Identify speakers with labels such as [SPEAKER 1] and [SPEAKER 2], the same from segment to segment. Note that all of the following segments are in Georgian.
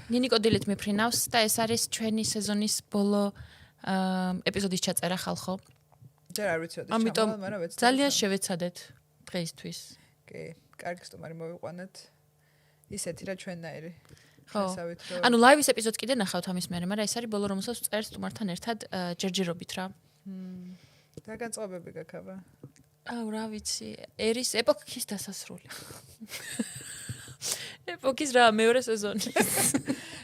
[SPEAKER 1] ნინიკო დილით მიფრინავს და ეს არის ჩვენი სეზონის ბოლო ეპიზოდის ჩაწერა ხალხო.
[SPEAKER 2] ჯერ არ ვიცოდი
[SPEAKER 1] ამიტომ ძალიან შევეცადეთ დღეისთვის.
[SPEAKER 2] კი, კარგი სტუმარი მოვიყვანეთ. ისეთი რა ჩვენნაირი.
[SPEAKER 1] ხო. ანუ ლაივის ეპიზოდს კიდე ნახავთ ამის მერე, მაგრამ ეს არის ბოლო რომელსაც წერს სტუმართან ერთად ჯერჯერობით რა.
[SPEAKER 2] და განწყობები გაქვს აბა.
[SPEAKER 1] აუ რა ვიცი, ერის ეპოქის დასასრული. ეპოქის რა მეორე სეზონის.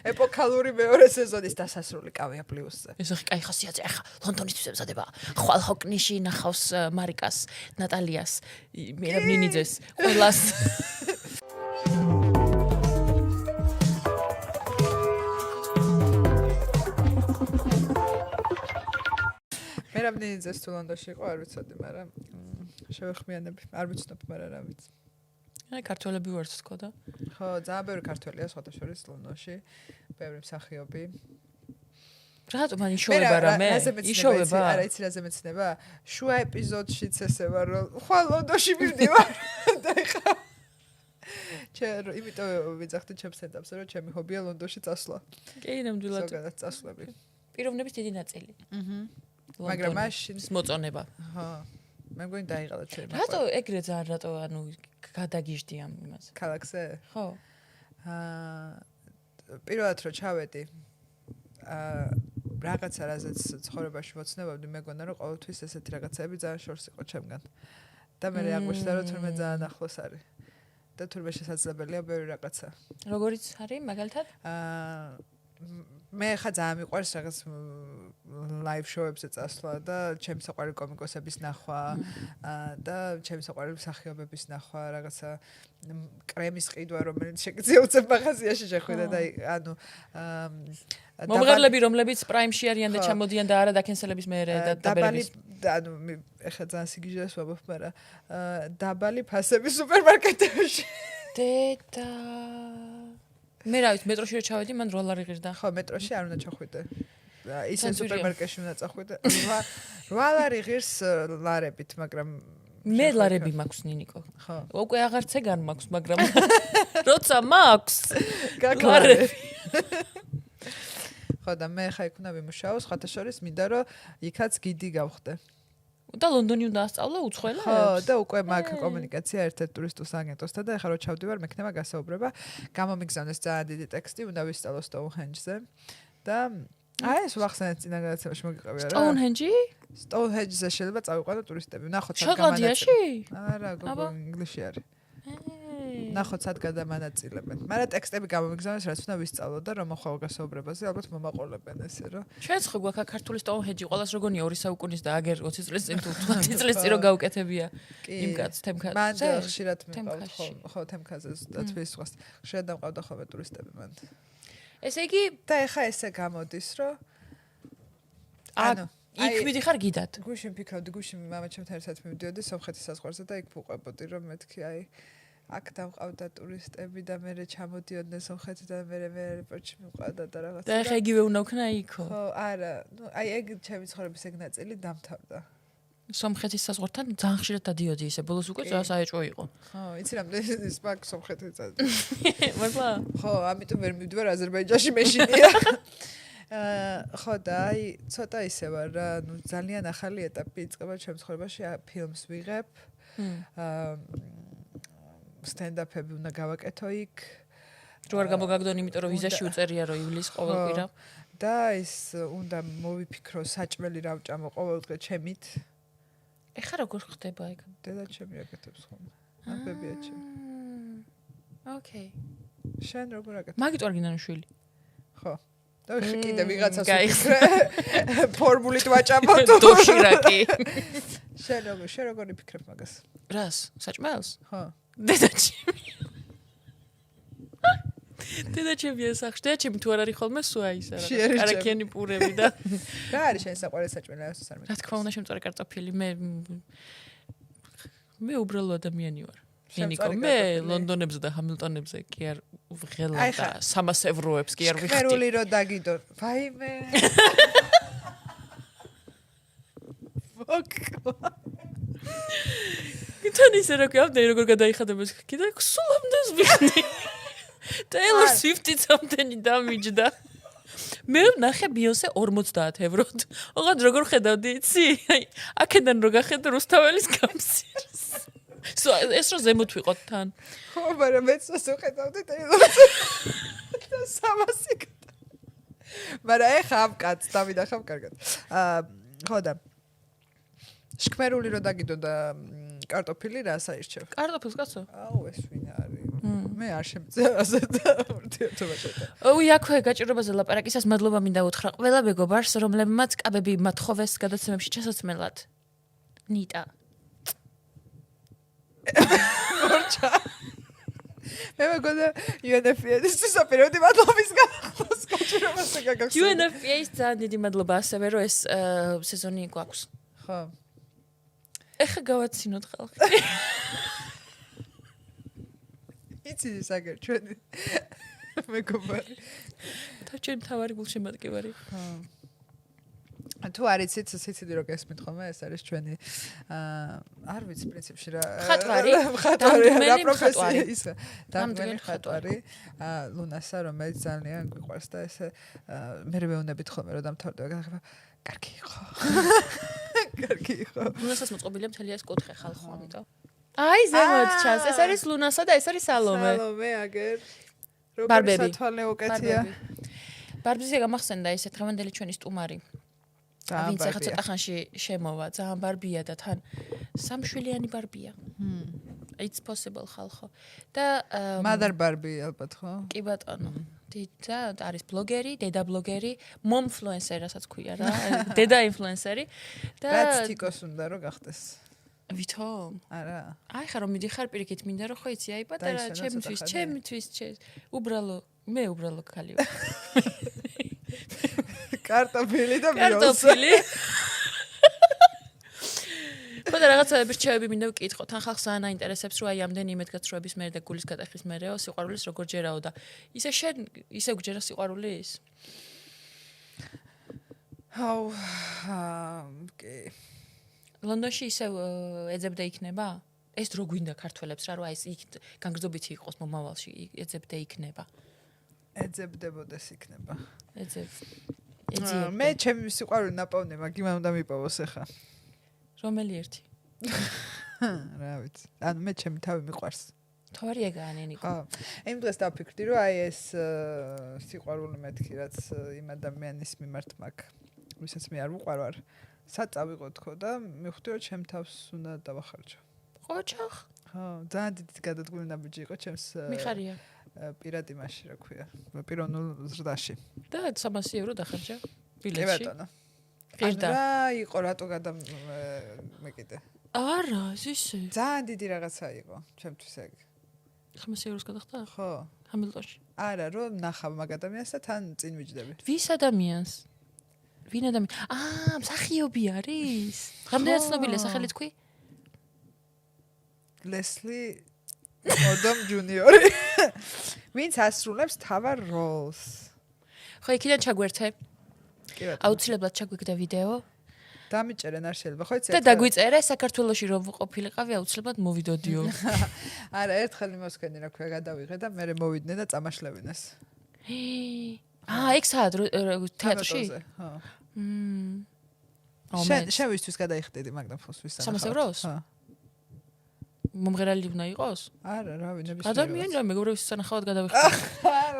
[SPEAKER 2] ეპოქალური მეორე სეზონის დასასრული კავია პლუსზე.
[SPEAKER 1] ეს ახი კაი ხასიათზე, ახლა ლონდონისთვის ემზადება. ხვალ ჰოკნიში ნახავს მარიკას, ნატალიას, მერაბ ნინიძეს, ყველას.
[SPEAKER 2] მერაბ ნინიძეს თუ ლონდონში იყო, არ ვიცოდი, მაგრამ შევეხმიანები, არ ვიცნობ, მაგრამ რა ვიცი.
[SPEAKER 1] აი ქართველები ვართ თქო და.
[SPEAKER 2] ხო, ძალიან ბევრი ქართველია სხვადასხვა ლონდონში, ბევრი მსახიობი.
[SPEAKER 1] რატომ მან იშოვება რამე? იშოვება?
[SPEAKER 2] არა, იცი რაზე მეცნება? შუა ეპიზოდშიც ესე ვარ, რომ ხვალ ლონდონში მივდივარ და ეხა იმიტომ ვიძახდი ჩემს სტენდაპზე, რომ ჩემი ჰობია ლონდონში წასვლა.
[SPEAKER 1] კი, ნამდვილად.
[SPEAKER 2] ზოგადად წასვლები.
[SPEAKER 1] პიროვნების დიდი ნაწილი.
[SPEAKER 2] მაგრამ მაშინ
[SPEAKER 1] მოწონება.
[SPEAKER 2] ხო. მე მგონი დაიღალა ჩვენ.
[SPEAKER 1] რატო ეგრე ძალიან რატო ანუ გადაგიჟდი ამ იმას?
[SPEAKER 2] ქალაქზე?
[SPEAKER 1] ხო.
[SPEAKER 2] პირველად რო ჩავედი რაღაცა რაზეც ცხოვრებაში მოცნებობდი, მეგონა რომ ყოველთვის ესეთი რაღაცები ძალიან შორს იყო ჩემგან. და მე აღვნიშნა რომ თურმე ძალიან ახლოს არის. და თურმე შესაძლებელია ბევრი რაღაცა.
[SPEAKER 1] როგორიც არის მაგალითად?
[SPEAKER 2] მე ხა ძალიან მიყვარს რაღაც ლაივ შოუებზე წასვლა და ჩემს საყვარელ კომიკოსების ნახვა და ჩემს საყვარელ მსახიობების ნახვა, რაღაცა კრემის ყიდვა, რომელიც შეგიძლია მაღაზიაში შეხვიდე და ანუ
[SPEAKER 1] მომღერლები რომლებიც პრაიმში არიან და ჩამოდიან და არა დაკენსელების მერე და დაბერების
[SPEAKER 2] ანუ ეხლა ძალიან სიგიჟეს ვაბობ, მაგრამ დაბალი ფასები სუპერმარკეტებში.
[SPEAKER 1] დედა მე რა ვიცი მეტროში რო ჩავედი მან $8 ღირდა.
[SPEAKER 2] ხო, მეტროში არ უნდა ჩახვიდე. ისე სუპერმარკეტში უნდა წახვიდე. $8 ღირს ლარებით, მაგრამ
[SPEAKER 1] მე ლარები მაქვს ნინიკო. ხო. უკვე აღარც ეგ არ მაქვს, მაგრამ როცა მაქვს ლარები.
[SPEAKER 2] ხო და მე ხა იქ უნდა ვიმუშაო, სხვათა შორის მინდა რომ იქაც გიდი გავხდე.
[SPEAKER 1] და ლონდონი უნდა ასწავლო უცხოელებს?
[SPEAKER 2] ხო, და უკვე მაქვს კომუნიკაცია ერთ-ერთ ტურისტულ აგენტოსთან და ეხლა რო ჩავდივარ, მექნება გასაუბრება. გამომიგზავნეს ძალიან დიდი ტექსტი, უნდა ვისწავლო Stonehenge-ზე. და აი ეს ვახსენეთ წინა გადაცემაში მოგიყევია რა.
[SPEAKER 1] Stonehenge?
[SPEAKER 2] Stonehenge-ზე შეიძლება წავიყვანო ტურისტები. ნახოთ
[SPEAKER 1] სად გამანაწილებენ.
[SPEAKER 2] არა, გოგო, ინგლისში არის. ნახოთ სად გადამანაწილებენ. მაგრამ ტექსტები გამომიგზავნეს, რაც უნდა ვისწავლო და რომ მოხვალ გასაუბრებაზე, ალბათ მომაყოლებენ ესე რომ.
[SPEAKER 1] ჩვენც ხო გვაქვს ქართული Stonehenge, ყოველს როგორია 2 საუკუნის და აგერ 20 წლის წინ თუ 20 წლის წინ რო გაუკეთებია იმ კაც თემქაზე.
[SPEAKER 2] მან ხშირად მიყავთ ხო თემქაზე და თვის სხვას. ხშირად დამყავდა ხოლმე ტურისტები მან.
[SPEAKER 1] ესე იგი
[SPEAKER 2] და ეხა ესე გამოდის რომ
[SPEAKER 1] ანუ იქ მიდიხარ გიდად.
[SPEAKER 2] გუშინ ფიქრობდი, გუშინ მამაჩემთან ერთად მივდიოდი სომხეთის საზღვარზე და იქ ვუყვებოდი რომ მეთქი აი აქ დამყავდა ტურისტები და მე ჩამოდიოდნენ სომხეთიდან მე აეროპორტში მივყავდა და რაღაცა.
[SPEAKER 1] და ეხა იგივე უნდა ვქნა იქო.
[SPEAKER 2] ხო, არა, ნუ აი ეგ ჩემი ცხოვრების ეგ ნაწილი დამთავრდა.
[SPEAKER 1] სომხეთის საზღვართან ძალიან ხშირად დადიოდი ისე, ბოლოს უკვე ძალიან საეჭვო იყო.
[SPEAKER 2] ხო, იცი რამდენი ის მაგ სომხეთის წადი.
[SPEAKER 1] მართლა?
[SPEAKER 2] ხო, ამიტომ ვერ მივდივარ აზერბაიჯანში მეშინია. ხო და აი ცოტა ისე ვარ რა, ნუ ძალიან ახალი ეტაპი იწყება ჩემს ცხოვრებაში, ფილმს ვიღებ. სტენდაპები უნდა გავაკეთო იქ.
[SPEAKER 1] რო არ გამოგაგდონ, იმიტომ რომ ვიზაში უწერია რომ ივლისს ყოველ კვირა.
[SPEAKER 2] და ის უნდა მოვიფიქრო საჭმელი რა ვჭამო ყოველ დღე ჩემით.
[SPEAKER 1] ეხა როგორ ხდება ეგ?
[SPEAKER 2] დედა ჩემი აკეთებს ხოლმე. აბებია ჩემი.
[SPEAKER 1] ოკეი.
[SPEAKER 2] შენ როგორ აკეთებ?
[SPEAKER 1] მაგით არ გინდა შვილი.
[SPEAKER 2] ხო. და კიდე ვიღაცას ფორმულით ვაჭამო თუ
[SPEAKER 1] დოშირაკი.
[SPEAKER 2] შენ როგორ იფიქრებ მაგას?
[SPEAKER 1] რას? საჭმელს?
[SPEAKER 2] ხო.
[SPEAKER 1] დედა ჩემი. დედა ჩემი ასახშ, დედა ჩემი თუ არ არის ხოლმე სუა ის არა. კარაქიანი პურები და
[SPEAKER 2] რა არის შენ საყვარელი საჭმელი ასაც არ
[SPEAKER 1] რა თქმა უნდა შემწვარი კარტოფილი მე უბრალო ადამიანი ვარ. ნინიკო მე ლონდონებზე და ჰამილტონებზე კი არ ვღელა და 300 ევროებს კი არ ვიხდი.
[SPEAKER 2] ხერული რო დაგიდო. ვაიმე.
[SPEAKER 1] თან ისე რა ქვია, როგორ გადაიხადებს კიდე სულ ამდენს ვიხდი. Taylor Swift-იც ამდენი დამიჯდა. მე ნახე Beyonce 50 ევროთ. ოღონდ როგორ ხედავდი იცი? აი, აქედან რო გახედო რუსთაველის გამსირს. ეს რო ზემოთ ვიყოთ თან.
[SPEAKER 2] ხო, მაგრამ მეც ვხედავდი Taylor Swift. 300. მაგრამ ეხა ამ კაცს დავიდახავ კარგად. ხო და შქმერული რო დაგიდო და კარტოფილი რა საირჩევ?
[SPEAKER 1] კარტოფილს კაცო?
[SPEAKER 2] აუ ეს ვინ არის? მე არ შემიძლია ასეთ ურთიერთობაშეთა.
[SPEAKER 1] ოი, აქვე გაჭირვებაზე ლაპარაკისას მადლობა მინდა უთხრა ყველა მეგობარს, რომლებმაც კაბები მათხოვეს გადაცემებში ჩასაცმელად. ნიტა.
[SPEAKER 2] მორჩა. მე მეგონა UNFPA-ს საპირედი მადლობის გახსოვს გაჭირვებაზე გაგახსოვს.
[SPEAKER 1] UNFPA-ს ძალიან დიდი მადლობა ასევე რომ ეს სეზონი გვაქვს.
[SPEAKER 2] ხო.
[SPEAKER 1] ეხა გავაცინოთ ხალხი.
[SPEAKER 2] იცი საგერ ჩვენი მეგობარი.
[SPEAKER 1] და ჩვენ თავარი გულშემატკივარი.
[SPEAKER 2] თუ არ იცით სიციდი რო გესმით ხოლმე ეს არის ჩვენი არ ვიცი პრინციპში რა
[SPEAKER 1] ხატვარი
[SPEAKER 2] რა პროფესია ის დამდგმელი ხატვარი ლუნასა რომელიც ძალიან გვიყვარს და ესე მე მეუნებით ხოლმე რომ დამთავრდება კარგი იყო კარგი იყო
[SPEAKER 1] ლუნასას მოწყობილია მთელი ეს კუთხე ხალხო ამიტომ აი ზემოთ ჩანს ეს არის ლუნასა და ეს არის სალომე
[SPEAKER 2] სალომე აგერ
[SPEAKER 1] ბარბები
[SPEAKER 2] სათვალე უკეთია
[SPEAKER 1] ბარბიზე გამახსენდა ეს დღევანდელი ჩვენი სტუმარი ვინც ახლა ცოტა ხანში შემოვა ძალიან ბარბია და თან სამშვილიანი ბარბია it's possible ხალხო და
[SPEAKER 2] მადარ ბარბი ალბათ ხო
[SPEAKER 1] კი ბატონო დედა არის ბლოგერი დედა ბლოგერი მომფლუენსერი რასაც ქვია რა დედა ინფლუენსერი და
[SPEAKER 2] რაც თიკოს უნდა რომ გახდეს
[SPEAKER 1] ვითომ
[SPEAKER 2] არა
[SPEAKER 1] აი ხა რომ მიდიხარ პირიქით მინდა რომ ხო იცი აი პატარა ჩემთვის უბრალო მე უბრალო ხალი ვარ
[SPEAKER 2] კარტოფილი და Beyonce.
[SPEAKER 1] კარტოფილი. ხოდა რაღაცები რჩევები მინდა ვკითხო. თან ხალხს ძალიან აინტერესებს, რომ აი ამდენი იმედგაცრუების მერე და გულის გადახრის მერეო სიყვარულის როგორ ჯერაო და ისე შენ ისე გჯერა სიყვარულის?
[SPEAKER 2] აუ კი.
[SPEAKER 1] ლონდონში ისე ეძებდა იქნება? ეს რო გვინდა ქართველებს რა, რომ აი ეს იქ განგრძობითი იყოს მომავალში ეძებდა იქნება.
[SPEAKER 2] ეძებდებოდეს იქნება.
[SPEAKER 1] ეძებ
[SPEAKER 2] მე ჩემი სიყვარული ნაპოვნი მაგიმა უნდა მიპოვოს ახლა.
[SPEAKER 1] რომელი ერთი?
[SPEAKER 2] რა ვიცი. ანუ მე ჩემი თავი მიყვარს.
[SPEAKER 1] თავარი ეგაა ნენიკო.
[SPEAKER 2] ხო. იმ დღეს დავფიქრდი რომ აი ეს სიყვარული მეთქი რაც იმ ადამიანის მიმართ მაქვს. ვისაც მე არ ვუყვარვარ. სად წავიღო თქო და მივხვდი რომ ჩემ თავს უნდა დავახარჯო.
[SPEAKER 1] ყოჩახ.
[SPEAKER 2] ხო, ძალიან დიდი გადადგმული ნაბიჯი იყო ჩემს
[SPEAKER 1] მიხარია.
[SPEAKER 2] პირადი მასში რა ქვია. პიროვნულ ზრდაში.
[SPEAKER 1] და 300 ევრო დახარჯა ბილეთში.
[SPEAKER 2] კი ბატონო.
[SPEAKER 1] ღირდა.
[SPEAKER 2] რა იყო რატო მე კიდე.
[SPEAKER 1] არა, ისე.
[SPEAKER 2] ძალიან დიდი რაღაცა იყო ჩემთვის ეგ.
[SPEAKER 1] 500 ევროს გადახდა?
[SPEAKER 2] ხო.
[SPEAKER 1] ჰამილტონში.
[SPEAKER 2] არა, რომ ნახავ მაგ ადამიანს და თან წინ ვიჯდები.
[SPEAKER 1] ვის ადამიანს? ვინ ადამიანი? მსახიობი არის? რამდენად ცნობილია სახელი თქვი?
[SPEAKER 2] ლესლი ოდომ ჯუნიორი. ვინც ასრულებს თავარ როლს.
[SPEAKER 1] ხო, იქიდან ჩაგვერთე.
[SPEAKER 2] კი ბატონო.
[SPEAKER 1] აუცილებლად ჩაგვიგდა ვიდეო.
[SPEAKER 2] დამიწერენ არ შეიძლება, ხო იცი?
[SPEAKER 1] და დაგვიწერე საქართველოში რომ ყოფილიყავი აუცილებლად მოვიდოდიო.
[SPEAKER 2] არა, ერთხელ იმოსქენი რა ქვია, გადავიღე და მე მოვიდნენ და წამაშლებინეს.
[SPEAKER 1] ეგ საათ თეატრში?
[SPEAKER 2] ხო. შენ ვისთვის გადაიხდიდი მაგდან ფულს ვისთან?
[SPEAKER 1] 300 ევროს? ხო. მომღერალი უნდა იყოს?
[SPEAKER 2] არა, რა ვიცი, ნებისმიერ.
[SPEAKER 1] ადამიანი რა მეგობრების სანახავად გადავიხდი.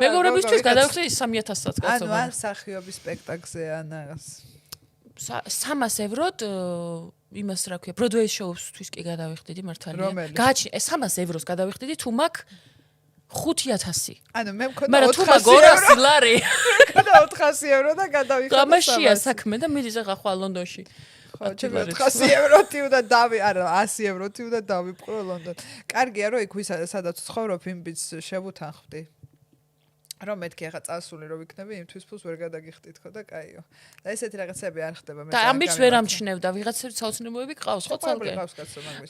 [SPEAKER 1] მეგობრებისთვის გადავიხდი 3000-საც კაცო.
[SPEAKER 2] ანუ ან სახიობის სპექტაკლზე ან რაღაც
[SPEAKER 1] 300 ევროდ იმას რა ქვია, ბროდვეის შოუსთვის კი გადავიხდიდი მართალია.
[SPEAKER 2] რომელი?
[SPEAKER 1] გააჩინე 300 ევროს გადავიხდიდი თუ მაქვს 5000.
[SPEAKER 2] ანუ მე მქონდა 400
[SPEAKER 1] მაგრამ თუ მაქვს 200 ლარი.
[SPEAKER 2] და 400 евро და გადავიხდი.
[SPEAKER 1] გამაშია საქმე და მიდის ახლა ხვალ ლონდონში.
[SPEAKER 2] ხო, ჩემ 400 ევროთი უნდა არა 100 ევროთი უნდა დავიპყრო ლონდონ. კარგია რომ იქ სადაც ცხოვრობ იმ ბიჭს შევუთანხმდი. რომ მეთქი ახლა წასული რომ ვიქნები იმთვის ფულს ვერ გადაგიხდით ხო და კაიო. და ესეთი რაღაცები არ ხდება მე.
[SPEAKER 1] და ამ ბიჭს ვერ ამჩნევდა ვიღაცები საოცნებოები ყავს ხო ცალკე?
[SPEAKER 2] ყავს კაცო მაგის.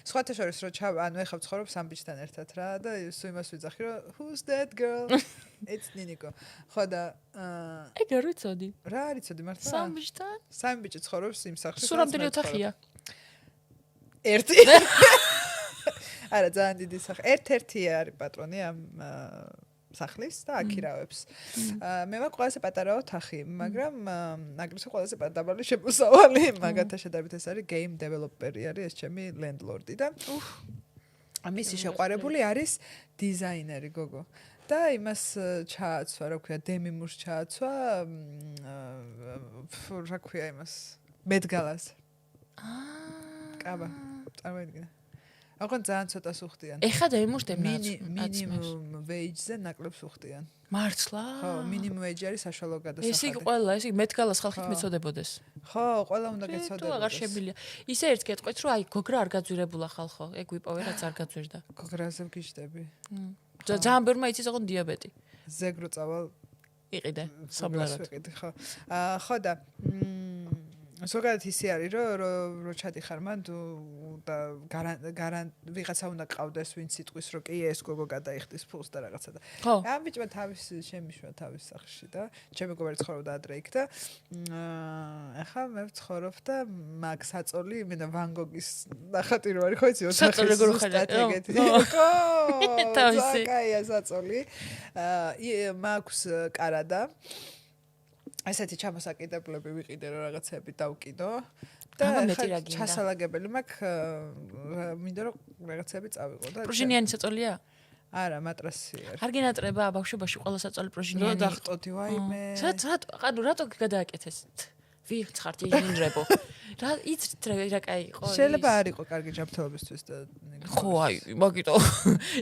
[SPEAKER 2] სხვათა შორის რომ ანუ ეხლა ცხოვრობ სამ ბიჭთან ერთად რა და სულ იმას ვიძახი რომ who's that girl? It's Niniko. ხო და
[SPEAKER 1] ეგ არ ვიცოდი.
[SPEAKER 2] რა არ იცოდი მართლა?
[SPEAKER 1] სამ ბიჭთან?
[SPEAKER 2] სამი ბიჭი ცხოვრობს იმ სახლში.
[SPEAKER 1] სულ რამდენი ოთახია?
[SPEAKER 2] ერთი. არა ძალიან დიდი სახე. ერთ-ერთი არის პატრონი ამ სახლის და აქირავებს. მე მაქვს ყველაზე პატარა ოთახი, მაგრამ აგრეთვე ყველაზე დაბალი შემოსავალი, მაგათა შედარებით ეს არის game developer-ი არის ეს ჩემი landlord-ი და მისი შეყვარებული არის დიზაინერი გოგო. და იმას ჩააცვა, რა ქვია, დემიმურს ჩააცვა, რა ქვია იმას, მედგალას. კაბა, წარმოიდგინე. აღონ ძალიან ცოტა სუხტიან.
[SPEAKER 1] ეხა დემიმურს
[SPEAKER 2] minimum wage-ზე ნაკლებს სუხტიან.
[SPEAKER 1] მართლა?
[SPEAKER 2] ხო, minimum wage არის საშუალო გადასახადი.
[SPEAKER 1] ეს იგი ყველა, ეს იგი მედგალას ხალხით მეწოდებოდეს.
[SPEAKER 2] ხო, ყველა უნდა გეცოდებოდეს.
[SPEAKER 1] თუ აღარ შებილია. ისე ერთ გეტყვით, რომ აი გოგრა არ გაძვირებულა ხალხო. ეგ ვიპოვე, რაც არ გაძვირდა.
[SPEAKER 2] გოგრაზე ვგიჟდები.
[SPEAKER 1] ძალიან ბევრმა იცის ოღონდ დიაბეტი.
[SPEAKER 2] ზეგრო წავალ
[SPEAKER 1] იყიდე, საბრალად.
[SPEAKER 2] ხო. ხო და ზოგადად ისე არის, რომ ჩადიხარ მან და ვიღაცა უნდა ყავდეს, ვინც იტყვის, რომ კი ეს გოგო გადაიხდის ფულს და რაღაცა და. ამ ბიჭმა თავის შემიშვა თავის სახლში და ჩემი მეგობარი ცხოვრობდა ადრე იქ და ახლა მე ვცხოვრობ და მაგ საწოლი იმენა ვან გოგის ნახატი რო არის, ხო იცი,
[SPEAKER 1] საწოლი როგორ ხედავ?
[SPEAKER 2] ხო. თავისი. კაია საწოლი. მაქვს კარადა. ესეთი ჩამოსაკიდებლები ვიყიდე რომ რაღაცები დავკიდო და ჩასალაგებელი მაქვს მინდა რომ რაღაცები წავიღო და
[SPEAKER 1] პროჟინიანი საწოლია?
[SPEAKER 2] არა, მატრასია.
[SPEAKER 1] არ გინატრება ბავშვობაში ყველა საწოლი პროჟინიანი.
[SPEAKER 2] რო დახტოდი ვაიმე.
[SPEAKER 1] რატო გადააკეთეს? ვიღ ხართ ინჟინერებო. რა იცით რა კაი იყო?
[SPEAKER 2] შეიძლება არ იყო კარგი ჯანმრთელობისთვის და
[SPEAKER 1] ხო, აი, მაგიტო.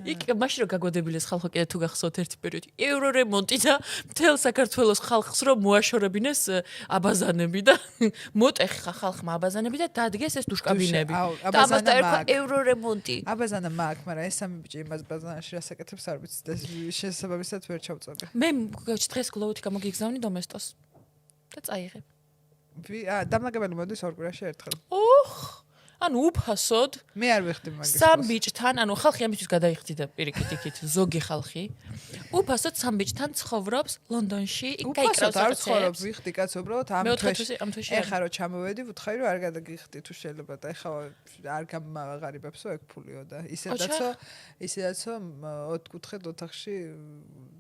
[SPEAKER 1] იქ მაშინ რომ გაგვადებილის ხალხო კიდე თუ გახსოვთ ერთი პერიოდი. ევრორემონტი და მთელ საქართველოს ხალხს რომ მოაშორებინეს აბაზანები და მოტეხა ხალხმა აბაზანები და დადგეს ეს დუშკაბინები. და ამას დაერქვა ევრორემონტი.
[SPEAKER 2] აბაზანა მაქვს, მაგრამ ეს სამი ბიჭი იმას ბაზანაში რასაკეთებს არ ვიცი და შესაბამისად ვერ ჩავწოდე.
[SPEAKER 1] მე დღეს გლოვით გამოგიგზავნი დომესტოს და წაიღებ.
[SPEAKER 2] დამლაგებელი მოდის ორ კვირაში ერთხელ.
[SPEAKER 1] ანუ უფასოდ
[SPEAKER 2] მე არ ვიხდი მაგას.
[SPEAKER 1] სამ ბიჭთან, ანუ ხალხი ამისთვის გადაიხდიდა პირიქით იქით, ზოგი ხალხი. უფასოდ სამ ბიჭთან ცხოვრობს ლონდონში, იქ გაიკრავს
[SPEAKER 2] არ ცხოვრობს, ვიხდი კაც უბრალოდ ამ
[SPEAKER 1] თვეში.
[SPEAKER 2] ეხა რომ ჩამოვედი, ვუთხარი რომ არ გადაგიხდი თუ შეიძლება და ეხა არ გამაღარიბებსო ეგ ფულიო და ისედაც ოთხკუთხედ ოთახში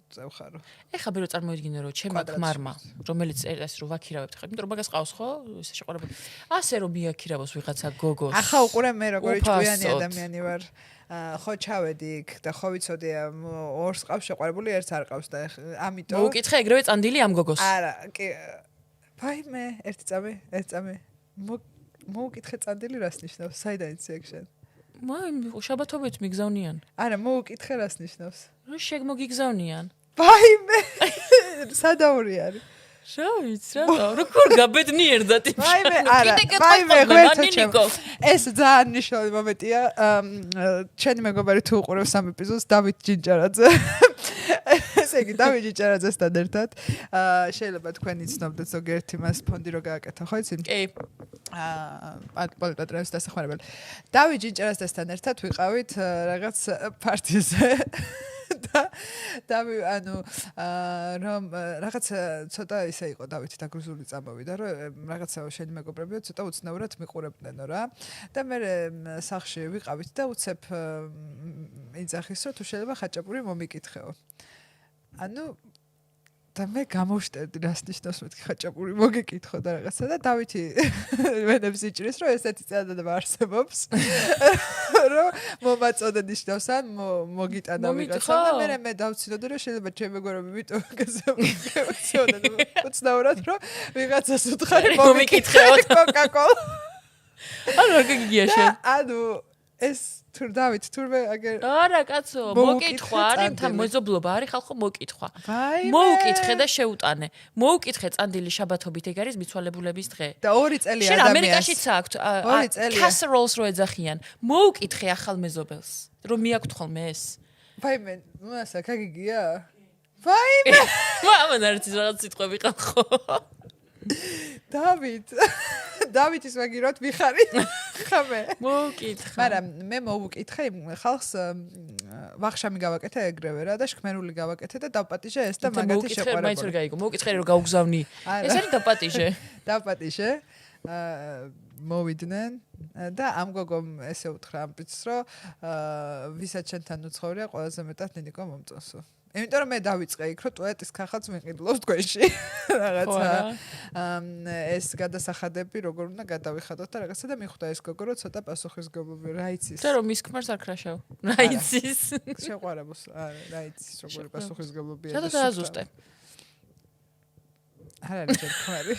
[SPEAKER 2] წევხარო.
[SPEAKER 1] ეხა მე რო წარმოიდგინე რომ ჩემ ქმარმა, რომელიც ეს რო ვაქირავებთ ხარ, იმიტომ რომ მაგას ყავს ხო, ისე შეყვარებული. ასე რომ მიაქირავოს ვიღაცა გოგოს.
[SPEAKER 2] ახლა უყურე მე როგორი ჭკვიანი ადამიანი ვარ. ხო ჩავედი იქ და ხო ვიცოდი ორს ყავს შეყვარებული, ერთს არ ყავს და ამიტომ
[SPEAKER 1] მოუკითხე ეგრევე წანდილი ამ გოგოს.
[SPEAKER 2] არა, კი. ფაიმე, ერთი წამი. მოუკითხე წანდილი რას ნიშნავს? საიდან იცი ეგ შენ?
[SPEAKER 1] შაბათობით მიგზავნიან.
[SPEAKER 2] არა, მოუკითხე რას ნიშნავს?
[SPEAKER 1] რომ შეგმოგიგზავნიან.
[SPEAKER 2] ფაიმე. სადაური არის.
[SPEAKER 1] რა ვიცი რა, როგორ გაბედნიერდა ტიპი.
[SPEAKER 2] ფაიმე, არა, ფაიმე, ღერთო. ეს ძალიან მნიშვნელოვანი მომენტია. ჩემი მეგობარი თუ უყურებს ამ ეპიზოდს, დავით ჯინჯარაძე. ესე იგი, დავით ჯინჯარაძესთან ერთად, შეიძლება თქვენ იცნობდეთ ზოგიერთი მას ფონდი რო გააკეთა, ხო იცი?
[SPEAKER 1] კი.
[SPEAKER 2] პოლიტოტრენის დასახმარებელი. დავით ჯინჯარაძესთან ერთად ვიყავით რაღაც პარტიზე. და ანუ რომ რაღაც ცოტა ისე იყო დავითი დაგრუზული წამოვიდა რომ რაღაცა შენი მეგობრებიო ცოტა უცნაურად მიყურებდნენო რა და მე სახში ვიყავით და უცებ იძახის რომ თუ შეიძლება ხაჭაპური მომიკითხეო ანუ და მე გამოვშტერდი რას ნიშნავს მეთქი ხაჭაპური მოგეკითხო და რაღაცა და დავითი ვენებს იჭრის რომ ესეთი წელადადება არსებობს რომ მომაწოდე ნიშნავს ან მოგიტანა ვიღაცა და მე დავცინოდი რომ შეიძლება ჩემი მეგობრები ვიტო გასწავლე უცნაურად რომ ვიღაცას უთხარი
[SPEAKER 1] მომიკითხეო
[SPEAKER 2] კოკაკოლა
[SPEAKER 1] ანუ რა გიგია შენ
[SPEAKER 2] ანუ ეს თურ დავით თურმე აგერ
[SPEAKER 1] არა კაცო მოკითხვა არის თან მეზობლობა არის ხალხო მოკითხვა მოუკითხე და შეუტანე მოუკითხე წანდილი შაბათობით ეგ არის მიცვალებულების დღე
[SPEAKER 2] და 2 წელი ადამიანს
[SPEAKER 1] შენ ამერიკაშიც აქვს casseroles რო ეძახიან მოუკითხე ახალ მეზობელს რომ მიაქვთ ხოლმე ეს
[SPEAKER 2] ვაიმე მასა გაგიგია ვაიმე
[SPEAKER 1] მამან არის რაღაც სიტყვები ხალხო
[SPEAKER 2] დავითის მაგიროთ ვიხარი ხამე
[SPEAKER 1] მოუკითხე
[SPEAKER 2] მაგრამ მე მოვუკითხე ხალხს ვახშამი გავაკეთე ეგრევე რა და შქმერული გავაკეთე და დავპატიჟე ეს და მაგათი შეყვარებული
[SPEAKER 1] მაინც ვერ გაიგო მოვუკითხე რომ გაუგზავნი ეს არის
[SPEAKER 2] დავპატიჟე მოვიდნენ და ამ გოგომ ესე უთხრა ამ პიცს რომ ვისაც შენთან უცხოვრია ყველაზე მეტად ნინიკო მომწონსო იმიტომ რომ მე დავიწყე იქ რომ ტუალეტის ქახაც მიყიდლობს თქვენში რაღაცა ეს გადასახადები როგორ უნდა გადავიხადოთ და რაღაცა და მიხვდა ეს გოგო რომ ცოტა პასუხისმგებლობი რა იცის
[SPEAKER 1] და რომ მის ქმარს არ ქრაშავ რა იცის
[SPEAKER 2] შეყვარებულს რა იცის როგორი პასუხისმგებლობია
[SPEAKER 1] და დააზუსტე
[SPEAKER 2] არ არის ჯერ ქმარი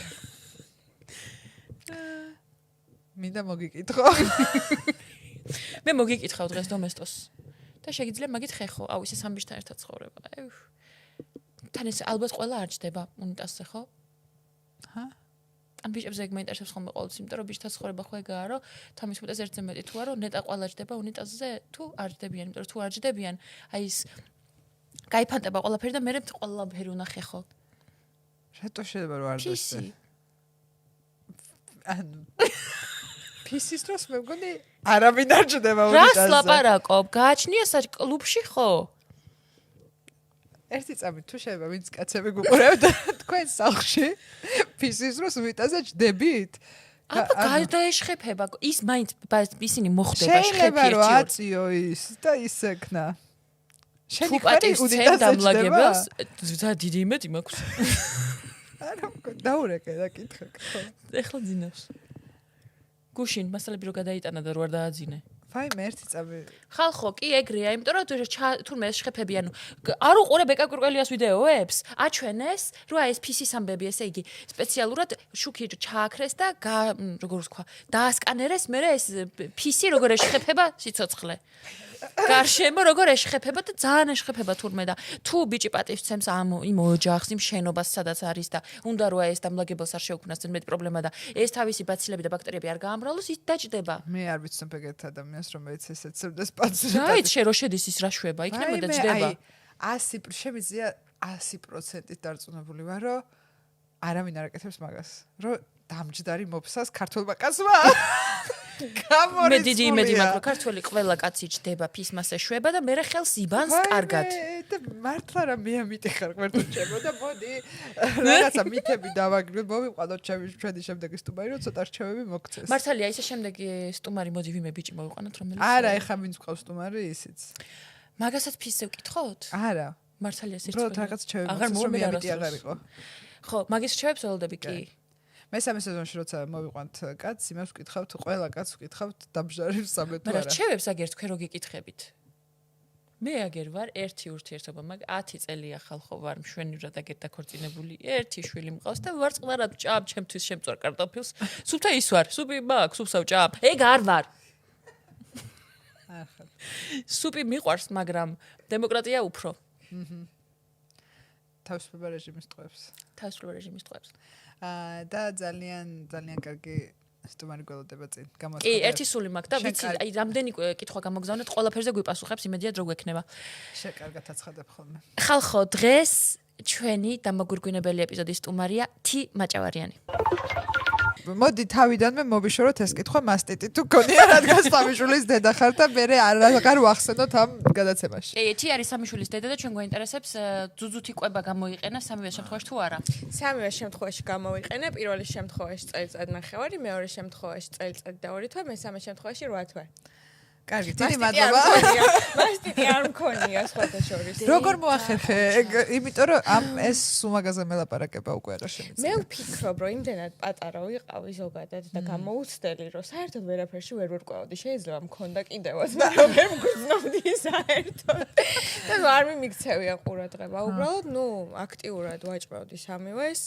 [SPEAKER 2] მინდა მოგიკითხო
[SPEAKER 1] მე მოგიკითხავ დღეს დომესტოს და შეგიძლია მაგით ხეხო აუ ისე სამბიშთან ერთად ცხოვრება თან ეს ალბათ ყველა არ ჯდება უნიტაზზე ხო
[SPEAKER 2] ჰა
[SPEAKER 1] ან ბიჭებს ეგ მეინტერესებს ხოლმე ყოველთვის იმიტომ რომ ბიჭთა ცხოვრება ხო ეგაა რომ თამის მეტას ერთზე მეტი თუ არა ნეტა ყველა ჯდება უნიტაზზე თუ არ ჯდებიან იმიტომ რომ თუ არ ჯდებიან აი ის გაიფანტება ყველაფერი და მე ყველაფერი უნდა ხეხო
[SPEAKER 2] რატო შეიძლება რომ არ დაშვე ანუ ფისის დროს მე მგონი არავინ არ ჯდება უნიტაზზე
[SPEAKER 1] რას ლაპარაკობ გააჩნია კლუბში ხო
[SPEAKER 2] ერთი წამი თუ შეიძლება ვინც კაცები გუყურებდა თქვენ სახლში ფისის დროს უნიტაზზე ჯდებით
[SPEAKER 1] აბა გადაეშხეფება ის მაინც ისინი მოხდება შეხები
[SPEAKER 2] შეიძლება რომ აწიო ის და ისეკნა შენი ხარი
[SPEAKER 1] უნიტაზზე დამლაგებას და დიდი იმედი მაქვს
[SPEAKER 2] არა დაურეკე და კითხე ხო
[SPEAKER 1] ეხლა ძინავს გუშინ მასალები რო გადაიტანა და რო არ დააძინე
[SPEAKER 2] ვაიმე ერთი წამი
[SPEAKER 1] ხალხო კი ეგრეა იმიტომ რომ თურმე შეფები ანუ არ უყურებ ეკაკურკელიას ვიდეოებს აჩვენეს რომ აი ეს PC-ის ამბები ესე იგი სპეციალურად შუქი ჩააქრეს და როგორ ვთქვა დაასკანერეს მე ეს PC როგორ ეშხეფება სიცოცხლე გარშემო როგორ ეშხეფება და ძალიან ეშხეფება თურმე და თუ ბიჭი პატივცემს იმ ოჯახს იმ შენობას სადაც არის და უნდა რომ ეს დამლაგებელს არ შეუქმნას ძმეთ პრობლემა და ეს თავისი ბაცილები და ბაქტერიები არ გაამრავლოს ის დაჭდება
[SPEAKER 2] მე არ ვიცნობ ეგეთ ადამიანს რომელიც ესეც ცევდეს პაციენტს
[SPEAKER 1] რაიც შე რო შედის ის რა შვება იქნება და ჯდება
[SPEAKER 2] 100 შემიძლია 100%-ით დარწმუნებული ვარ რომ არავინ არ აკეთებს მაგას რომ დამჯდარი მოფსას ქართულმა კაცმა
[SPEAKER 1] მე დიდი იმედი მაქვს რომ ქართველი ყველა კაცი ჯდება ფისმასე შვება და მე ხელს იბანს კარგად
[SPEAKER 2] და მართლა რა მე ამიტეხარ ღმერთო ჩემო და მოდი რაღაცა მითები დავაგრებ მოვიყვანოთ ჩვენი შემდეგი სტუმარი რომ ცოტა რჩევები მოგცეს
[SPEAKER 1] მართალია ისე შემდეგი სტუმარი მოდი ვიმე ბიჭი მოვიყვანოთ რომელიც
[SPEAKER 2] არა ეხა ვინც ყავს სტუმარი ისიც
[SPEAKER 1] მაგასაც ფისზე ვკითხოთ
[SPEAKER 2] არა
[SPEAKER 1] მართალია სიცხე
[SPEAKER 2] რო რაღაც რჩევები მოგცეს რომ მე ამიტი აღარ იყო
[SPEAKER 1] ხო მაგის რჩევებს ველოდები კი
[SPEAKER 2] მესამე სეზონში როცა მოვიყვანთ კაცს, იმას ვკითხავთ, ყველა კაცს ვკითხავთ დამჟარი სამე თუ არა.
[SPEAKER 1] მაგრამ რჩევებს აგერ თქვენ რო გიკითხებით. მე აგერ ვარ ერთი ურთიერთობა, მაგ 10 წელია ხალხო ვარ მშვენივრად აგერ დაქორწინებული. ერთი შვილი მყავს და ვარ წყლარად ჭამ ჩემთვის შემწვარ კარტოფილს. სუფთა ის ვარ, სუპი მაქვს, სუფსავ ჭამ. ეგ არ ვარ. ახლა. სუპი მიყვარს, მაგრამ დემოკრატია უფრო.
[SPEAKER 2] თავისუფლება რეჟიმის ტყვეებს.
[SPEAKER 1] თავისუფლება რეჟიმის ტყვეებს.
[SPEAKER 2] და ძალიან კარგი სტუმარი გველოდება წინ.
[SPEAKER 1] კი, ერთი სული მაქვს და ვიცი, აი რამდენი კითხვა გამოგზავნეთ, ყველაფერზე გვიპასუხებს იმედია დრო გვექნება.
[SPEAKER 2] შეკარგად აცხადებ ხოლმე.
[SPEAKER 1] ხალხო, დღეს ჩვენი დამაგვირგვინებელი ეპიზოდის სტუმარია თი მაჭავარიანი.
[SPEAKER 2] მოდი თავიდანვე მოვიშოროთ ეს კითხვა მასტიტი თუ გქონია რადგან სამიშვილის დედა ხარ და მე აღარ ვახსენოთ ამ გადაცემაში.
[SPEAKER 1] კი, თი არის სამიშვილის დედა და ჩვენ გვაინტერესებს ძუძუთი ყვება გამოიყენა სამივე შემთხვევაში თუ არა.
[SPEAKER 3] სამივე შემთხვევაში გამოიყენა, პირველი შემთხვევაში წელიწად ნახევარი, მეორე შემთხვევაში წელიწად და 2 თვე, მესამე შემთხვევაში 8 თვე.
[SPEAKER 2] კარგი, დიდი მადლობა.
[SPEAKER 3] მასტიტი არ მქონია სხვათა შორის.
[SPEAKER 2] როგორ მოახერხე? იმიტომ რომ ამ ეს უმაგაზე მელაპარაკება უკვე არ შემიძლია.
[SPEAKER 3] მე ვფიქრობ, რომ იმდენად პატარა ვიყავი ზოგადად და გამოუცდელი, რომ საერთოდ ვერაფერში ვერ ვერკვევდი. შეიძლება მქონდა კიდევაც, მაგრამ ვერ მგრძნობდი საერთოდ. და არ მიმიქცევია ყურადღება. უბრალოდ, აქტიურად ვაჭრევდი სამივეს.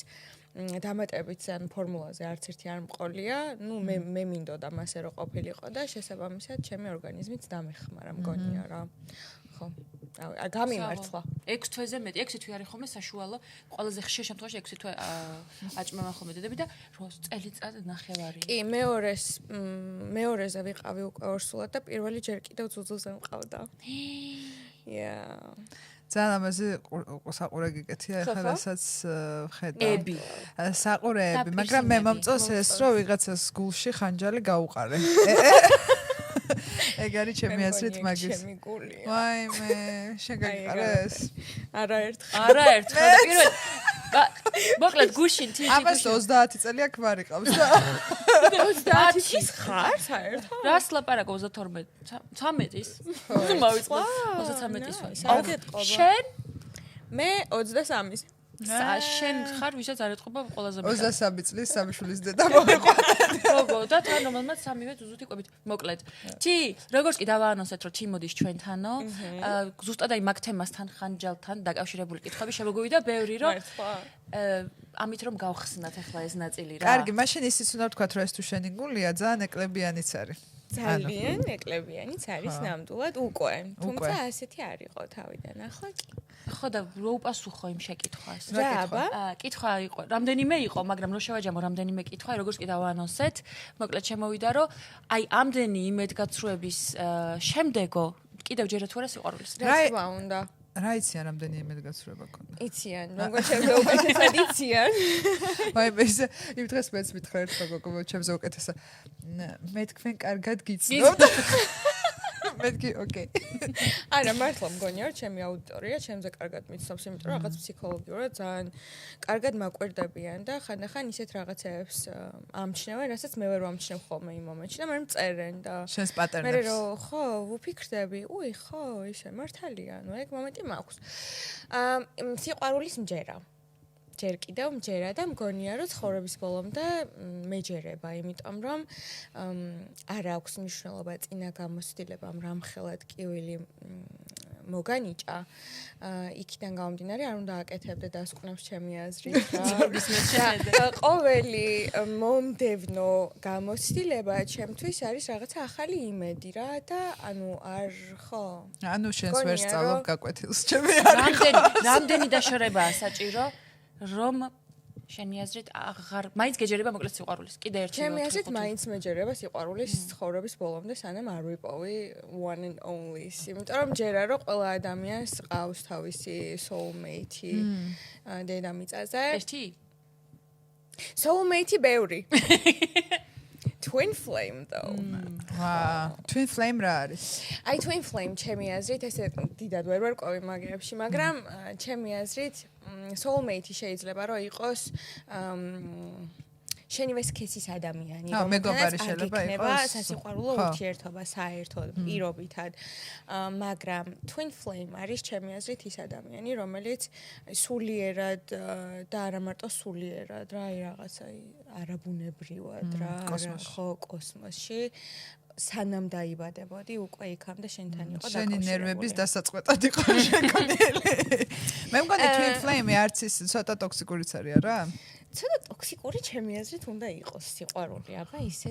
[SPEAKER 3] დამატებით ამ ფორმულაზე არც ერთი არ მყოლია. მე მინდოდა მასე რომ ყოფილიყო და შესაბამისად ჩემი ორგანიზმიც დამეხმარა, მგონია რა. ხო. გამიმართლა.
[SPEAKER 1] 6 თვეზე მეტი, 6 თვე არის ხოლმე საშუალო. ყველაზე ხშირ შემთხვევაში 6 თვე აჭმევან ხოლმე დედები და წელიწად ნახევარი.
[SPEAKER 3] კი, მეორეზე ვიყავი უკვე ორსულად და პირველი ჯერ კიდევ ძუძულზე მყავდა.
[SPEAKER 2] ძალიან ამაზე საყურე გიკეთია ახლა რასაც ხედავ.
[SPEAKER 1] ები.
[SPEAKER 2] საყურეები, მაგრამ მე მომწონს ეს რომ ვიღაცას გულში ხანჯალი გაუყარე. ეგ არის ჩემი აზრით მაგის.
[SPEAKER 3] ჩემი გულია.
[SPEAKER 2] ვაიმე, შეგაიყარეს?
[SPEAKER 3] არაერთხელ
[SPEAKER 1] და პირველ მოკლედ გუშინ თი
[SPEAKER 2] ამას 30 წელია ქმარი ყავს და
[SPEAKER 3] 30-ის ხარ საერთოდ?
[SPEAKER 1] რას ლაპარაკობ 32 13-ის? მოვიწყო 33-ის ვარ.
[SPEAKER 3] სად ეთყობა?
[SPEAKER 1] შენ
[SPEAKER 3] მე 23-ის.
[SPEAKER 1] შენ ხარ ვისაც არ ეთყობა ყველაზე მეტად
[SPEAKER 2] 23 წლის სამი შვილის დედა მოიყვანა.
[SPEAKER 1] გოგო და თან რომელმაც სამივე ზუსტი ყვებით მოკლედ თი როგორც კი დავაანონსეთ რომ თი მოდის ჩვენთანო ზუსტად აი მაგ თემასთან ხანჯალთან დაკავშირებული კითხვები შემოგვივიდა ბევრი რომ ამით რომ გავხსნათ ახლა ეს ნაწილი რა
[SPEAKER 2] კარგი, მაშინ ისიც უნდა ვთქვათ, რომ ეს თუ შენი გულია, ძალიან ეკლებიანიც არის.
[SPEAKER 3] ძალიან ეკლებიანიც არის ნამდვილად უკვე. თუმცა ასეთი არ იყო თავიდან. ახლა კი.
[SPEAKER 1] ხო და რო უპასუხო იმ შეკითხვას.
[SPEAKER 3] რა აბა?
[SPEAKER 1] კითხვა იყო, რამდენიმე იყო, მაგრამ რო შევაჯამო რამდენიმე კითხვა, როგორც კი დავაანონსეთ, მოკლედ შემოვიდა, რომ აი ამდენი იმედგაცრუების შემდეგო კიდევ ჯერა თუ არა სიყვარულის.
[SPEAKER 3] რა თქმა უნდა.
[SPEAKER 2] რა იციან რამდენი იმედგაცრუება ქონდა?
[SPEAKER 3] იციან, როგორც ჩემზე უკეთესად იციან.
[SPEAKER 2] აი ეს იმ დღეს მეც მითხრა ერთმა გოგომ ჩემზე უკეთესა. მე თქვენ კარგად გიცნობთ. მეთქი, ოკეი.
[SPEAKER 3] არა, მართლა მგონია, რომ ჩემი აუდიტორია ჩემზე კარგად მიცნობს, იმიტომ რომ რაღაც ფსიქოლოგიურად ძალიან კარგად მაკვირდებიან და ხანდახან ისეთ რაღაცებს ამჩნევენ, რასაც მე ვერ ვამჩნევ ხოლმე იმ მომენტში და მე მწერენ და
[SPEAKER 2] შენს პატერნებს.
[SPEAKER 3] მე რო ხო, ვუფიქრდები, უი, ხო, ისე მართალია, ნუ ეგ მომენტი მაქვს. სიყვარულის მჯერა. ჯერ კიდევ მჯერა და მგონია რომ ცხოვრების ბოლომდე მეჯერება, იმიტომ რომ არ აქვს მნიშვნელობა წინა გამოცდილებამ რამხელად კივილი მოგანიჭა. იქიდან გამომდინარე არ უნდა აკეთებდე დასკვნებს ჩემი აზრით რა. ყოველი მომდევნო გამოცდილება ჩემთვის არის რაღაცა ახალი იმედი რა და ანუ არ ხო.
[SPEAKER 2] ანუ შენს ვერ სწავლობ გაკვეთილს ჩემი არის.
[SPEAKER 1] რამდენი დაშორებაა საჭირო რომ შენი აზრით აღარ მაინც გეჯერება მოკლედ სიყვარულის. კიდე ერთი
[SPEAKER 3] ჩემი აზრით მაინც მეჯერება სიყვარულის ცხოვრების ბოლომდე სანამ არ ვიპოვი one and only. იმიტომ რომ ჯერა რომ ყველა ადამიანს ყავს თავისი soulmate-ი დედამიწაზე.
[SPEAKER 1] ერთი
[SPEAKER 3] soulmate-ი ბევრი. Twin flame though.
[SPEAKER 2] Twin flame რა არის?
[SPEAKER 3] აი twin flame ჩემი აზრით ესე დიდად ვერ ყვევი მაგერებში, მაგრამ ჩემი აზრით soulmate-ი შეიძლება რომ იყოს შენივე სქესის ადამიანი,
[SPEAKER 2] მეგობარი შეიძლება იყოს
[SPEAKER 3] სასიყვარულო ურთიერთობა საერთოდ პირობითად, მაგრამ twin flame არის ჩემი აზრით ის ადამიანი, რომელიც სულიერად და არა მარტო სულიერად, რა აი რაღაცა არაბუნებრივად რა, ხო კოსმოსში სანამ დაიბადებოდი, უკვე იქამდე შენთან იყო
[SPEAKER 2] დაკავშირებული. შენი ნერვების დასაწყვეტად იყო შეგონილი. მე მგონი twin flame არც ის ცოტა ტოქსიკურიც არის, არა?
[SPEAKER 3] ცოტა ტოქსიკური ჩემი აზრით უნდა იყოს სიყვარული, აბა ისე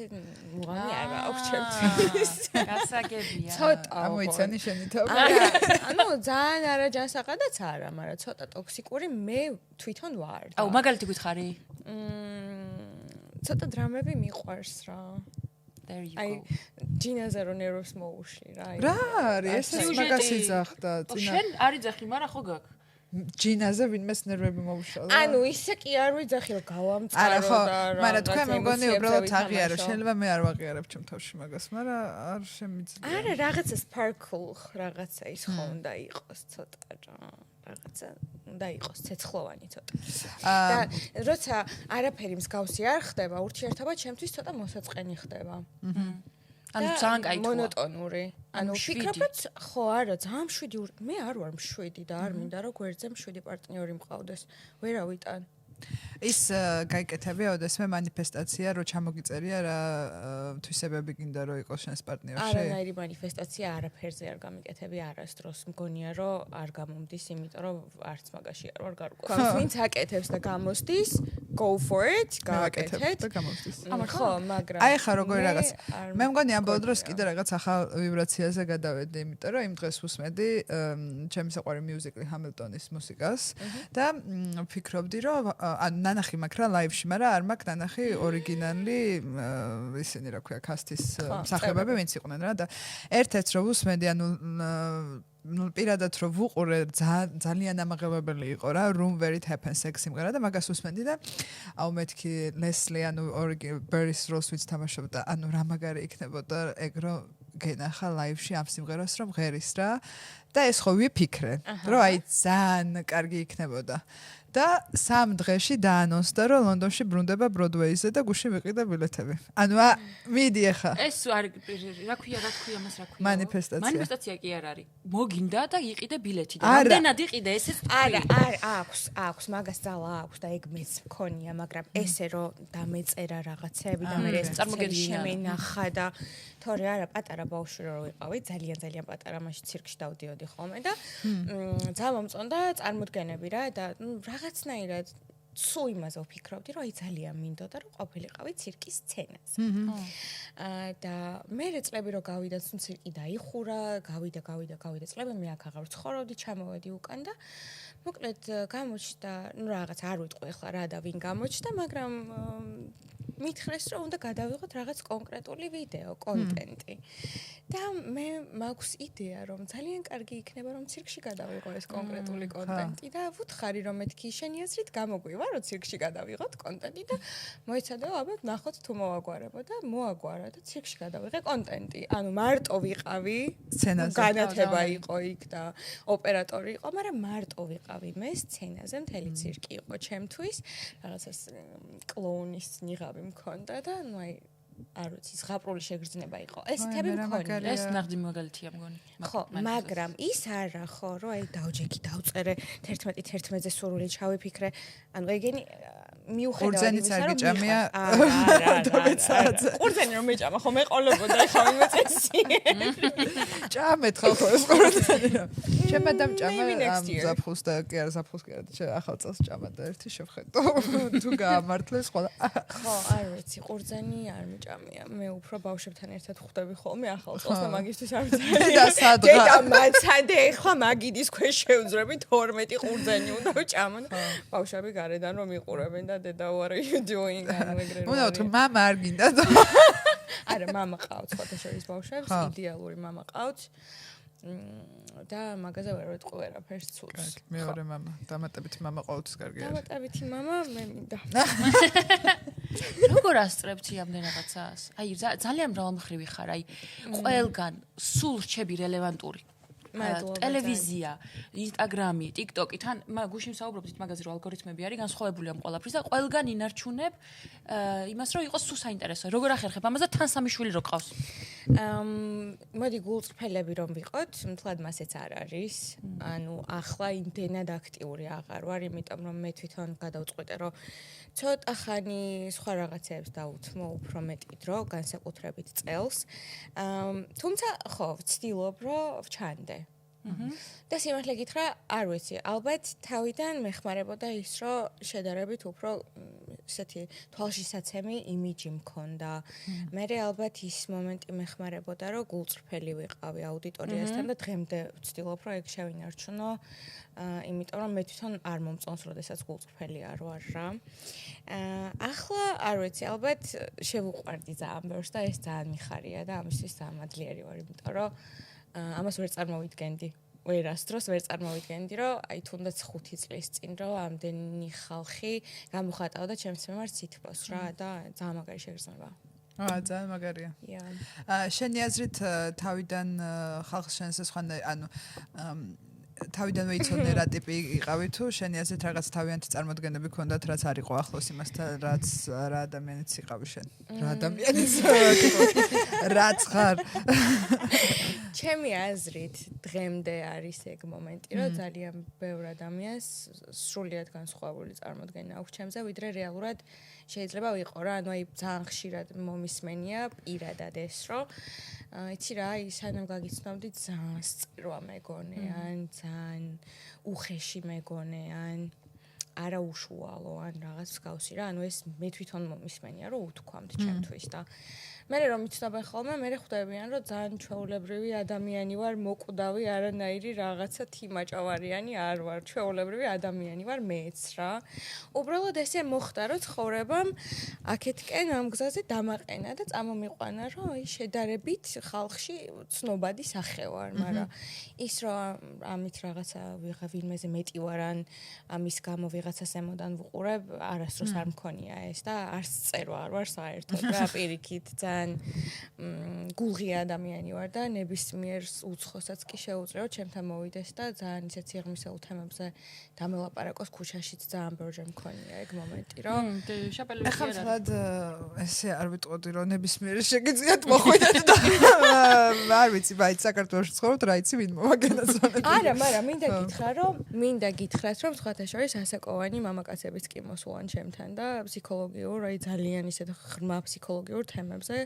[SPEAKER 3] მუღამი არა აქვს ჩემთვის.
[SPEAKER 1] გასაგებია.
[SPEAKER 3] ცოტა.
[SPEAKER 2] ამოიცანი შენი თავი.
[SPEAKER 3] ანუ ძალიან არა ჯანსაღადაც არა, მაგრამ ცოტა ტოქსიკური მე თვითონ ვარ.
[SPEAKER 1] აუ, მაგალითი გითხარი?
[SPEAKER 3] ცოტა დრამები მიყვარს რა.
[SPEAKER 1] There you
[SPEAKER 3] აი,
[SPEAKER 1] go.
[SPEAKER 3] ჯინაზე რო ნერვებს მოუშვი რა.
[SPEAKER 2] რა არის? ეს მაგას იძახდა წინა.
[SPEAKER 1] შენ არ იძახი, მაგრამ ხო გაქვს.
[SPEAKER 2] ჯინაზე ვინმეს ნერვები მოუშალა.
[SPEAKER 3] ანუ ისე კი არ ვიძახი რომ გავამწყარო
[SPEAKER 2] არა ხო,
[SPEAKER 3] და
[SPEAKER 2] მაგრამ თქვენ მეგონი უბრალოდ აღიარო, შეიძლება მე არ ვაღიარებ ჩემ თავში მაგას, მაგრამ არ შემიძლია.
[SPEAKER 3] არა, რაღაცა sparkle, რაღაცა ის ხო უნდა იყოს ცოტა რა. რაღაცა უნდა იყოს ცეცხლოვანი ცოტა. და როცა არაფერი მსგავსი არ ხდება, ურთიერთობა ჩემთვის ცოტა მოსაწყენი ხდება.
[SPEAKER 1] ანუ ძალიან კაი თქმა.
[SPEAKER 3] მონოტონური. ანუ ვფიქრობ, რომ ხო არა, ძალიან მშვიდი მე არ ვარ მშვიდი და არ მინდა რომ გვერდზე მშვიდი პარტნიორი მყავდეს. ვერავიტან. ის გაიკეთებია ოდესმე მანიფესტაცია რო ჩამოგიწერია რა თვისებები გინდა რომ იყოს შენს პარტნიორში? არანაირი მანიფესტაცია არაფერზე არ გამიკეთები არასდროს. მგონია რომ არ გამომდის, იმიტომ რომ არც მაგაში არ ვარ გარკვეული. ვინც აკეთებს და გამოსდის, go for it, გააკეთეთ
[SPEAKER 2] და გამოსდის.
[SPEAKER 3] ხო, მაგრამ
[SPEAKER 2] აი ხა როგორი რაღაც. მე მგონი ამ ბოლო დროს კიდე რაღაც ახალ ვიბრაციაზე გადავედი, იმიტომ რომ იმ დღეს უსმედი ჩემი საყვარელი მიუზიკლი ჰამილტონის მუსიკას და ვფიქრობდი რომ ნანახი მაქვს რა ლაივში, მაგრამ არ მაქვს ნანახი ორიგინალი ისინი რა ქვია კასტის მსახიობები ვინც იყვნენ რა და ერთ-ერთს რო უსმედი, ანუ პირადად რო ვუყურე ძალიან ამაღლებელი იყო რა Room Where It Happens ეგ სიმღერა და მაგას უსმენდი და აუ მეთქი ლესლი ანუ ბერის როლს ვიც თამაშობდა, ანუ რა მაგარი იქნებოდა ეგ რო გენახა ლაივში ამ სიმღერას რომ ღერის რა და ეს ხო ვიფიქრე რომ აი ძალიან კარგი იქნებოდა და 3 დღეში დაანონსდა, რომ ლონდონში ბრუნდება ბროდვეიზე და გუშინ ვიყიდა ბილეთები. ანუ მიდი ახლა.
[SPEAKER 1] ეს რა ქვია მას რა ქვია?
[SPEAKER 2] მანიფესტაცია
[SPEAKER 1] კი არ არის. მოგინდა და იყიდე ბილეთი და რამდენად იყიდე ესეც?
[SPEAKER 3] არა, აქვს, მაგას ძალა აქვს და ეგ მეც მქონია, მაგრამ ესე რომ დამეწერა რაღაცები და მე ეს შემენახა და თორე არა პატარა ბავშვი რო ვიყავი, ძალიან პატარა, მაშინ ცირკში დავდიოდი ხოლმე და ძალიან მომწონდა წარმოდგენები რა და რაღაცნაირად სულ იმაზე ვფიქრობდი, რომ აი ძალიან მინდოდა რომ ყოფილიყავი ცირკის სცენაზე. და მე წლები რო გავიდა ცირკი დაიხურა, გავიდა წლები, მე აქ აღარ ცხოვრობდი, ჩამოვედი უკან და მოკლედ გამოჩნდა, რაღაც არ ვიტყვი ახლა რა და ვინ გამოჩნდა, მაგრამ მითხრეს რომ უნდა გადავიღოთ რაღაც კონკრეტული ვიდეო, კონტენტი. და მე მაქვს იდეა რომ ძალიან კარგი იქნება რომ ცირკში გადავიღო ეს კონკრეტული კონტენტი და ვუთხარი რომ მეთქი შენი აზრით გამოგვივა რომ ცირკში გადავიღოთ კონტენტი და მოიცადე ალბათ ნახოთ თუ მოვაგვარებო და მოაგვარა და ცირკში გადავიღე კონტენტი. ანუ მარტო ვიყავი სცენაზე. განათება იყო იქ და ოპერატორი იყო, მაგრამ მარტო ვიყავი მე სცენაზე, მთელი ცირკი იყო ჩემთვის. რაღაცას კლოუნის ნიღაბი მქონდა და ნუ აი არ ვიცი, ზღაპრული შეგრძნება იყო. ესეთები მქონია.
[SPEAKER 1] ეს ნახდი მაგალითია მგონი.
[SPEAKER 3] ხო, მაგრამ ის არა ხო, რომ აი დავჯექი, დავწერე 11-11-ზე სურვილი ჩავიფიქრე. ანუ ეგენი მიუხედავად
[SPEAKER 2] იმისა, რომ გიჭამია
[SPEAKER 3] ყურძენი რომ მეჭამა, ხო მეყოლებოდა ხა ვინმე წესი.
[SPEAKER 2] ჭამეთ ხო ეს ყურძენი. ჩემმა დამჭამა ამ ზაფხულს და კი არა ზაფხულს კი არა, ახალ წელს ჭამა და ერთი შევხედო. თუ გაამართლეს ყველა.
[SPEAKER 3] ხო, არ ვიცი, ყურძენი არ მეჭამია. მე უფრო ბავშვებთან ერთად ხვდები ხოლმე ახალ წელს და მაგისთვის არ ვიცი.
[SPEAKER 2] და სადღა
[SPEAKER 3] და მაცადე ახლა მაგიდის ქვეშ შევძრები 12 ყურძენი უნდა ვჭამო. ბავშვები გარედან რომ იყურებენ და დედა what are you doing? ანუ ეგრე რომ.
[SPEAKER 2] უნდა ვთქვა, მამა არ გინდა.
[SPEAKER 3] არა, მამა ყავს სხვათა შორის ბავშვებს, იდეალური მამა ყავს. და მაგაზე ვერ ვეთყვი ვერაფერს ცუდს.
[SPEAKER 2] მეორე მამა, დამატებითი მამა ყოველთვის კარგი არის.
[SPEAKER 3] დამატებითი მამა მე მინდა.
[SPEAKER 1] როგორ ასწრებთ ამდენ რაღაცას? აი ძალიან მრავალმხრივი ხარ, აი ყველგან სულ რჩები რელევანტური. ტელევიზია, ინსტაგრამი, ტიკტოკი, თან გუშინ საუბრობთ მაგაზე რომ ალგორითმები არის განსხვავებული ამ ყველაფრის და ყველგან ინარჩუნებ იმას რომ იყოს სულ საინტერესო. როგორ ახერხებ ამას და თან სამი შვილი რო ყავს?
[SPEAKER 3] მოდი გულწრფელები რომ ვიყოთ, მთლად მასეც არ არის. ანუ ახლა იმდენად აქტიური აღარ ვარ, იმიტომ რომ მე თვითონ გადავწყვეტე რომ ცოტა ხანი სხვა რაღაცებს დავუთმო უფრო მეტი დრო, განსაკუთრებით წელს. თუმცა ხო, ვცდილობ რომ ვჩანდე. და სიმართლე გითხრა, არ ვიცი, ალბათ თავიდან მეხმარებოდა ის, რომ შედარებით უფრო ესეთი თვალშისაცემი იმიჯი მქონდა. მე ალბათ ის მომენტი მეხმარებოდა, რომ გულწრფელი ვიყავი აუდიტორიასთან და დღემდე ვცდილობ, რომ ეგ შევინარჩუნო, იმიტომ რომ მე თვითონ არ მომწონს, როდესაც გულწრფელი არ ვარ რა. ახლა არ ვიცი, ალბათ შევუყვარდი ძალიან ბევრს და ეს ძალიან მიხარია და ამისთვის ძალიან მადლიერი ვარ, იმიტომ რომ ამას ვერ წარმოვიდგენდი. ვერასდროს ვერ წარმოვიდგენდი, რომ აი თუნდაც 5 წლის წინ რომ ამდენი ხალხი გამოხატავდა ჩემს მიმართ სითბოს რა და ძალიან მაგარი შეგრძნება.
[SPEAKER 2] ძალიან მაგარია. შენი აზრით თავიდან ხალხს შენს სხვა ანუ თავიდან მეიცოდნე რა ტიპი იყავი თუ შენი აზრით რაღაც თავიანთი წარმოდგენები ქონდათ რაც არ იყო ახლოს იმასთან რაც რა ადამიანიც იყავი შენ რა ადამიანიც რაც ხარ
[SPEAKER 3] ჩემი აზრით დღემდე არის ეგ მომენტი რომ ძალიან ბევრ ადამიანს სრულიად განსხვავებული წარმოდგენა აქვს ჩემზე ვიდრე რეალურად შეიძლება ვიყო რა ანუ აი ძალიან ხშირად მომისმენია პირადად ეს რომ იცი რა აი სანამ გაგიცნობდი ძალიან სწირვა მეგონე ან ძალიან უხეში მეგონე ან არაუშუალო ან რაღაც მსგავსი რა ანუ ეს მე თვითონ მომისმენია რომ უთქვამთ ჩემთვის და მე რომ მიცნობენ ხოლმე მე ხვდებიან რომ ძალიან ჩვეულებრივი ადამიანი ვარ მოკვდავი არანაირი რაღაცა თიმაჭავარიანი არ ვარ ჩვეულებრივი ადამიანი ვარ მეც რა უბრალოდ ესე მოხდა რომ ცხოვრებამ აქეთკენ ამ გზაზე დამაყენა და წამომიყვანა რომ აი შედარებით ხალხში ცნობადი სახე ვარ მაგრამ ის რომ ამით რაღაცა ვიღა ვინმეზე მეტი ვარ ან ამის გამო ვიღაც რაღაცას ემოდან ვუყურებ, არასდროს არ მქონია ეს და არც წერვა არ ვარ საერთოდ რა პირიქით ძალიან გულღია ადამიანი ვარ და ნებისმიერ უცხოსაც კი შეუძლია ჩემთან მოვიდეს და ძალიან ისეთ სიღრმისეულ თემებზე დამელაპარაკოს ქუჩაშიც ძალიან ბევრჯერ მქონია ეგ მომენტი რომ
[SPEAKER 2] ახლა თვად ესე არ ვიტყოდი რომ ნებისმიერ შეგიძლიათ მოხვიდეთ და არ ვიცი მაინც საქართველოში ცხოვრობთ რა იცი ვინ მოვაგენაცვალეთ
[SPEAKER 3] არა მაგრამ მინდა გითხრათ რომ სხვათა შორის ასაკოვანი მამაკაცებიც კი მოსულან ჩემთან და ფსიქოლოგიურ აი ძალიან ისეთ ღრმა ფსიქოლოგიურ თემებზე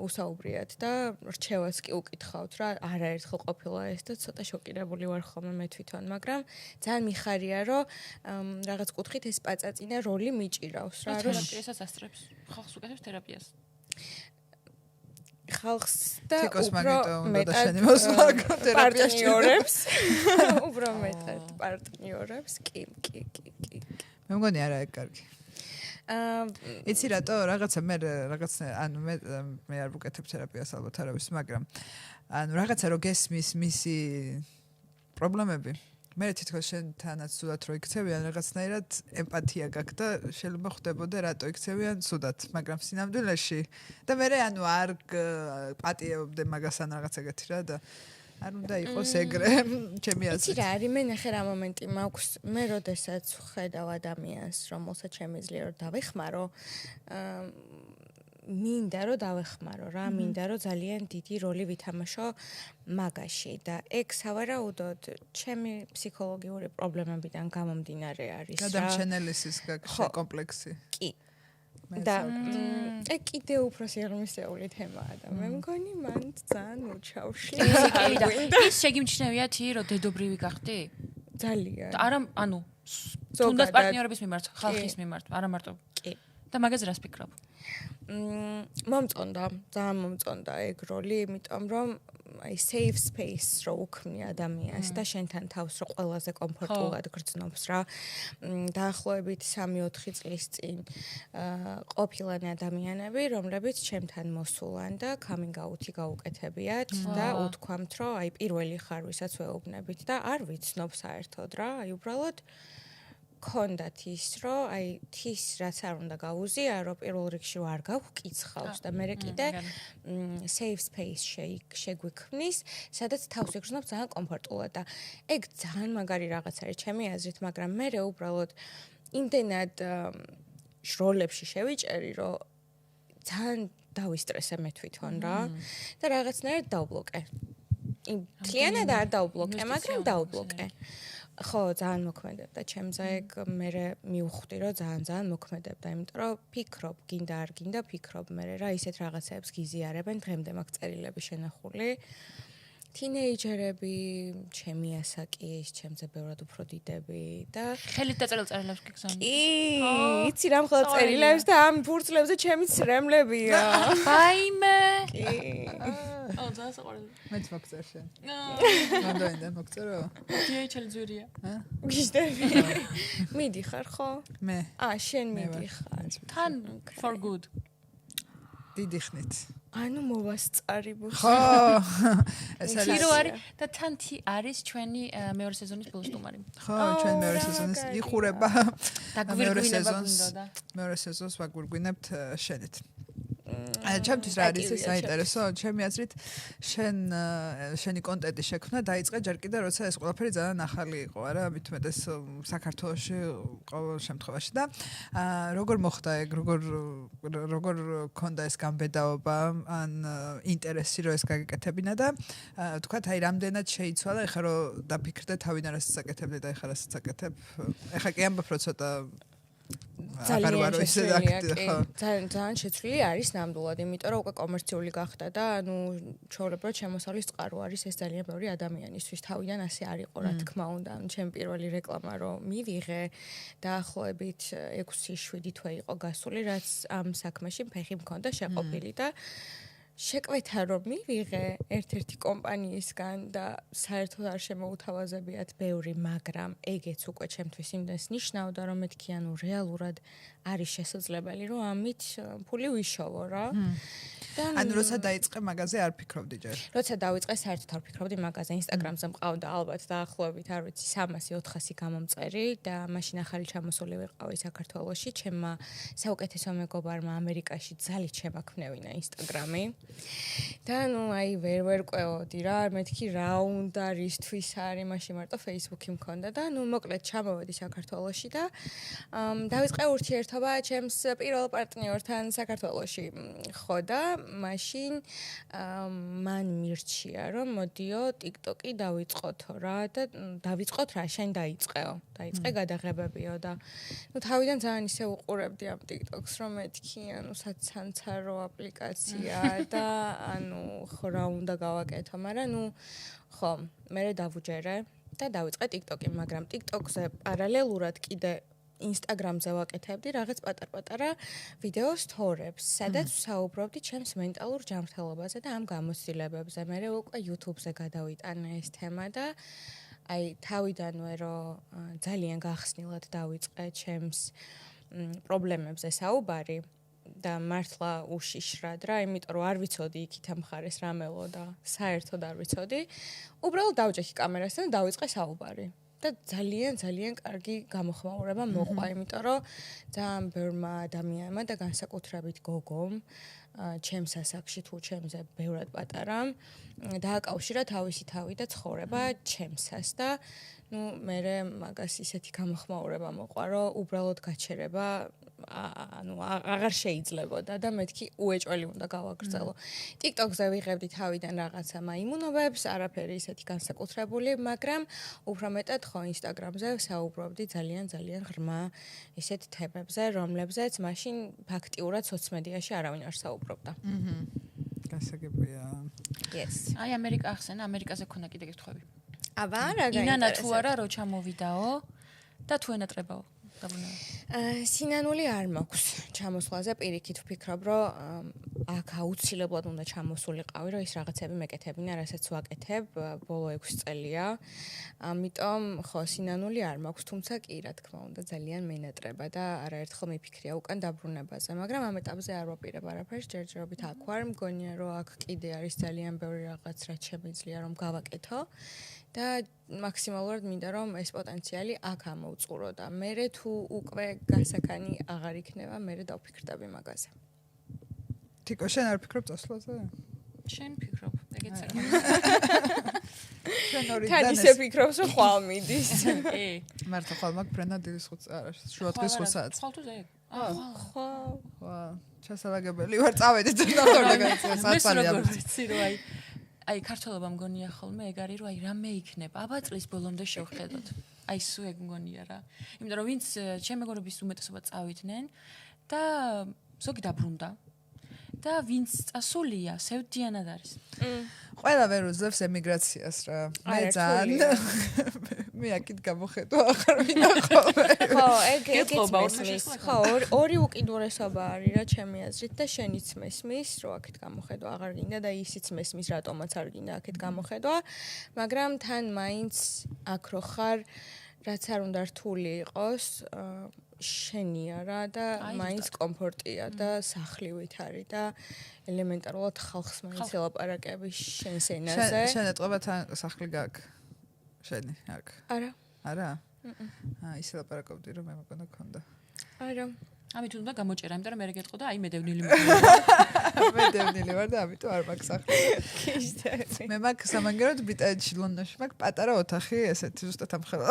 [SPEAKER 3] უსაუბრიათ და რჩევას კი უკითხავთ რა არაერთხელ ყოფილა ეს და ცოტა შოკირებული ვარ ხოლმე მე თვითონ მაგრამ ძალიან მიხარია რომ რაღაც კუთხით ეს პაწაწინა როლი მიჭირავს რა რომ
[SPEAKER 1] თერაპიასაც ასწრებს ხალხს უკეთებს თერაპიას
[SPEAKER 3] ხალხს და პარტნიორებს უფრო მეტად პარტნიორებს კი
[SPEAKER 2] მე მგონი არა ეგ კარგი იცი რატო რაღაცა მე ანუ მე არ ვუკეთებ თერაპიას ალბათ არავის მაგრამ ანუ რაღაცა რო გესმის მისი პრობლემები მე თვითონ შენთანაც სულად რო იქცევიან რაღაცნაირად ემპათია გაქვს და შეიძლება ხვდებოდე რატო იქცევიან სუდად მაგრამ სინამდვილეში და მე ანუ არ პატიებდე მაგას ან რაღაც ეგეთი რა და არ უნდა იყოს ეგრე ჩემი აზრით.
[SPEAKER 3] იცი რა არის მე ნახე რა მომენტი მაქვს მე როდესაც ხედავ ადამიანს რომელსაც შემიძლია რომ დავეხმარო მინდა რომ დავეხმარო რა მინდა რომ ძალიან დიდი როლი ვითამაშო მაგაში და ეგ სავარაუდოდ ჩემი ფსიქოლოგიური პრობლემებიდან გამომდინარე არის რა
[SPEAKER 2] გადამჩენელისის კომპლექსი
[SPEAKER 3] კი და ეგ კიდე უფრო სიღრმისეული თემაა და მე მგონი მან ძალიან მოჩავში
[SPEAKER 1] ის შეგიმჩნევიათი რომ დედობრივი გახდი
[SPEAKER 3] ძალიან
[SPEAKER 1] და არა ანუ თუნდაც პარტნიორების მიმართ ხალხის მიმართ არა მარტო
[SPEAKER 3] კი
[SPEAKER 1] და მაგაზე რას ფიქრობ
[SPEAKER 3] მომწონდა ძალიან მომწონდა ეგ როლი იმიტომ რომ აი safe space რო უქმნი ადამიანს და შენთან თავს რო ყველაზე კომფორტულად გრძნობს რა დაახლოებით 3-4 წლის წინ ყოფილან ადამიანები რომლებიც ჩემთან მოსულან და coming out-ი გაუკეთებიათ და უთქვამთ რომ აი პირველი ხარ ვისაც ვეუბნებით და არ ვიცნობ საერთოდ რა აი უბრალოდ კონდათ ის რომ აი თის რაც არ უნდა გაუზიარო პირველ რიგში არ გავკიცხავს და მე კიდე safe space შეგვიქმნის სადაც თავს ვიგრძნობ ძალიან კომფორტულად და ეგ ძალიან მაგარი რაღაც არის ჩემი აზრით მაგრამ მე უბრალოდ იმდენად როლებში შევიჭერი რომ ძალიან დავისტრესე მე თვითონ რა და რაღაცნაირად დავბლოკე მთლიანად არ დავბლოკე მაგრამ დავბლოკე ხო, ძალიან მოქმედებდა ჩემზე ეგ მე მივხვდი რომ ძალიან მოქმედებდა, იმიტომ რომ ფიქრობ, გინდა არ გინდა ფიქრობ მე რა ისეთ რაღაცებს გიზიარებენ დღემდე მაგ წერილები შენახული. თინეიჯერები, ჩემი ასაკი, ჩემზე ბევრად უფრო დიდები და
[SPEAKER 1] ხელით დაწერილ წერილებს გიგზავნე.
[SPEAKER 3] კი, იცი რა მხოლოდ წერილებს და ამ ფურცლებზე ჩემი ცრემლებია.
[SPEAKER 1] ვაიმე.
[SPEAKER 3] კი.
[SPEAKER 1] აუ, ძალიან საყვარელი.
[SPEAKER 2] მეც მოგწერ შენ. მანდაინდა მოგწერო?
[SPEAKER 1] DHL ძვირია.
[SPEAKER 3] გიჟდები. მიდიხარ ხო?
[SPEAKER 2] მე.
[SPEAKER 3] შენ მიდიხარ.
[SPEAKER 1] თან for good.
[SPEAKER 2] დიდი ხნით.
[SPEAKER 3] ანუ მოვასწარი ბუს.
[SPEAKER 2] ხო. ეს
[SPEAKER 1] არის და თან არის ჩვენი მეორე სეზონის ბოლოს სტუმარი.
[SPEAKER 2] ხო, ჩვენ მეორე სეზონის იხურება.
[SPEAKER 1] და გვირგვინება გინდოდა.
[SPEAKER 2] მეორე სეზონს ვაგვირგვინებთ შენით. ჩემთვის რა არის საინტერესო, ჩემი აზრით, შენი კონტენტი შექმნა დაიწყე ჯერ კიდე როცა ეს ყველაფერი ძალიან ახალი იყო, არა, მით უმეტეს საქართველოში ყოველ შემთხვევაში და როგორ მოხდა ეგ, როგორ ქონდა ეს გამბედაობა, ან ინტერესი რომ ეს გაგიკეთებინა და თქვათ, აი რამდენად შეიცვალა, ეხლა რომ დაფიქრდე თავიდან რასაც აკეთებდი და ეხლა რასაც აკეთებ. ეხლა კი ამბობ რომ ცოტა
[SPEAKER 3] ძალიან შეცვლილი არის ნამდვილად, იმიტომ რომ უკვე კომერციული გახდა და ანუ ჩვეულებრივად შემოსავლის წყარო არის ეს ძალიან ბევრი ადამიანისთვის. თავიდან ასე არ იყო, რა თქმა უნდა. ჩემი პირველი რეკლამა რომ მივიღე, დაახლოებით 6-7 თვე იყო გასული, რაც ამ საქმეში ფეხი მქონდა შეყოფილი და შეკვეთა რომ მივიღე ერთ-ერთი კომპანიისგან და საერთოდ არ შემოუთავაზებიათ ბევრი, მაგრამ ეგეც უკვე ჩემთვის იმდენს ნიშნავდა, რომ მეთქი ანუ რეალურად არის შესაძლებელი, რომ ამით ფული ვიშოვო რა.
[SPEAKER 2] ანუ როცა დაიწყე მაღაზია არ ფიქრობდი ჯერ.
[SPEAKER 3] როცა დავიწყე საერთოდ არ ფიქრობდი მაღაზია, Instagram-ზე მყავდა ალბათ დაახლოებით, არ ვიცი, 300-400 გამომწერი და მაშინ ახალი ჩამოსული ვიყავი საქართველოში, ჩემმა საუკეთესო მეგობარმა ამერიკაში ძალით შემაქნევინა Instagram-ი. და ნუ აი ვერ ყვეოდი რა, მეთქი რა უნდა, რისთვის არის, მაშინ მარტო Facebook-ი მქონდა და ნუ მოკლედ ჩამოვედი საქართველოში და დავიწყე ურთიერთობა ჩემს პირველ პარტნიორთან საქართველოში. ხო და მაშინ მან მირჩია რომ მოდიო TikTok-ი დავიწყოთო რა და დავიწყოთ რა შენ დაიწყეო. დაიწყე გადაღებებიო და ნუ თავიდან ძალიან ისე უყურებდი ამ TikTok-ს რომ მეთქი ანუ საცანცარო აპლიკაცია და ანუ ხო რა უნდა გავაკეთო, მაგრამ ნუ ხო, მე დავუჯერე და დავიწყე TikTok-ი, მაგრამ TikTok-ზე პარალელურად კიდე Instagram-ზე ვაკეთებდი რაღაც პატარ-პატარა ვიდეო სტორებს, სადაც ვსაუბრობდი ჩემს მენტალურ ჯანმრთელობაზე და ამ გამოცდილებებზე. მე უკვე YouTube-ზე გადავიტანე ეს თემა და აი თავიდანვე რომ ძალიან გახსნილად დავიწყე ჩემს პრობლემებზე საუბარი და მართლა უშიშრად რა, იმიტომ რომ არ ვიცოდი იქით ამ მხარეს რა მელო და საერთოდ არ ვიცოდი. უბრალოდ დავჭექი კამერასთან და დავიწყე საუბარი. და ძალიან კარგი გამოხმაურება მოყვა, იმიტომ რომ ძალიან ბევრმა ადამიანმა და განსაკუთრებით გოგომ ჩემს ასაკში თუ ჩემზე ბევრად პატარამ დააკავშირა თავისი თავი და ცხოვრება ჩემსას და ნუ მე მაგას ისეთი გამოხმაურება მოყვა, რომ უბრალოდ გაჩერება ანუ აღარ შეიძლებოდა და მეთქი უეჭველი უნდა გავაგრძელო. TikTok-ზე ვიღებდი თავიდან რაღაცა მაიმუნობებს, არაფერი ისეთი განსაკუთრებული, მაგრამ უფრო მეტად ხო Instagram-ზე საუბრობდი ძალიან ღრმა ისეთ თემებზე, რომლებზეც მაშინ ფაქტიურად სოციმედიაში არავინ არ საუბრობდა.
[SPEAKER 2] გასაგებია.
[SPEAKER 3] Yes.
[SPEAKER 1] აი ამერიკა ახსენა, ამერიკაზე ქონა კიდე კითხვები.
[SPEAKER 3] აბა რა გაინტერესებს?
[SPEAKER 1] ინანა თუ არა რო ჩამოვიდაო და თუ ენატრებაო?
[SPEAKER 3] სინანული არ მაქვს ჩამოსვლაზე, პირიქით ვფიქრობ, რომ აქ აუცილებლად უნდა ჩამოსულიყავი, რომ ის რაღაცები მეკეთებინა, რასაც ვაკეთებ, ბოლო 6 წელია. ამიტომ ხო სინანული არ მაქვს, თუმცა კი რა თქმა უნდა ძალიან მენატრება და არაერთხელ მიფიქრია უკან დაბრუნებაზე, მაგრამ ამ ეტაპზე არ ვაპირებ არაფერს, ჯერჯერობით აქ ვარ, მგონია რომ აქ კიდე არის ძალიან ბევრი რაღაც, რაც შემიძლია რომ გავაკეთო. და მაქსიმალურად მინდა რომ ეს პოტენციალი აქ ამოვწყურო და მე თუ უკვე გასაქანი აღარ იქნება, მე დავფიქრდები მაგაზე.
[SPEAKER 2] თიკო შენ არ ფიქრობ წასვლაზე?
[SPEAKER 1] შენ ფიქრობ, ეგეც არ
[SPEAKER 2] შენ ორი
[SPEAKER 3] თან ისე ფიქრობს რომ ხვალ მიდის.
[SPEAKER 1] კი.
[SPEAKER 2] მართლა ხვალ მაგ ბრენდა დილის 5 არა, შუა დღეს 5 საათს.
[SPEAKER 1] ხვალ თუ ზეგ?
[SPEAKER 3] ხვალ.
[SPEAKER 2] ვა, ჩასალაგებელი ვარ, წავედი ძნატორდა განცია საწალია.
[SPEAKER 1] ვიცი რომ აი ქართველობა მგონია ხოლმე ეგ არის რომ აი რამე იქნება აბა წლის ბოლომდე შევხედოთ აი სულ ეგ მგონია რა იმიტომ რომ ვინც ჩემ მეგობრების უმეტესობა წავიდნენ და ზოგი დაბრუნდა და ვინც წასულია სევდიანად არის
[SPEAKER 2] ყველა ვერ უძლებს ემიგრაციას რა მე ძალიან მე აქეთ გამოხედო ახარ მინახავ
[SPEAKER 3] ხო ეგეც მესმის ხო ორი უკიდურესობა არის რა ჩემი აზრით და შენიც მესმის რომ აქეთ გამოხედვა აღარ გინდა და ისიც მესმის რატომაც არ გინდა აქეთ გამოხედვა მაგრამ თან მაინც აქ რო ხარ რაც არ უნდა რთული იყოს შენია რა და მაინც კომფორტია და სახლივით არის და ელემენტარულად ხალხს მაინც ელაპარაკები შენს ენაზე.
[SPEAKER 2] შენ ეტყობა თან სახლი გაქვს? შენი აქ?
[SPEAKER 3] არა.
[SPEAKER 2] არა? ისე ლაპარაკობდი რომ მე მგონა გქონდა.
[SPEAKER 3] არა.
[SPEAKER 1] ამით უნდა გამოჭერა, იმიტომ რომ მე რეგეთყო და აი მე დევნილი
[SPEAKER 2] მე დევნილი ვარ და ამიტომ არ მაქვს სახლი.
[SPEAKER 3] კიშტები.
[SPEAKER 2] მე მაქვს სამანგეროდ ბრიტანეთში ლონდონში მაქვს პატარა ოთახი ესეთი ზუსტად ამხელა.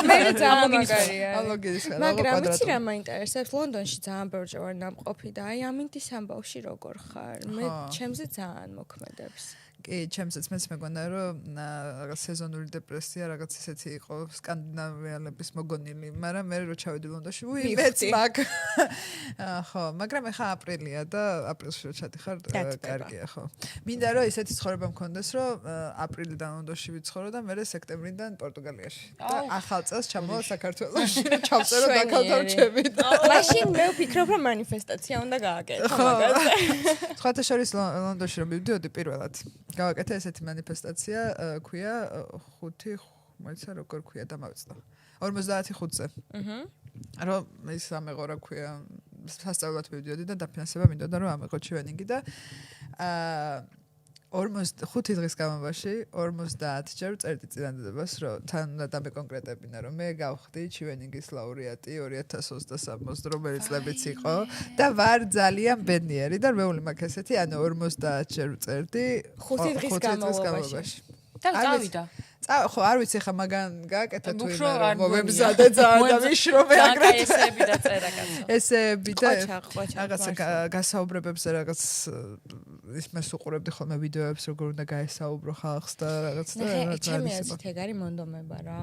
[SPEAKER 3] მე ძალიან მაგარია.
[SPEAKER 2] ალოგის ხელა
[SPEAKER 3] მაგრამ ვიცი რა მაინტერესებს ლონდონში ძალიან ბევრი ვარ ნამყოფი და აი ამინდის ამბავში როგორ ხარ? მე ჩემზე ძალიან მოქმედებს.
[SPEAKER 2] კი, ჩემსაც მეგონა რომ რაღაც სეზონური დეპრესია რაღაც ისეთი იყო სკანდინავიელების მოგონილი, მაგრამ მე რო ჩავედი ლონდონში, მეც მაგ. ხო, მაგრამ ეხა აპრილია და აპრილში რო ჩადიხარ, კარგია, ხო. მინდა რომ ისეთი ცხოვრება მქონდეს, რომ აპრილიდან ლონდონში ვიცხოვრო და მე სექტემბრიდან პორტუგალიაში. და ახალ წელს ჩამოვა საქართველოში, ჩავწერო დაკავთავჩები.
[SPEAKER 3] მაშინ მე ვფიქრობ რომ манифестაცია უნდა გააკეთო მაგაზე.
[SPEAKER 2] სხვათა შორის ლონდონში რომ მივდიოდი პირველად. გავაკეთე ესეთი манифестაცია, ქვია 5 მოიცა როგორ ქვია დამავიწყდა. 55-ზე. რომ ის ამეღორა ქვია სასწავლებლად მივდიოდი და დაფინანსება მინდოდა რომ ამეღო ჩივენინგი და 45 დღის განმავლობაში 50 ჯერ წერდი წინადადებას, რომ თან უნდა დამეკონკრეტებინა, რომ მე გავხდი ჩივენინგის ლაურეატი 2023 რომელიც წლებიც იყო და ვარ ძალიან ბედნიერი და რვეული მაქვს ესეთი, ანუ 50 ჯერ წერდი
[SPEAKER 3] 5 დღის განმავლობაში.
[SPEAKER 1] და გავიდა.
[SPEAKER 2] ხო, არ ვიცი ხა მაგან გააკეთა თუ იმ მოვემზადე ძალიან და ვიშრობე აგრეთვე.
[SPEAKER 1] ესეები და წერა კაცო.
[SPEAKER 2] ესეები და
[SPEAKER 3] ყვაჩა.
[SPEAKER 2] რაღაც გასაუბრებებზე რაღაც ის მას უყურებდი ხოლმე ვიდეოებს როგორ უნდა გაესაუბრო ხალხს და რაღაც და
[SPEAKER 3] რაღაც ჩემი აზრით ეგ არის მონდომება რა.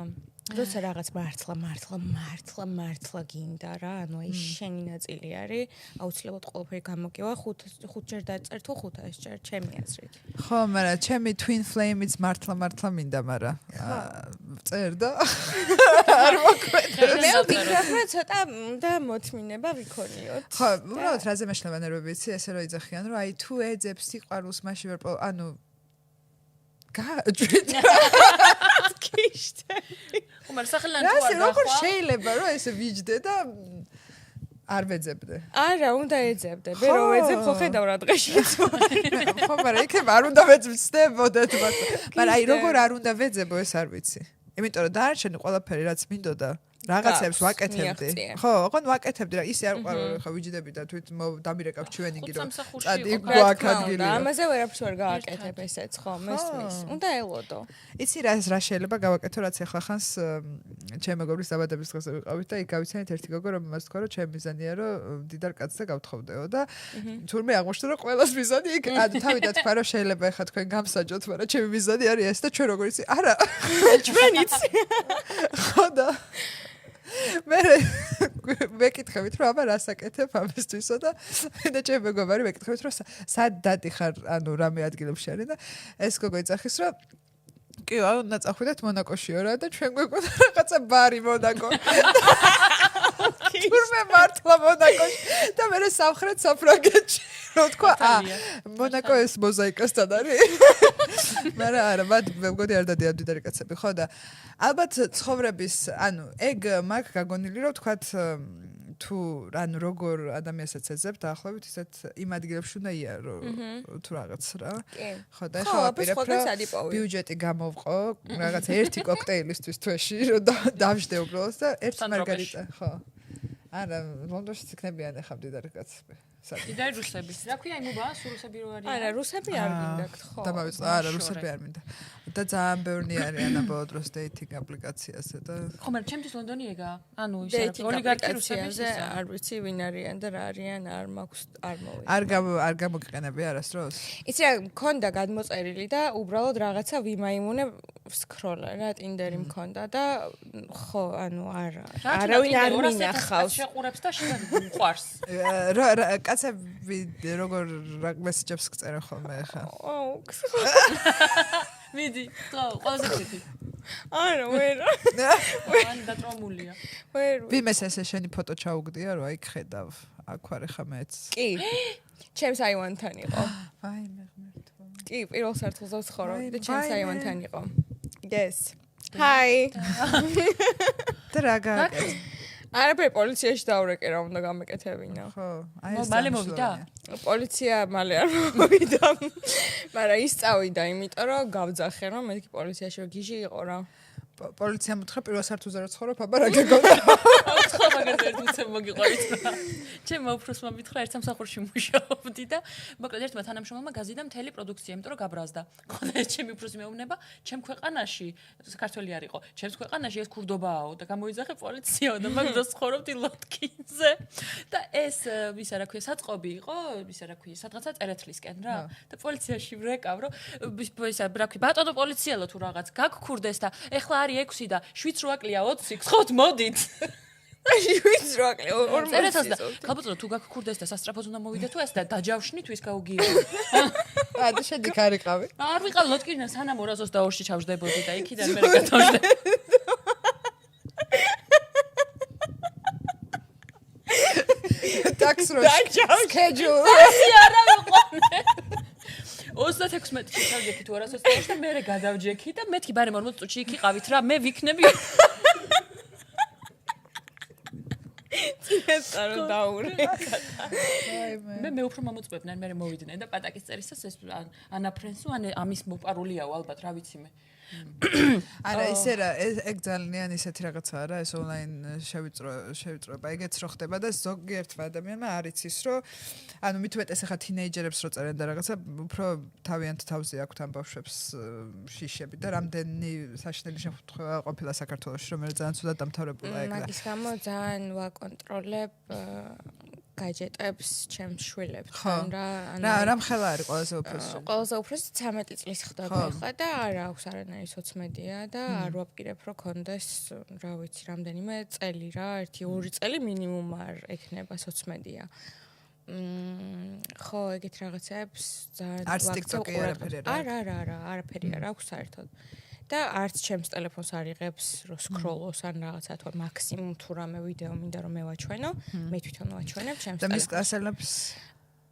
[SPEAKER 3] როცა რაღაც მართლა გინდა რა, ანუ აი შენი ნაწილი არის, აუცილებლად ყველაფერი გამოგივა 5 ჯერ დაწერთ თუ 500 ჯერ ჩემი აზრით.
[SPEAKER 2] ხო, მაგრამ ჩემი twin flame-იც მართლა მინდა, მაგრამ წერდა. არ მოკვეთა.
[SPEAKER 3] მე ვფიქრობ, რომ ცოტა და მოთმინება ვიქონიოთ.
[SPEAKER 2] ხო, უბრალოდ რაზე მეშლება ნერვები იცი, ესე რომ იძახიან, რომ აი თუ ეძებს სიყვარულს, მაშინ ვერ ანუ გააჭვით.
[SPEAKER 3] კიშტები.
[SPEAKER 1] უმარ სახელან თუ არ
[SPEAKER 2] როგორ შეიძლება რომ ესე ვიჯდე და არ ვეძებდე.
[SPEAKER 3] არა, უნდა ეძებდე. მე რო ვეძებ, ხო ხედავ რა დღეში იცვარი.
[SPEAKER 2] ხო, მაგრამ იქნება არ უნდა ვეძებდეთ, მაგრამ აი როგორ არ უნდა ვეძებო, ეს არ ვიცი. იმიტომ რომ დარჩენი ყველაფერი რაც მინდოდა რაღაცებს ვაკეთებდი. ხო, ოღონდ ვაკეთებდი რა, ისე არ ყარო ხა ვიჯდები და თვით დამირეკავ ჩივენინგი რომ წადი გვაქვს ადგილი.
[SPEAKER 3] ამაზე ვერაფერს ვერ გააკეთებ ესეც, ხო, მესმის. უნდა ელოდო.
[SPEAKER 2] იცი რა შეიძლება გავაკეთო, რაც ახლა ხანს ჩემი მეგობრის დაბადების დღეზე ვიყავით და იქ გავიცანით ერთი გოგო რომ მას თქვა რომ ჩემი მიზანია რომ დიდარ კაცს და გავთხოვდეო და თურმე აღმოჩნდა რომ ყველას მიზანი იქ თავიდან თქვა რომ შეიძლება ახლა თქვენ გამსაჯოთ, მაგრამ ჩემი მიზანი არის ეს და ჩვენ როგორ იცი? არა,
[SPEAKER 3] ჩვენიც.
[SPEAKER 2] ხო და მეკითხებით რომ აბა რას აკეთებ ამისთვისო და ჩემი მეგობარი მეკითხებით რომ სად დადიხარ ანუ რამე ადგილებში არის და ეს გოგო იცახის რომ კი უნდა წახვიდეთ მონაკოშიო რა და ჩვენ გვეკვეთა რაღაცა ბარი მონაკო თურმე მართლა მონაკოში და მე სამხრეთ საფრანგეთში რო თქვა მონაკო ეს მოზაიკასთან არის მაგრამ არა მე მგონი არ დადიან დიდარი კაცები ხო და ალბათ ცხოვრების ანუ ეგ მაგ გაგონილი რომ თქვათ თუ ანუ როგორ ადამიანსაც ეძებ დაახლოებით ისეთ იმ ადგილებში უნდა იარო თუ რაღაც რა ხო და ეხლა ვაპირებ რომ ბიუჯეტი გამოვყო რაღაც ერთი კოქტეილისთვის თვეში რომ დავждე უბრალოდ და ერთ მარგარიტა ხო არა ლონდონში იქნებიან ახლა დიდარი კაცები
[SPEAKER 1] დიდარი რუსები რა ქვია იმობა რუსები რო არიან
[SPEAKER 3] არა რუსები არ მინდათ ხო
[SPEAKER 2] დამავიწყდა არა რუსები არ მინდა და ძალიან ბევრი არიან აბოლო დროს დეითინგ აპლიკაციაზე და
[SPEAKER 1] ხო მაგრამ ჩემთვის ლონდონი ეგა ანუ ის ოლიგარქი რუსების
[SPEAKER 3] არ ვიცი ვინ არიან და რა არიან არ მაქვს არ მოვიდა
[SPEAKER 2] არ გამოგიყენები არასდროს
[SPEAKER 3] იცი რა მქონდა გადმოწერილი და უბრალოდ რაღაცა ვიმაიმუნე სკროლა რა ტინდერი მქონდა და ხო ანუ არავინ არ მინახავს
[SPEAKER 1] შეყურებს და შეყვარს
[SPEAKER 2] კაცები როგორ მესეჯებს გწერენ ხოლმე ახლა
[SPEAKER 1] მიდი ხო ყველაზე ცეთი
[SPEAKER 3] არა ვერა
[SPEAKER 1] ან დატრომულია
[SPEAKER 3] ვერ
[SPEAKER 2] ვიმეს ესე შენი ფოტო ჩაუგდია რომ აი ხედავ აქ ვარ ახლა მეც
[SPEAKER 3] კი ჩემს აივანთან იყო
[SPEAKER 2] აი მე ღმერთო
[SPEAKER 3] კი პირველ სართულზე ვცხოვრობდი და ჩემს აივანთან იყო yes hi
[SPEAKER 2] და რა გააკეთე
[SPEAKER 3] არაფერი პოლიციაში დავრეკე რა უნდა გამეკეთებინა
[SPEAKER 2] ხო აი ეს
[SPEAKER 1] მალე მოვიდა
[SPEAKER 3] პოლიცია მალე არ მოვიდა მაგრამ ის წავიდა იმიტომ რომ გავძახე რომ მეთქი პოლიციაში რომ გიჟი იყო რა
[SPEAKER 2] პოლიციამ უთხრა პირველ სართულზე რა ცხოვრობ აბა რა გეგონა
[SPEAKER 1] ხო მაგაზე ერთ უცებ მოგიყვებით რა ჩემ უფროსმა მითხრა ერთ სამსახურში მუშაობდი და მოკლედ ერთმა თანამშრომელმა გაზიდა მთელი პროდუქცია იმიტომ რომ გაბრაზდა ხოდა ჩემი უფროსი მეუბნება ჩემ ქვეყანაში საქართველოს არისო ჩემს ქვეყანაში ეს ქურდობაო და გამოიძახე პოლიციაო და მაგ დროს ცხოვრობდი ლოტკინზე და ეს ისა რა ქვია საწყობი იყო ისა რა ქვია სადღაცა წერეთლისკენ რა და პოლიციაში ვრეკავ რომ ისა რა ქვია ბატონო პოლიციელო თუ რაღაც გაგქურდეს და ეხლა არის 6 და 7-8-ლია 20 ხოთ მოდით
[SPEAKER 3] ვის როაკლი 40
[SPEAKER 1] წერეთელს და გაბუწრო თუ გაგქურდეს და სასტრაფოს უნდა მოვიდე თუ ეს და დაჯავშნით ვის გაუგიო
[SPEAKER 2] და შედი გარიყავი
[SPEAKER 1] არ ვიყავ ლოტკინა სანამ 222-ში ჩავждებოდი და იქიდან მე გადავждე
[SPEAKER 2] ტაქს რო schedule
[SPEAKER 1] არა ვიყონე 36 მეტრში ჩავჯექი თუ 222-ში და მე გადავჯექი და მეთქი ბარემ 40 წუთში იქ იყავით რა მე ვიქნები
[SPEAKER 3] წინასწარო დაურე
[SPEAKER 1] მე უფრო მომოწმებდნენ მე მოვიდნენ და პატაკის წერისას ეს ანა ფრენსუ ამის მოპარულიაო ალბათ რა ვიცი მე
[SPEAKER 2] არა ისე რა ეგ ძალიან ისეთი რაღაცაა რა ეს ონლაინ შევიწროება ეგეც რო ხდება და ზოგიერთმა ადამიანმა არ იცის რომ ანუ მით უმეტეს ახლა თინეიჯერებს რო წერენ და რაღაცა უფრო თავიანთ თავზე აქვთ ამ ბავშვებს შიშები და რამდენი საშინელი შემთხვევა ყოფილა საქართველოში რომ ძალიან ცუდად დამთავრებულა ეგ და
[SPEAKER 3] მაგის გამო ძალიან ვაკონტროლებ გაჯეტებს ჩემს შვილებს
[SPEAKER 2] რა მხელა არის ყველაზე უფროსი
[SPEAKER 3] ყველაზე უფროსი 13 წლის ხდება ახლა და არ აქვს არანაირი სოციმედია და არ ვაპირებ რომ კონდეს რა ვიცი რამდენიმე წელი რა 1-2 წელი მინიმუმ არ ექნება სოციმედია ხო ეგეთ რაღაცებს ძალიან არაფერი არ აქვს საერთოდ და არც ჩემს ტელეფონს არ იღებს რომ სკროლოს ან რაღაცა თუ მაქსიმუმ თუ რამე ვიდეო მინდა რომ მე ვაჩვენო მე თვითონ ვაჩვენებ ჩემს
[SPEAKER 2] და მის კლასელებს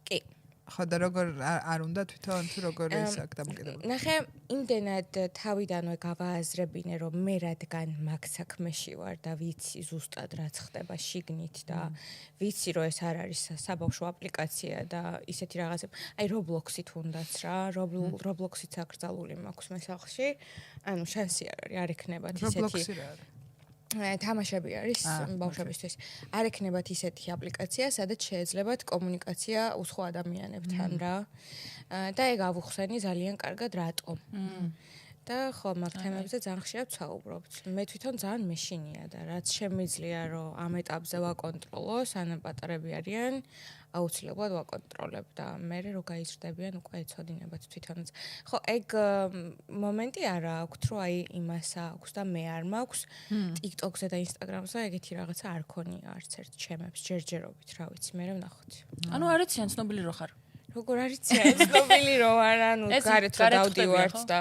[SPEAKER 3] კი
[SPEAKER 2] ხო და როგორ არ უნდა თვითონ თუ როგორ ის აქ დამოკიდებული
[SPEAKER 3] ნახე იმდენად თავიდანვე გავააზრებინე რომ მე რადგან მაგ საქმეში ვარ და ვიცი ზუსტად რაც ხდება შიგნით და ვიცი რომ ეს არ არის საბავშვო აპლიკაცია და ისეთი რაღაცები აი Roblox-ი თუნდაც რა Roblox-იც აკრძალული მაქვს მე სახლში ანუ შანსი არ არის არ ექნებათ ისეთი
[SPEAKER 2] Roblox-ი რა არის
[SPEAKER 3] თამაშები არის ბავშვებისთვის. არ ექნებათ ისეთი აპლიკაცია, სადაც შეეძლებათ კომუნიკაცია უცხო ადამიანებთან რა. და ეგ ავუხსენი ძალიან კარგად რატომ. და ხო, მაგ თემებზე ძალიან ხშირად ვსაუბრობთ. მე თვითონ ძალიან მეშინია და რაც შემიძლია რომ ამ ეტაპზე ვაკონტროლო, სანამ პატარები არიან, აუცილებლად ვაკონტროლებ და მე რო გაიზრდებიან უკვე ეცოდინებათ თვითონაც. ხო, ეგ მომენტი არა აქვს, რომ აი იმას აქვს და მე არ მაქვს. TikTok-ზე და Instagram-ზე ეგეთი რაღაცა არ ქონია არც ერთ ჩემებს ჯერჯერობით, რა ვიცი, მე ვნახოთ.
[SPEAKER 1] ანუ არ იციან ცნობილი რო ხარ.
[SPEAKER 3] როგორ არიციან ცნობილი რო არ ანუ გარეთ რო დავდივართ და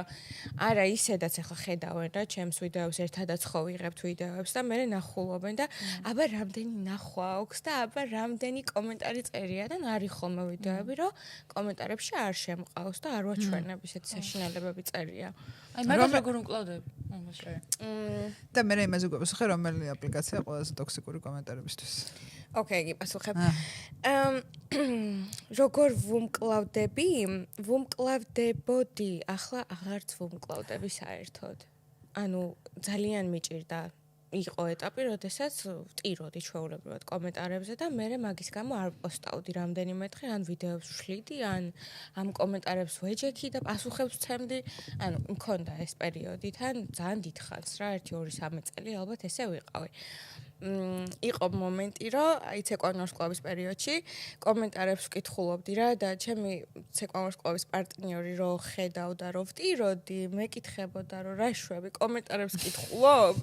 [SPEAKER 3] არა ისედაც ახლა ხედავენ რა ჩემს ვიდეოებს ერთადაც ხო ვიღებთ ვიდეოებს და მე ნახულობენ და აბა რამდენი ნახვა აქვს და აბა რამდენი კომენტარი წერია და არის ხოლმე ვიდეოები რომ კომენტარებში არ შემყავს და არ ვაჩვენებ ისეთი საშინელებები წერია
[SPEAKER 1] აი მაგას როგორ უმკლავდები
[SPEAKER 2] და მე იმაზე გვიყვება ხე რომელი აპლიკაცია ყველაზე ტოქსიკური კომენტარებისთვის
[SPEAKER 3] ოკეი, გიპასუხებ. როგორ ვუმკლავდებოდი, ახლა აღარც ვუმკლავდები საერთოდ. ანუ ძალიან მიჭირდა იყო ეტაპი, როდესაც ვტიროდი ჩვეულებრივად კომენტარებზე და მე მაგის გამო არ პოსტავდი რამდენიმე დღე, ან ვიდეოს ვშლიდი, ან ამ კომენტარებს ვეჯექი და პასუხებს ვცემდი. ანუ მქონდა ეს პერიოდი თან ძალიან დიდხანს რა, 1-2-3 წელი ალბათ ესე ვიყავი. იყო მომენტი, რომ აი ცეკვანვარსკვლავის პერიოდში კომენტარებს ვკითხულობდი რა და ჩემი ცეკვანვარსკვლავის პარტნიორი რო ხედავდა, რომ ვტიროდი, მეკითხებოდა, რომ რა შვები კომენტარებს კითხულობ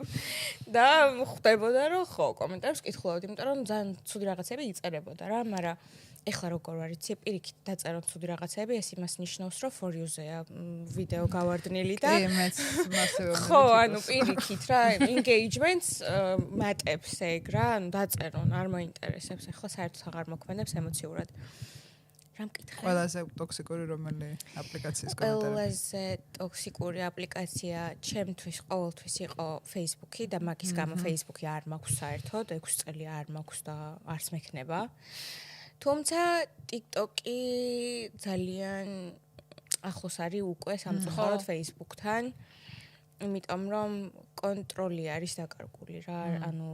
[SPEAKER 3] და ხვდებოდა, რომ ხო, კომენტარებს კითხულობდი, იმიტომ რომ ძალიან ცუდი რაღაცები იწერებოდა რა, მაგრამ ეხლა როგორ არის, პირიქით დაწეროთ ცუდი რაღაცები, ეს იმას ნიშნავს, რომ for you-ზეა ვიდეო გავარდნილი და ხო, ანუ პირიქით რა, engagement-ს მატებს ეგ რა, ანუ დაწერონ, არ მოინტერესებს, ეხლა საერთოდ აღარ მოქმედებს ემოციურად. რა მკითხე?
[SPEAKER 2] ყველაზე ტოქსიკური რომელი აპლიკაციის კომენტარი?
[SPEAKER 3] ყველაზე ტოქსიკური აპლიკაცია ჩემთვის ყოველთვის იყო Facebook-ი და მაგის გამო Facebook-ი არ მაქვს საერთოდ, 6 წელი არ მაქვს და არც მექნება. თუმცა TikTok-ი ძალიან ახლოს არის უკვე სამწუხაროდ Facebook-თან. იმიტომ რომ კონტროლი არის დაკარგული რა, ანუ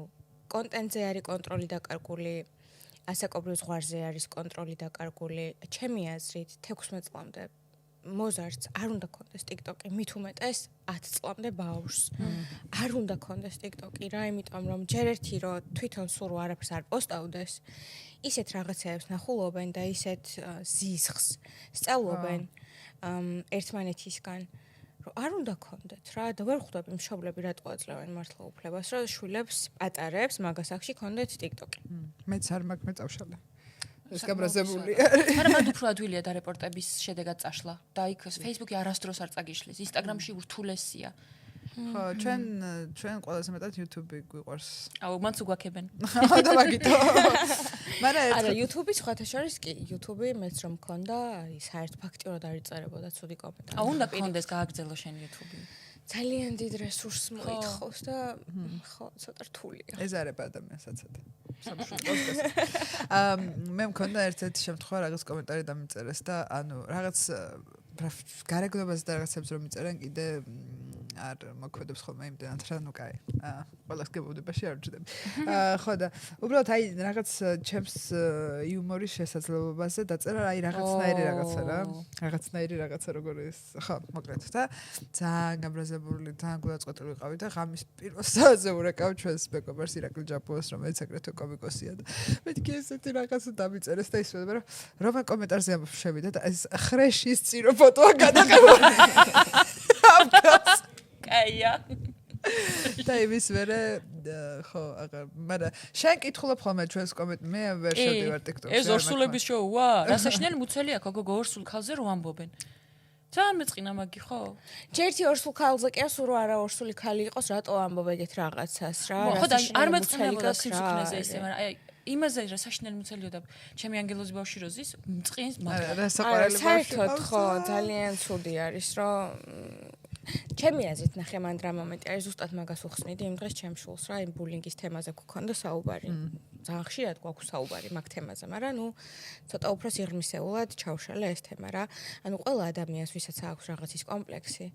[SPEAKER 3] კონტენტზე არის კონტროლი დაკარგული, ასაკობრივ ზღვარზე არის კონტროლი დაკარგული. ჩემი აზრით 16 წლამდე მოზარდს არ უნდა კონდეს TikTok-ი, მით უმეტეს 10 წლამდე ბავშვს. არ უნდა კონდეს TikTok-ი რა, იმიტომ რომ ჯერ ერთი რომ თვითონ სულ არაფერს არ პოსტავდეს, ისეთ რაღაცებს ნახულობენ და ისეთ ზიზღს სწავლობენ ერთმანეთისგან, რომ არ უნდა კონდეთ რა და ვერ ხვდები მშობლები რატო აძლევენ მართლა უფლებას, რომ შვილებს პატარებს მაგას აქში კონდეთ TikTok-ი.
[SPEAKER 2] მეც არ მაქვს მეწავშალე. ეს გაბრაზებული
[SPEAKER 1] მაგრამ მანდ უფრო ადვილია და რეპორტების შედეგად წაშლა და იქ Facebook-ი არასდროს არ წაგიშლის, Instagram-ში ურთულესია.
[SPEAKER 2] ხო, ჩვენ ყველაზე მეტად YouTube-ი გვიყვარს.
[SPEAKER 1] აუ, მანც უგვაქებენ.
[SPEAKER 2] და მაგითო. მაგრამ
[SPEAKER 3] არა, YouTube-ი სხვათა შორის კი, YouTube-ი მეც რომ მქონდა, არის საერთ ფაქტიურად არ იწერებოდა ცუდი კომენტარი.
[SPEAKER 1] აუ, უნდა კონდეს გააგრძელო შენ YouTube-ი.
[SPEAKER 3] ძალიან დიდ რესურსს მოითხოვს და ხო, ცოტა რთულია.
[SPEAKER 2] ეზარება ადამიანსაც. მე მქონდა ერთ-ერთი შემთხვევა, რაღაც კომენტარი დამიწერეს და ანუ რაღაც გარეგნობაზე და რაღაცებს რომ მიწერენ კიდე არ მოქმედებს ხოლმე იმდენად რა, ნუ კაი. ყველას გებუდებაში არ ვჭდები. ხო და უბრალოდ აი რაღაც ჩემს იუმორის შესაძლებლობაზე დაწერა აი რაღაცნაირი რაღაცა რა. რაღაცნაირი რაღაცა როგორ ის ხო, მოკლედ და ძალიან გაბრაზებული, ძალიან გულაწყვეტილი ვიყავი და ღამის პირველ საათზე ურეკავ ჩვენს მეგობარს ირაკლი ჯაპუას, რომელიც აგრეთვე კომიკოსია და მეთქი ესეთი რაღაცა დამიწერეს და ის ვეძებდა რომ კომენტარზე შევიდა და ეს ხრეშის წირო ფოტოა გადაღებული.
[SPEAKER 1] კაია.
[SPEAKER 2] და იმის მერე ხო, აღარ, მაგრამ შენ კითხულობ ხოლმე ჩვენს კომენტ მე ვერ შევდივარ TikTok-ში.
[SPEAKER 1] ეს ორსულების შოუა? რასაშნელი მუცელი აქვს გოგო ორსულ ქალზე რო ამბობენ. ძალიან მეწყინა მაგი ხო?
[SPEAKER 3] ჯერთი ორსულ ქალზე კი ასურო რო არა ორსული ქალი იყოს, რატო ამბობ ეგეთ რაღაცას რა?
[SPEAKER 1] ხო და არ მეწყინებოდა სიმწუხნეზე ისე, მაგრამ აი იმაზე რა საშნელი მუცელიო და ჩემი ანგელოზი ბავშვი როზის მწყინს მაგრამ
[SPEAKER 2] რა საყვარელი ბავშვი
[SPEAKER 3] საერთოდ ხო, ძალიან ცუდი არის რომ ჩემი აზრით ნახე მან რა მომენტი არის ზუსტად მაგას უხსნიდი იმ დღეს ჩემ შულს რა იმ ბულინგის თემაზე გქონდა საუბარი ძალიან ხშირად გვაქვს საუბარი მაგ თემაზე მაგრამ ნუ ცოტა უფრო სიღრმისეულად ჩავშალე ეს თემა რა ანუ ყველა ადამიანს ვისაც აქვს რაღაცის კომპლექსი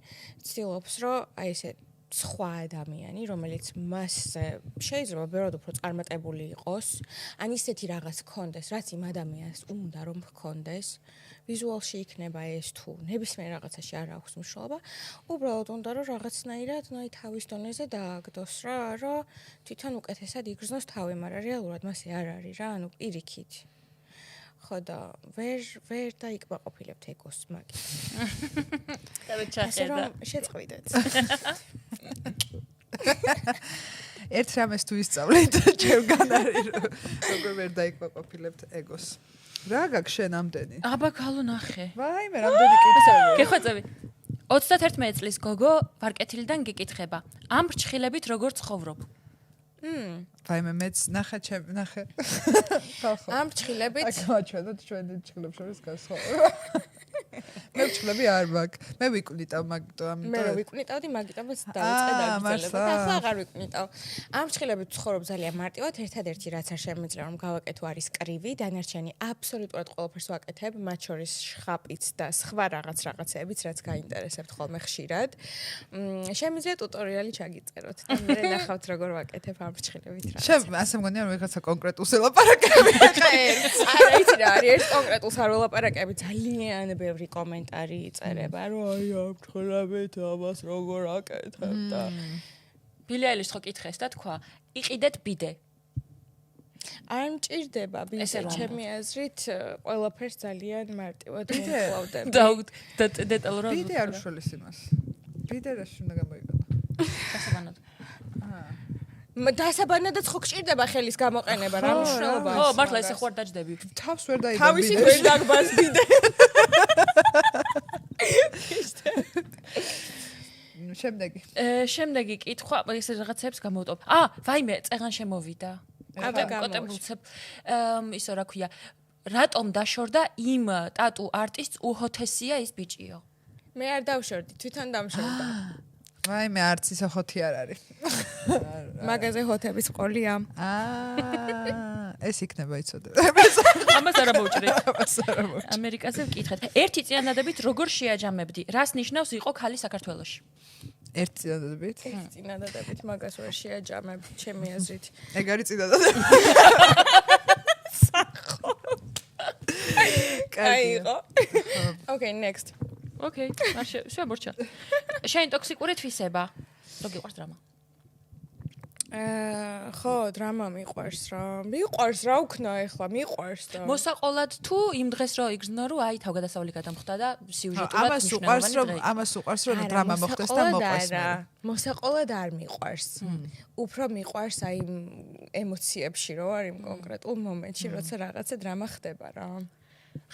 [SPEAKER 3] ცდილობს რომ აი ესე სხვა ადამიანი რომელიც მასზე შეიძლება ბევრად უფრო წარმატებული იყოს ან ისეთი რაღაც ქონდეს რაც იმ ადამიანს უნდა რომ ქონდეს ვიზუალში იქნება ეს თუ ნებისმიერ რაღაცაში არ აქვს მნიშვნელობა უბრალოდ უნდა რომ რაღაცნაირად ნაი თავის დონეზე დააგდოს რა რომ თვითონ უკეთესად იგრძნოს თავი მაგრამ რეალურად მასე არ არის რა ანუ პირიქით ხო და ვერ დაიკმაყოფილებთ ეგოს მაგით
[SPEAKER 1] და ვეჩახედა
[SPEAKER 3] შეწყვიდეთ
[SPEAKER 2] ერთ რამეს თუ ისწავლეთ ჩემგან არის როგორ ვერ დაიკმაყოფილებთ ეგოს რა გაქვს შენ ამდენი
[SPEAKER 1] აბა ქალო ნახე
[SPEAKER 2] ვაიმე რამდენი კითხები
[SPEAKER 1] გეხვეწები 31 წლის გოგო ვარკეთილიდან გიკითხება ამ ბრჩხილებით როგორ ცხოვრობ
[SPEAKER 2] ვაიმე მეც ნახე
[SPEAKER 3] ამ ბრჩხილებით
[SPEAKER 2] აქ მაჩვენოთ ჩვენი ბრჩხილებს შორის განსხვავება მე ბრჩხილები არ მაქვს მე ვიკვნიტავ მაგიტო ამიტომ
[SPEAKER 3] მე ვიკვნიტავდი მაგიტომაც დავიწყე დაგრძელება და ახლა აღარ ვიკვნიტავ ამ ბრჩხილებით ცხოვრობ ძალიან მარტივად ერთადერთი რაც არ შემიძლია რომ გავაკეთო არის კრივი დანარჩენი აბსოლუტურად ყველაფერს ვაკეთებ მათ შორის შხაპიც და სხვა რაღაცებიც რაც გაინტერესებთ ხოლმე ხშირად შემიძლია ტუტორიალი ჩაგიწეროთ და მე ნახავთ როგორ ვაკეთებ ამ ბრჩხილებით რა
[SPEAKER 2] შენ ასე მგონია რომ ვიღაცა კონკრეტულს ელაპარაკები
[SPEAKER 3] არა იცი რა არის ერთ კონკრეტულს არ ველაპარაკები ძალიან ბევრი კომენტარი იწერება რომ აი ამ ბრჩხილებით ამას როგორ აკეთებ და
[SPEAKER 1] ბილი აილის ხო კითხეს და თქვა იყიდეთ ბიდე
[SPEAKER 3] არ მჭირდება ბიდე ჩემი აზრით ყველაფერს ძალიან მარტივად მოხლავდები
[SPEAKER 1] და დეტალურად
[SPEAKER 2] ბიდე არ უშველის იმას ბიდე რაში უნდა გამოიყენო
[SPEAKER 1] დასაბანად
[SPEAKER 3] დასაბანადაც ხო გჭირდება ხელის გამოყენება რა მნიშვნელობა
[SPEAKER 1] ხო მართლა ესე ხوار დაждები
[SPEAKER 2] თავს ვერ დაიბა
[SPEAKER 3] თავისი ვერ დაგბას ბიდე
[SPEAKER 1] შემდეგი კითხვა ეს რაღაცებს გამოვტობ ვაიმე წეღან შემოვიდა კოტებულცებ ისო რა ქვია რატომ დაშორდა იმ ტატუ არტისტს უჰოთესია ის ბიჭიო
[SPEAKER 3] მე არ დავშორდი თვითონ დამშორდა
[SPEAKER 2] ვაიმე არც ისე ხოთი არ არის
[SPEAKER 3] მაგაზე ჰოთების ყოლია
[SPEAKER 2] ეს იქნება იცოდე
[SPEAKER 1] ამას არ მოვჭრეთ ამერიკაზე ვკითხეთ ერთი წინადადებით როგორ შეაჯამებდი რას ნიშნავს იყო ქალი საქართველოში
[SPEAKER 2] ერთი
[SPEAKER 3] წინადადებით მაგას ვერ შეაჯამებდი ჩემი აზრით
[SPEAKER 2] ეგ არის წინადადები კაი
[SPEAKER 3] იყო Okay next
[SPEAKER 1] ოკეი, არ შემორჩა. შენ ტოქსიკური თვისება. რო გიყვარს დრამა?
[SPEAKER 3] ხო, დრამა მიყვარს რა. მიყვარს რა უქნა ეხლა, მიყვარს და.
[SPEAKER 1] მოსაყოლად თუ იმ დღეს რო იგრძნო რომ აი თავგადასავლი გადამხდა და სიუჟეტურად მნიშვნელოვანი
[SPEAKER 2] ამას უყვარს რომ დრამა მოხდეს და მოყვეს.
[SPEAKER 3] მოსაყოლად არ მიყვარს. უფრო მიყვარს აი ემოციებში რო არ იმ კონკრეტულ მომენტში, როცა რაღაცა დრამა ხდება რა.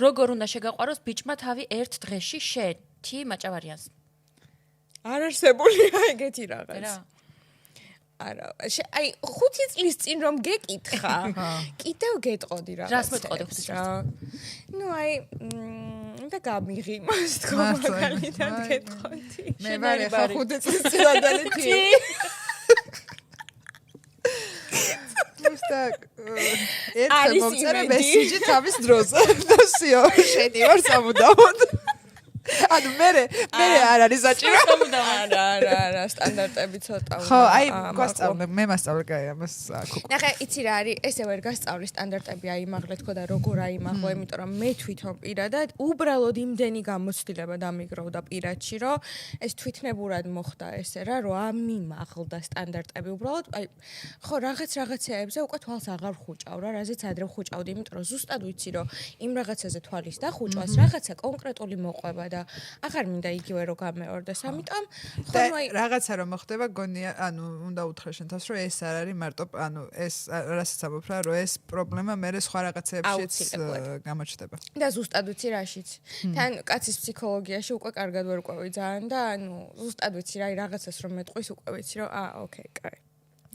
[SPEAKER 1] როგორ უნდა შეგაყვაროს ბიჭმა თავი ერთ დღეში შენ თი მაჭავარიანს?
[SPEAKER 3] არ არსებულია ეგეთი რაღაც. არა, აი 5 წლის წინ რომ გეკითხა, კიდევ გეტყოდი რაღაცა.
[SPEAKER 1] რას მეტყოდი 5 წლის წინ?
[SPEAKER 3] ნუ აი და გამიღიმას თქო მაგალითად გეტყოდი.
[SPEAKER 2] მე ვარ ახლა 5 წლის წინანდელი თი. უბრალოდ ერთ მომწერე მესიჯი თავის დროზე. დოსიო, შენი ვარ სამუდამოდ. ანუ მე არ არის საჭირო.
[SPEAKER 3] არა, სტანდარტები ცოტა უნდა.
[SPEAKER 2] ხო, აი, გვასწავლე, მე მასწავლე კაი ამას აქ.
[SPEAKER 3] ნახე, იცი რა არის, ესე ვერ გასწავლი სტანდარტები აიმაღლე თქო და როგორ აიმაღლო, იმიტომ რომ მე თვითონ პირადად უბრალოდ იმდენი გამოცდილება დამიგროვდა პირადში, რომ ეს თვითნებურად მოხდა ესე რა, რომ ამიმაღლდა სტანდარტები უბრალოდ, აი, ხო, რაღაცეებზე უკვე თვალს აღარ ხუჭავ რა, რაზეც ადრე ხუჭავდი, იმიტომ რომ ზუსტად ვიცი, რომ იმ რაღაცაზე თვალის დახუჭვას რაღაცა კონკრეტული მოყვება და აღარ მინდა იგივე რომ გამეორდეს. ამიტომ
[SPEAKER 2] ხო აი რაღაცა რომ მოხდება გონია, ანუ უნდა უთხრა შენ თავს რომ ეს არ არის მარტო, ანუ ეს რასაც ამბობ რა, რომ ეს პრობლემა მე სხვა რაღაცებშიც გამოჩნდება.
[SPEAKER 3] და ზუსტად ვიცი რაშიც. თან კაცის ფსიქოლოგიაში უკვე კარგად ვერ ყვევი ძალიან და ანუ ზუსტად ვიცი რა, რაღაცას რომ მეტყვის უკვე ვიცი რომ ოკეი, კაი.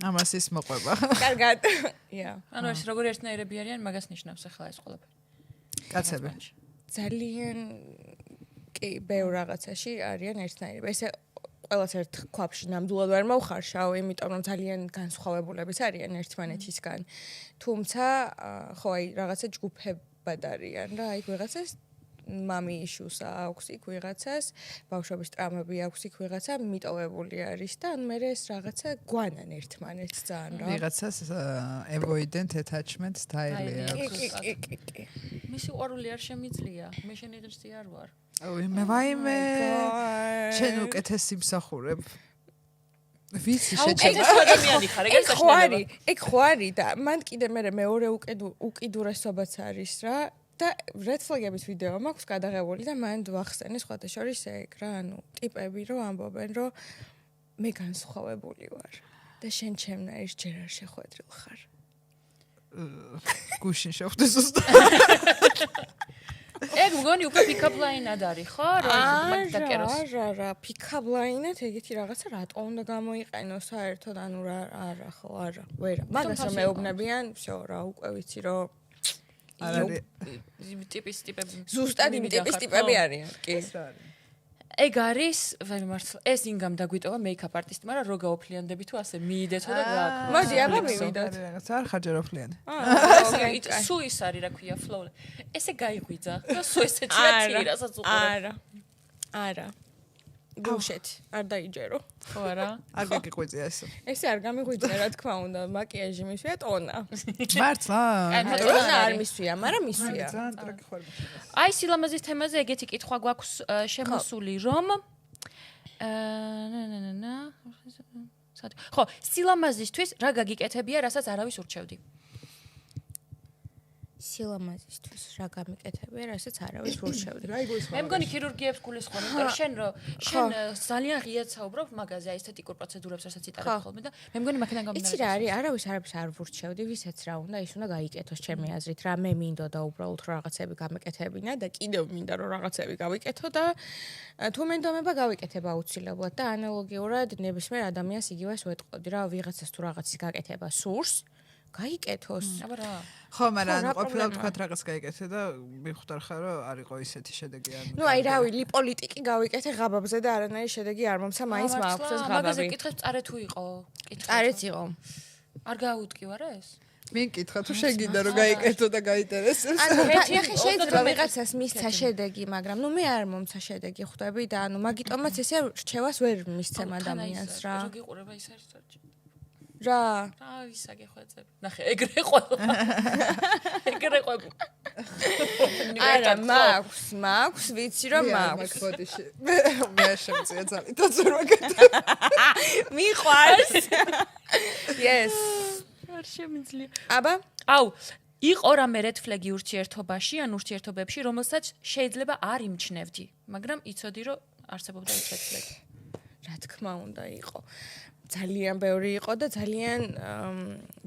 [SPEAKER 2] ამას ის მოყვება.
[SPEAKER 3] კარგად. ია.
[SPEAKER 1] ანუ ეს როგორი ერთნაირები არიან, მაგას ნიშნავს ახლა ეს ყველაფერი.
[SPEAKER 2] კაცები.
[SPEAKER 3] ძალიან კი, ბევრ რაღაცაში არიან ერთნაირები. ესე ყველას ერთ ქვაბში ნამდვილად ვერ მოვხარშავ, იმიტომ რომ ძალიან განსხვავებულებიც არიან ერთმანეთისგან. თუმცა, ხო, აი, რაღაცა ჯგუფებად არიან რა, აი, ვიღაცას მამი ისუს აქვს, იქ ვიღაცას ბავშვობის ტრამები აქვს, იქ ვიღაცა მიტოვებული არის და ან მე ეს რაღაცა გვანან ერთმანეთს ძალიან რა.
[SPEAKER 2] ვიღაცას avoidant attachment style აქვს.
[SPEAKER 3] კი.
[SPEAKER 1] მისი ყვარული არ შემიძლია, მე შენი ღირსი არ ვარ.
[SPEAKER 2] ой, მე ვაიმე. შენ უკეთესი მსახურებ. ვიცი შეჭება.
[SPEAKER 1] ადამიანი ხარ, ეგ
[SPEAKER 3] არის. ეგ ხო არის და მან კიდე მე მეორე უკიდურესობაც არის რა. და red flag-ების ვიდეო მაქვს გადაღებული და მან ვახსენე სხვათა შორის ეგ რა, ანუ ტიპები რომ ამბობენ რომ მე განსხვავებული ვარ და შენ ჩემნაირ ჯერ არ შეხვედრილ ხარ.
[SPEAKER 2] გუშინ შევხვდი ზუსტად.
[SPEAKER 1] ეგ მგონი უკვე pick-up line-ად არის, ხო? რომ დაკეროს.
[SPEAKER 3] არა, pick-up line-ად ეგეთი რაღაცა რატო უნდა გამოიყენო საერთოდ, ანუ არა, ხო, არა, ვერა. მაგას რომ მეუბნებიან, всё, რა, უკვე ვიცი რომ
[SPEAKER 2] არის
[SPEAKER 1] ტიპის ტიპები.
[SPEAKER 3] ზუსტად იმ ტიპის ტიპები არიან, კი.
[SPEAKER 1] ეგ არის, ვერ მართლა, ეს ინგამ დაგვიტოვა მეიქაპ არტისტმა, რა რო გაოფლიანდები თუ ასე მიიდეთო და გააკეთო.
[SPEAKER 3] მოდი, აბა მივიდოთ.
[SPEAKER 2] რაღაც არ ხარ ჯერ ოფლიანი.
[SPEAKER 1] ოკეი, სუ ის არის რა ქვია, flow. ესე გაიღვიძა და სუ ესეცია თი, რასაც უყურებ.
[SPEAKER 3] არა. გუშეთ, არ დაიჯერო.
[SPEAKER 1] ხო არა?
[SPEAKER 2] არ გაგიყვიძია ესე.
[SPEAKER 3] ესე არ გამიღვიძა, რა თქმა უნდა, მაკიაჟი მისვია ტონა.
[SPEAKER 2] მართლა?
[SPEAKER 3] ტონა არ მისვია, მაგრამ მისვია.
[SPEAKER 2] ძალიან ტრაკი ხარ.
[SPEAKER 1] აი სილამაზის თემაზე ეგეთი კითხვა გვაქვს შემოსული, რომ ხო, სილამაზისთვის რა გაგიკეთებია, რასაც არავის ურჩევდი?
[SPEAKER 3] სილამაზისთვის რა გამიკეთებია, რასაც არავის ურჩევდი.
[SPEAKER 1] მე მგონი ქირურგიებს გულისხმობ, იმიტომ რომ შენ ძალიან ღიად საუბრობ მაგაზე, აი ესთეტიკურ პროცედურებს, რასაც იტარებ ხოლმე და მე მგონი მაქედან გამომდინარე.
[SPEAKER 3] იცი რა არის, არავის არ ვურჩევდი, ვისაც რა უნდა, ის უნდა გაიკეთოს ჩემი აზრით, რა მე მინდოდა უბრალოდ რომ რაღაცები გამეკეთებინა და კიდევ მინდა რომ რაღაცები გავიკეთო და თუ მენდომება გავიკეთებ აუცილებლად და ანალოგიურად ნებისმიერ ადამიანს იგივეს ვეტყოდი რა, ვიღაცას თუ რაღაცის გაკეთება სურს გაიკეთოს.
[SPEAKER 1] აბა რა.
[SPEAKER 2] ხო, მაგრამ ყოფილა თქვათ რაღაც გაიკეთე და მივხვდარ ხარ რომ არ იყო ისეთი შედეგი არ.
[SPEAKER 3] ნუ აი რავი, ლიპოლიტიკი გავიკეთე ღაბაბზე და არანაირი შედეგი არ მომცა, მაინც მაქვს ეს ღაბაბი.
[SPEAKER 1] მაგაზე კითხებს წარე თუ იყო?
[SPEAKER 3] წარეც იყო.
[SPEAKER 1] არ გააუტკივარ ეს?
[SPEAKER 2] მინ კითხა თუ შეგინდა რომ გაიკეთო და გაინტერესებს.
[SPEAKER 3] ანუ ნახე შეიძლება ვიღაცას მისცა შედეგი, მაგრამ ნუ მე არ მომცა შედეგი ხვდები და ანუ მაგიტომაც ესე რჩევას ვერ მისცემ ადამიანს რა.
[SPEAKER 1] რო გიყურება ის არის საერთოდ.
[SPEAKER 3] რა?
[SPEAKER 1] რა ვისაგე ხვეწები. ნახე, ეგრე ყველა. ეგრე ყველა.
[SPEAKER 3] არა, მაქვს, ვიცი რომ მაქვს.
[SPEAKER 2] ბოდიში. მე შემწია ძალიან დაწურვაგეთ.
[SPEAKER 3] მიყვარს. Yes.
[SPEAKER 1] არ შემიძლია.
[SPEAKER 3] აბა,
[SPEAKER 1] აუ, იყო რამე red flag-ი ურთიერთობაში, ან ურთიერთობებში, რომელსაც შეიძლება არ იმჩნევდი, მაგრამ იცოდი რომ არსებობდა ის red flag.
[SPEAKER 3] რა თქმა უნდა იყო. ძალიან ბევრი იყო და ძალიან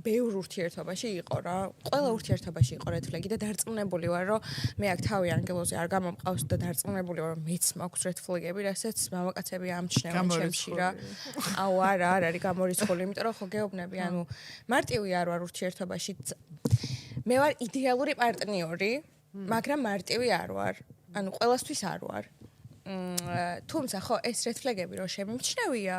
[SPEAKER 3] ბევრ ურთიერთობაში იყო რა. ყველა ურთიერთობაში იყო red flag-ი და დარწმუნებული ვარ რომ მე აქ თავი ანგელოზე არ გამომყავს და დარწმუნებული ვარ რომ მეც მაქვს red flag-ები, რასაც მამაკაცები ამჩნევენ ჩემში რა. აუ არა, არ არის გამორიცხული, იმიტომ რომ ხო გეუბნები, ანუ მარტივი არ ვარ ურთიერთობაში. მე ვარ იდეალური პარტნიორი, მაგრამ მარტივი არ ვარ. ანუ ყველასთვის არ ვარ. თუმცა ხო ეს red flag-ები რო შემიმჩნევია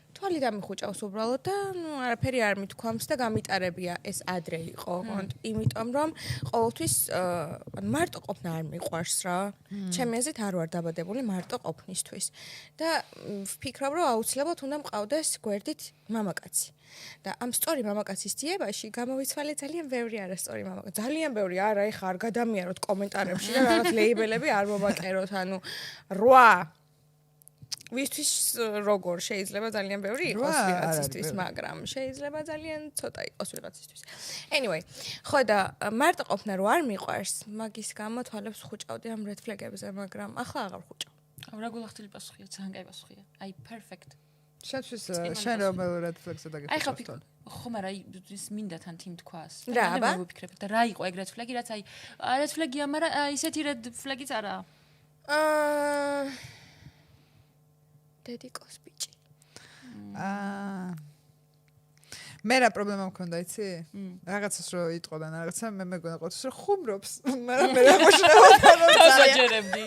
[SPEAKER 3] თვალი დამიხუჭავს უბრალოდ და ნუ არაფერი არ მithქვამს და გამიტარებია ეს ადრე იყო იმიტომ რომ ყოველთვის მარტო ყოფნა არ მიყვარს რა ჩემი აზრით არ ვარ დაბადებული მარტო ყოფნისთვის და ვფიქრობ რომ აუცილებლად უნდა მყავდეს გვერდით მამაკაცი და ამ სწორი მამაკაცის ძიებაში გამოვიცვალე ძალიან ბევრი არასწორი მამაკაცი ძალიან ბევრი არა ეხა არ გადამიაროთ კომენტარებში და რაღაც ლეიბელები არ მოვაკეროთ ანუ 8 ვისთვის როგორ შეიძლება ძალიან ბევრი იყოს ვიღაცისთვის, მაგრამ შეიძლება ძალიან ცოტა იყოს ვიღაცისთვის. Anyway, ხო და მარტო ყოფნა რო არ მიყვარს, მაგის გამო თვალებს ხუჭავდი ამ red flag-ებზე, მაგრამ ახლა აღარ ხუჭავ.
[SPEAKER 1] აუ რა გულახდილი პასუხია, ძალიან კაი პასუხია. აი, perfect.
[SPEAKER 2] შენთვის შენ რომელ red flag-ზე დაგიხსნა?
[SPEAKER 1] აი ხა ხომ არა ის მინდა თან თიმ თქვას.
[SPEAKER 3] რა აბა?
[SPEAKER 1] ვიფიქრებ და რა იყო ეგ red flag-ი, რაც აი red flag-ია, მაგრამ ისეთი red flag-იც არაა. დედიკოს ბიჭი.
[SPEAKER 2] მე რა პრობლემა მქონდა, იცი? რაღაცას რო იტყოდან, რაღაცა მე მეგონა ყოველთვის რომ ხუმრობს, მაგრამ მე რა მოშნეოდა რომ
[SPEAKER 1] დავსაჯერებდი.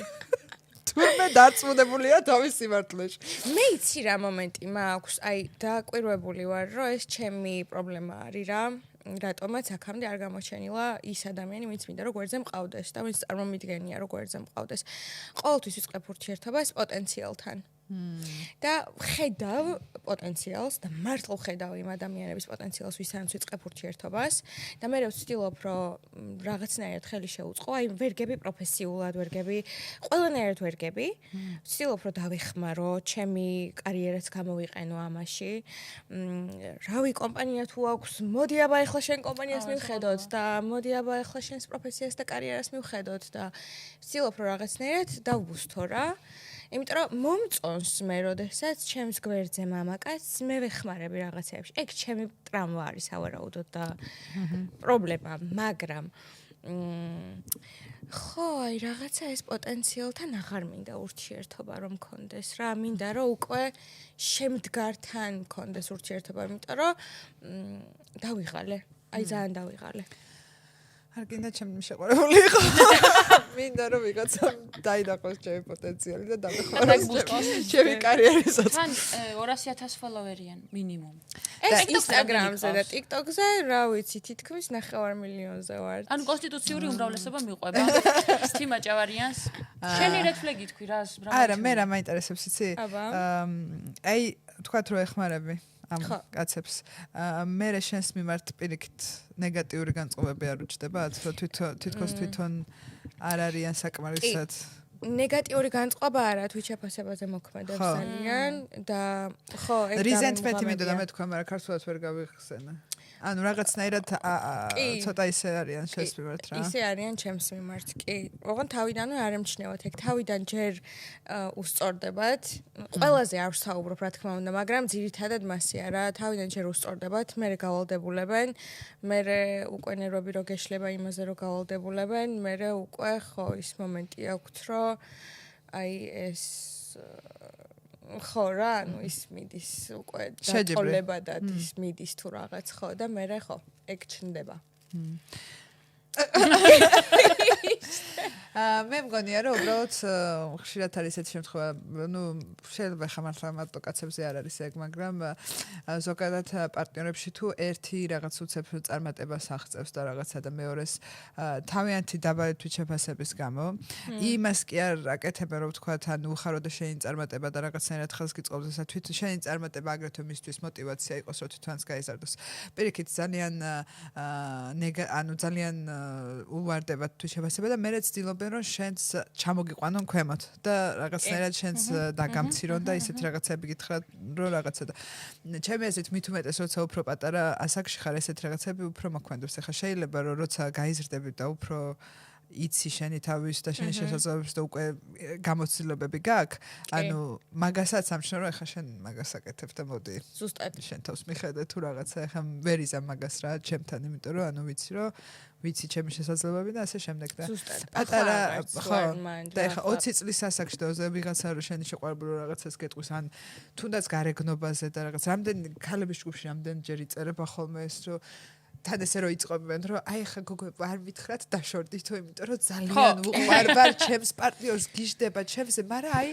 [SPEAKER 2] თურმე დარწმუნებულია თავის სიმართლეში.
[SPEAKER 3] მე იცი რა მომენტი მაქვს, აი დააკვირვებული ვარ, რომ ეს ჩემი პრობლემა არის რა. რატომაც აქამდე არ გამოჩენილა ის ადამიანი, ვინც მინდა რომ გვერდზე მყავდეს და ვინც წარმომიდგენია რომ გვერდზე მყავდეს. ყოველთვის ვიწყებ ურთიერთობას პოტენციალთან. და ხედავ პოტენციალს და მართლა ხედავ იმ ადამიანების პოტენციალს, ვისაც ვიწყებ ურთიერთობას და მე ვცდილობ რომ რაღაცნაირად ხელი შეუწყო, აი ვერგები პროფესიულად ვერგები, ყველანაირად ვერგები, ვცდილობ რომ დავეხმარო, ჩემი კარიერაც გამოვიყენო ამაში. რავი კომპანია თუ აქვს, მოდი აბა ახლა შენ კომპანიას მივხედოთ და მოდი აბა ახლა შენს პროფესიას და კარიერას მივხედოთ და ვცდილობ რომ რაღაცნაირად დავბუსთო რა. იმიტომ რომ მომწონს მე როდესაც ჩემს გვერდზე მამაკაცს მე ვეხმარები რაღაცეებში. ეგ ჩემი ტრამვა არის ავარაუდოდ და პრობლემა, მაგრამ ხო, აი რაღაცა ეს პოტენციალთან აღარ მინდა ურთიერთობა რომ მქონდეს რა, მინდა რომ უკვე შემდგართან მქონდეს ურთიერთობა, იმიტომ რომ დავიღალე, აი ძალიან დავიღალე.
[SPEAKER 2] არ გინდა ჩემი შეყვარებული იყო. მინდა რომ ვიღაცა დაინახოს ჩემი პოტენციალი და დამეხმაროს ჩემი კარიერისას.
[SPEAKER 1] თან 200,000 ფოლოვერიან მინიმუმ.
[SPEAKER 3] ეს Instagram-ზე და TikTok-ზე, რა ვიცი, თითქმის 9 მილიონზე ვარ.
[SPEAKER 1] ანუ კონსტიტუციური უმრავლესობა მიყვება. თიმა ჭავარიანს. შენი red flag-ი თქვი რა?
[SPEAKER 2] არა, მე რა მაინტერესებს იცი? აი, თქვათ რომ ეხმარები ამ კაცებს. მე შენს მიმართ პირიქით ნეგატიური განწყობები არ უჩნდებათ, რომ თვითონ არ არიან საკმარისად.
[SPEAKER 3] ნეგატიური განწყობა არა, Twitch აფასებაზე მოქმედებს ძალიან და ხო, ეგ
[SPEAKER 2] resentment-ი მინდოდა მე თქვა, მაგრამ ქართულად ვერ გავიხსენა. ანუ რაღაცნაირად ცოტა ისე არიან შენს მიმართ რა.
[SPEAKER 3] ისე არიან ჩემს მიმართ, კი. ოღონდ თავიდანვე არ ემჩნევათ, ეგ თავიდან ჯერ უსწორდებათ. ყველაზე არ ვსაუბრობ, რა თქმა უნდა, მაგრამ ძირითადად მასია რა, თავიდან ჯერ უსწორდებათ, მერე გავალდებულებენ, მერე უკვე ნერვები რო გეშლება იმაზე რო გავალდებულებენ, მერე უკვე ხო ის მომენტი აქვთ, რომ აი ეს ხო რა, ანუ ის მიდის უკვე დაწოლება და ის მიდის თუ რაღაც ხო და მე ხო ეგ ჩნდება.
[SPEAKER 2] მე მგონია რომ უბრალოდ ხშირად არის ესეთი შემთხვევა, ну, შეიძლება ხამართლა მარტო კაცებზე არ არის ეგ, მაგრამ ზოგადად პარტნიორებში თუ ერთი რაღაც უცებ წარმატებას აღწევს და რაღაცა და მეორეს თავიანთი დაბალი თვითშეფასების გამო, იმას კი არ აკეთებენ, რომ ვთქვათ, ანუ უხარო და შენი წარმატება და რაღაცნაირად ხელს გიწყობს ესა თვით შენი წარმატება აგრეთვე მისთვის мотивация იყოს, რომ თვითონაც გაიზარდოს. პირიქით ძალიან ანუ ძალიან უვარდებათ თვითშეფასება და მე ცდილობენ რომ შენს ჩამოგიყვანონ ქვემოთ და რაღაცნაირად შენს დაგამცირონ და ისეთი რაღაცები გითხრათ რომ რაღაცა და ჩემი აზრით მით უმეტეს როცა უფრო პატარა ასაკში ხარ ესეთი რაღაცები უფრო მოქმედებს. ახლა შეიძლება რომ როცა გაიზრდები და უფრო იცი შენი თავის და შენი შესაძლებლობებს და უკვე გამოცდილებები გაქვს, ანუ მაგასაც ამჩნევ რომ ახლა შენ მაგას აკეთებ და მოდი
[SPEAKER 3] ზუსტად
[SPEAKER 2] შენ თავს მიხედე თუ რაღაცა ახლა ვერ იზამ მაგას რა ჩემთან, იმიტომ რომ ანუ ვიცი ჩემი შესაძლებლობები და ასე შემდეგ და პატარა ხო და ახლა 20 წლის ასაკში და ვიღაცა რომ შენი შეყვარებულო რაღაცას გეტყვის ან თუნდაც გარეგნობაზე და რაღაც რამდენი ქალების ჯგუფში რამდენჯერ იწერება ხოლმე ეს რომ თან ესე რომ იწყობენ რომ აი ხა გოგო არ ვითხრათ დაშორდითო იმიტომ რომ ძალიან უყვარბარ ჩემს პარტნიორს გიждდება ჩემზე მაგრამ აი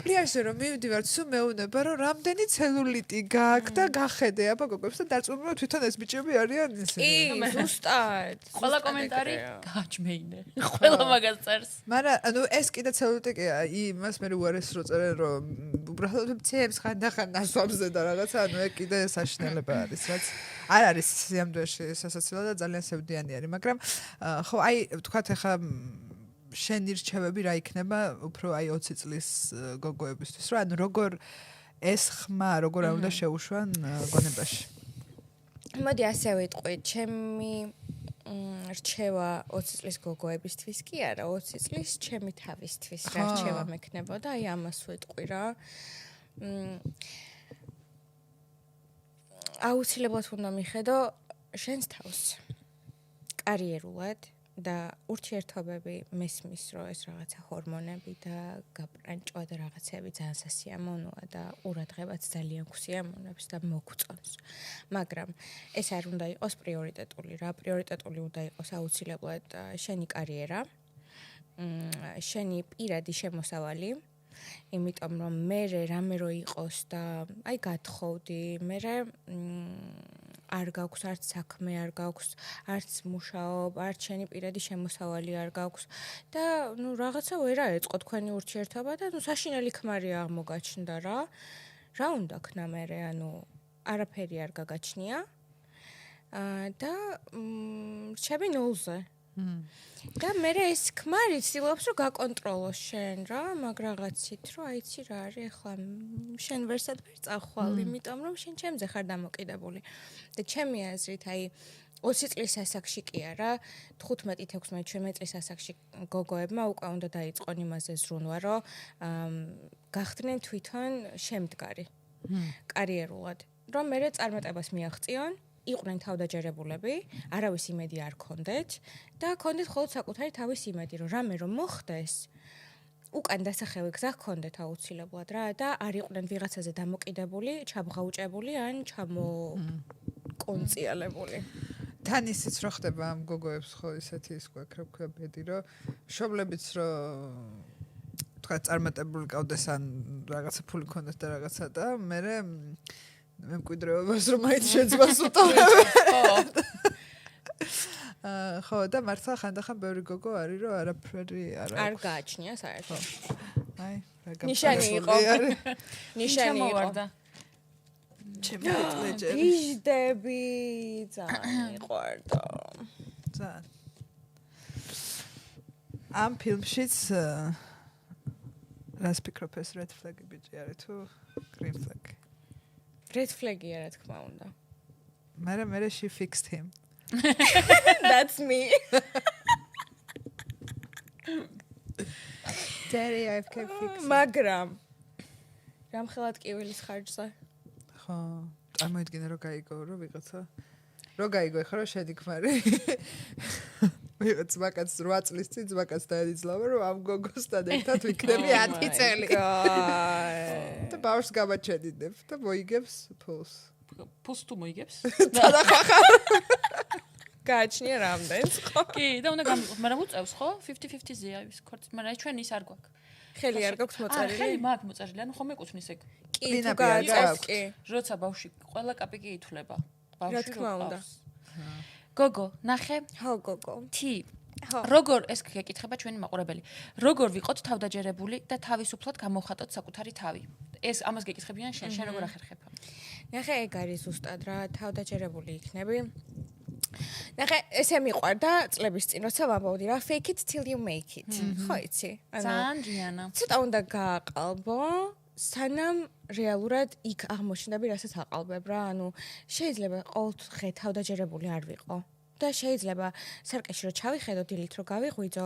[SPEAKER 2] პლიაჟზე რომ მივდივარ სულ მეუბნება რომ რამდენი ცელულიტი გაქვს და გახედე აბა გოგოებს და დარწმუნებული რომ თვითონ ეს ბიჭები არიან
[SPEAKER 3] ისინი ზუსტად
[SPEAKER 1] ყველა კომენტარი გააჩმეინე ყველა მაგას წერს
[SPEAKER 2] მაგრამ ანუ ეს კიდე ცელულიტია იმას მე უარეს რო წერენ რომ უბრალოდ მცემს ხანდახან ნასვამზე და რაღაცა ანუ ეგ კიდე საშინელება არის რაც არ არის სიამდვილეში სასაცილო და ძალიან სევდიანი არის მაგრამ ხო აი ვთქვათ ახლა შენი რჩევები რა იქნება უფრო აი 20 წლის გოგოებისთვის რა ანუ როგორ ეს ხმა როგორ უნდა შეუშვან გონებაში
[SPEAKER 3] მოდი ასე ვიტყვი ჩემი რჩევა 20 წლის გოგოებისთვის კი არა 20 წლის ჩემი თავისთვის რა რჩევა მექნებოდა აი ამას ვიტყვი რა აუცილებლად უნდა მიხედო შენს თავს კარიერულად და ურთიერთობები მესმის რომ ეს რაღაცა ჰორმონები და გაპრანჭვა და რაღაცები ძალიან სასიამოვნოა და ყურადღებაც ძალიან გვსიამოვნებს და მოგწონს მაგრამ ეს არ უნდა იყოს პრიორიტეტული რა პრიორიტეტული უნდა იყოს აუცილებლად შენი კარიერა შენი პირადი შემოსავალი იმიტომ რომ მე რამე რო იყოს და აი გათხოვდი მე არ გაქვს არც საქმე არ გაქვს არც მუშაობა არც შენი პირადი შემოსავალი არ გაქვს და ნუ რაღაცა ვერ აეწყო თქვენი ურთიერთობა და ნუ საშინელი ქმარი აღმოგაჩნდა რა უნდა ქნა მე ანუ არაფერი არ გაგაჩნია და რჩები ნულზე და მე ეს ქმარი ცდილობს რომ გაკონტროლოს შენ რა მაგ რაღაცით რომ აიცი რა არის ახლა შენ ვერსად ვერ წახვალ იმიტომ რომ შენ ჩემზე ხარ დამოკიდებული და ჩემი აზრით აი 20 წლის ასაკში კი არა 15-16 წლის ასაკში გოგოებმა უკვე უნდა დაიწყონ იმაზე ზრუნვა რომ გახდნენ თვითონ შემდგარი კარიერულად რომ მე წარმატებას მიაღწიონ იყვნენ თავდაჯერებულები, არავის იმედი არ ქონდეთ და ქონდეთ მხოლოდ საკუთარი თავის იმედი, რომ რამე რომ მოხდეს, უკან დასახევი გზა ქონდეთ აუცილებლად რა და არ იყვნენ ვიღაცაზე დამოკიდებული, ჩაბღაუჭებული ან ჩამოკონციალებული.
[SPEAKER 2] თან ისიც რო ხდება ამ გოგოებს ხო ისეთი ის გვექრებქა ბედი რომ მშობლებიც რო თქვა წარმატებული ყავდეს ან რაღაცა ფული ქონდეთ და რაღაცა და მე მე მკვიდრეობას რომ მაინც შეძვას უტოვებ. ხო და მართლა ხანდახან ბევრი გოგო არის რომ არაფერი
[SPEAKER 3] არ გააჩნია საერთოდ.
[SPEAKER 2] აი,
[SPEAKER 3] ნიშანი იყო. ნიშანი იყო.
[SPEAKER 2] ჩემი პლეჯერი.
[SPEAKER 3] გიждები ძალიან იყვარდა.
[SPEAKER 2] ძალიან. ამ ფილმშიც რას ფიქრობ ეს red flag-ი ბიჭი არის თუ green flag?
[SPEAKER 3] Red flag-ია რა თქმა უნდა.
[SPEAKER 2] მე she fixed him.
[SPEAKER 3] That's me.
[SPEAKER 2] Daddy, I can fix it.
[SPEAKER 3] მაგრამ რამხელად კივილის ხარჯზე?
[SPEAKER 2] ხო, წარმოიდგინე რომ გაიგო რომ ვიღაცა რო გაიგო ხა რომ შედი ქმარი. ვიღაც მაგაც 8 წლის წინ მაგაც დაეძლავა რომ ამ გოგოსთან ერთად ვიქნები 10 წელი. და ბავშვს გამაჩენინებ და მოიგებს ფულს.
[SPEAKER 1] ფულს თუ მოიგებს?
[SPEAKER 3] გააჩნია რამდენს ხო?
[SPEAKER 1] კი, და უნდა გამიყვოთ, მაგრამ უწევს ხო? 50-50-ზეა ის ქორწი, მაგრამ ჩვენ ის არ გვაქვს.
[SPEAKER 3] ხელი არ გაქვს მოწერილი?
[SPEAKER 1] ხელი მაქვს მოწერილი, ანუ ხომ ეკუთვნის ეგ.
[SPEAKER 3] კი, თუ გააქვს, კი.
[SPEAKER 1] როცა ბავშვი ყველა კაპიკი ითვლება.
[SPEAKER 3] რა თქმა უნდა.
[SPEAKER 1] გოგო, ნახე.
[SPEAKER 3] ხო, გოგო.
[SPEAKER 1] თი.
[SPEAKER 3] ხო.
[SPEAKER 1] როგორ ეს გეკითხება ჩვენი მაყურებელი. როგორ ვიყოთ თავდაჯერებული და თავისუფლად გამოვხატოთ საკუთარი თავი? ეს ამას გეკითხებიან შენ როგორ ახერხებ?
[SPEAKER 3] ნახე, ეგ არის ზუსტად რა, თავდაჯერებული იქნები. ნახე, ესე მიყვარდა წლების წინ, როცა ვამბობდი რა, fake it till you make it. ხო იცი?
[SPEAKER 1] ძალიან ჯიანა.
[SPEAKER 3] ცოტა უნდა გააყალბო, სანამ რეალურად იქ აღმოჩნდები, რასაც აყალბებ რა, ანუ შეიძლება ყოველდღე თავდაჯერებული არ ვიყო. და შეიძლება სარკეში რო ჩავიხედო დილით რო გავიღვიძო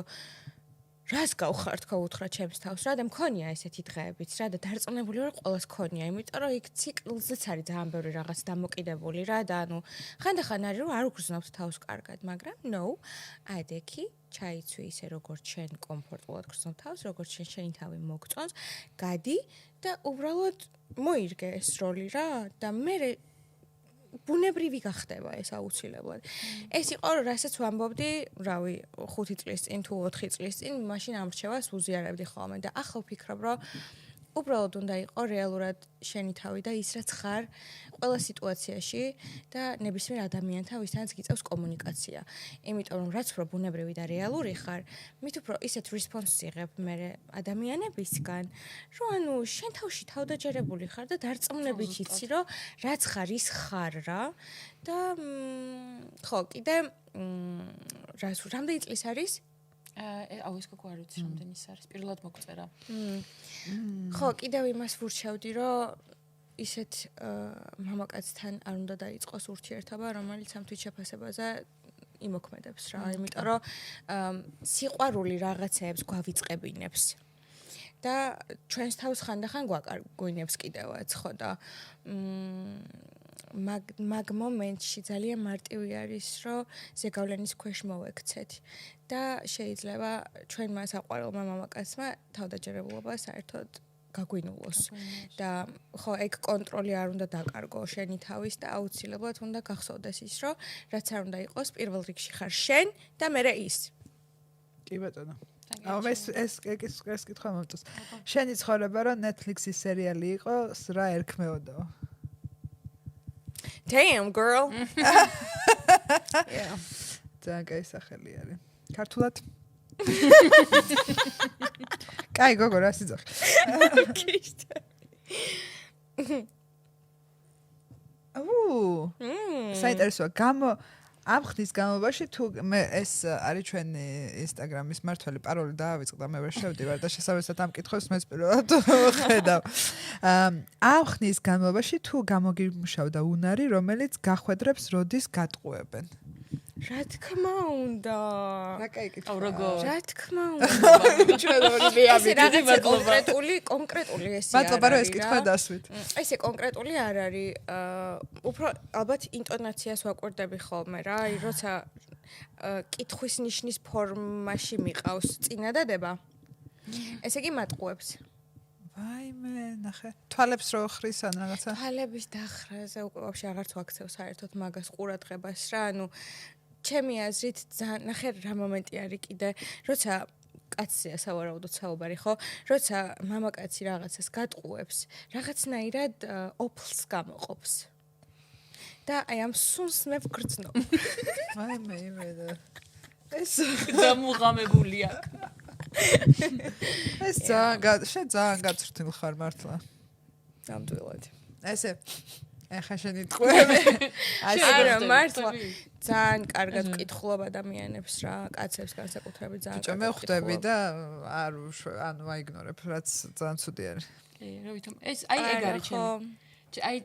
[SPEAKER 3] რას გავხარ თქვა უთხრა ჩემს თავს რა და მქონია ესეთი დღეებიც რა და დარწმუნებული ვარ ყველას ქონია იმიტომ რომ იქ ციკლზეც არის ძალიან ბევრი რაღაც დამოკიდებული რა და ანუ ხანდახან არის რომ არ უგრძნობთ თავს კარგად მაგრამ no ადექი ჩაიცვი ისე როგორც შენ კომფორტულად გრძნობ თავს როგორც შენი თავი მოგწონს გადი და უბრალოდ მოირგე ეს როლი რა და მე ბუნებრივი გახდება ეს აუცილებლად. ეს იყო რასაც ვამბობდი, რავი, 5 წლის წინ თუ 4 წლის წინ, მაშინ ამრჩევას უზიარებდი ხოლმე და ახლა ვფიქრობ, რომ უბრალოდ უნდა იყო რეალურად შენი თავი და ის რაც ხარ ყველა სიტუაციაში და ნებისმიერ ადამიანთან ვისთანაც გიწევს კომუნიკაცია. იმიტომ რომ რაც უფრო ბუნებრივი და რეალური ხარ, მით უფრო ისეთ რესპონსს იღებ მე ადამიანებისგან, რომ ანუ შენ თავში თავდაჯერებული ხარ და დარწმუნებით იცი, რომ რაც ხარ ის ხარ რა და ხო, კიდე რამდენი წლის არის?
[SPEAKER 1] აუ ეს გოგო არ ვიცი რამდენი ის არის. პირველად მოგწერა.
[SPEAKER 3] ხო, კიდევ იმას ვურჩევდი, რომ ისეთ მამაკაცთან არ უნდა დაიწყოს ურთიერთობა, რომელიც ამ თვით შეფასებაზე იმოქმედებს რა, იმიტომ რომ სიყვარული რაღაცეებს გვავიწყებინებს. და ჩვენს თავს ხანდახან გვაკარგვინებს კიდევაც, ხო და მაგ მომენტში ძალიან მარტივი არის, რომ ზეგავლენის ქვეშ მოვექცეთ და შეიძლება ჩვენმა საყვარელმა მამაკაცმა თავდაჯერებულობა საერთოდ გაგვინულოს და ხო ეგ კონტროლი არ უნდა დაკარგო შენი თავის და აუცილებლად უნდა გახსოვდეს ის, რომ რაც არ უნდა იყოს პირველ რიგში ხარ შენ და მერე ის.
[SPEAKER 2] კი ბატონო. აუ ეს კითხვა მომწონს. შენი ცხოვრება რომ Netflix-ის სერიალი იყო, რა ერქმეოდაო?
[SPEAKER 3] Damn girl. Yeah.
[SPEAKER 2] ძალიან კაი სახელი არის. ქართულად? კაი გოგო რა სიძახი? საინტერესოა. ამ ხნის განმავლობაში თუ მე ეს არის ჩვენი Instagram-ის მართველი პაროლი დაავიწყდა მე ვერ შევდივარ და შესაბამისად ამ კითხვებს მეც პირველად ხედავ. ამ ხნის განმავლობაში თუ გამოგიმუშავდა უნარი, რომელიც გახვედრებს როდის გატყუებენ?
[SPEAKER 3] რა თქმა უნდა.
[SPEAKER 2] რა კაი კითხვა.
[SPEAKER 1] აუ როგორ?
[SPEAKER 3] რა თქმა უნდა.
[SPEAKER 2] ჩვენ ორი მეაბიდი
[SPEAKER 3] კონკრეტული ეს
[SPEAKER 2] მადლობა რომ ეს კითხვა დასვით.
[SPEAKER 3] ესე კონკრეტული არ არის. უფრო ალბათ ინტონაციას ვაკვირდები ხოლმე რა. აი როცა კითხვის ნიშნის ფორმაში მიყავს წინადადება. ესე იგი მატყუებს.
[SPEAKER 2] ვაიმე, ნახე. თვალებს რო ხრის ან რაღაცა.
[SPEAKER 3] თვალების დახრაზე უკვე ვაფშე აღარც ვაქცევ საერთოდ მაგას ყურადღებას რა. ანუ ჩემი აზრით ძალიან ნახე რა მომენტი არის კიდე, როცა კაცია სავარაუდოდ საუბარი ხო? როცა მამაკაცი რაღაცას გატყუებს, რაღაცნაირად ოფლს გამოყოფს. და აი ამ სუნს მე ვგრძნობ.
[SPEAKER 2] ვაიმე, იმედა. ეს
[SPEAKER 1] დამუღამებული აქ.
[SPEAKER 2] ეს ძალიან გაწვრთნილ ხარ მართლა.
[SPEAKER 3] ნამდვილად.
[SPEAKER 2] ესე ეხა შენი ტყუები.
[SPEAKER 3] არა მართლა ძალიან კარგად ვკითხულობ ადამიანებს რა, კაცებს განსაკუთრებით ძალიან.
[SPEAKER 2] ბიჭო მე ხვდები და არ ანუ აიგნორებ, რაც ძალიან ცუდი არის.
[SPEAKER 1] კი, რა ვითომ ეს აი ეგ არის ჩემი. აი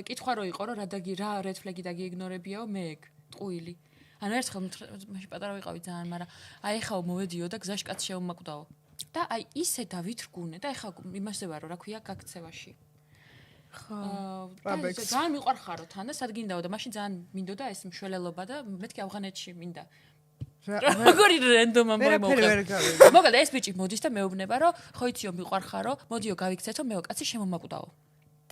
[SPEAKER 1] კითხვა რო იყო რომ რა red flag-ი დაგიიგნორებიაო მე ეგ ტყუილი. ანუ ერთხელ მაშინ პატარა ვიყავი ძალიან, მაგრამ აი ეხაო მოვედიო და გზაში კაც შეუმაკვდაო. და აი ისე დავითრგუნე და ეხა იმასე ვარო, რა ქვია, გაქცევაში. ხო. ძალიან მიყვარხარო თან და სადგინდაო და მაშინ ძალიან მინდოდა ეს მშველელობა და მეთქი ავღანეთში მინდა. როგორი რენდომ ამბავი მოვყევ. მოგდა ეს ბიჭი მოდის და მეუბნება რომ ხო იციო მიყვარხარო, მოდიო გავიქცეთო, მეო კაცი შემომაკვდაო.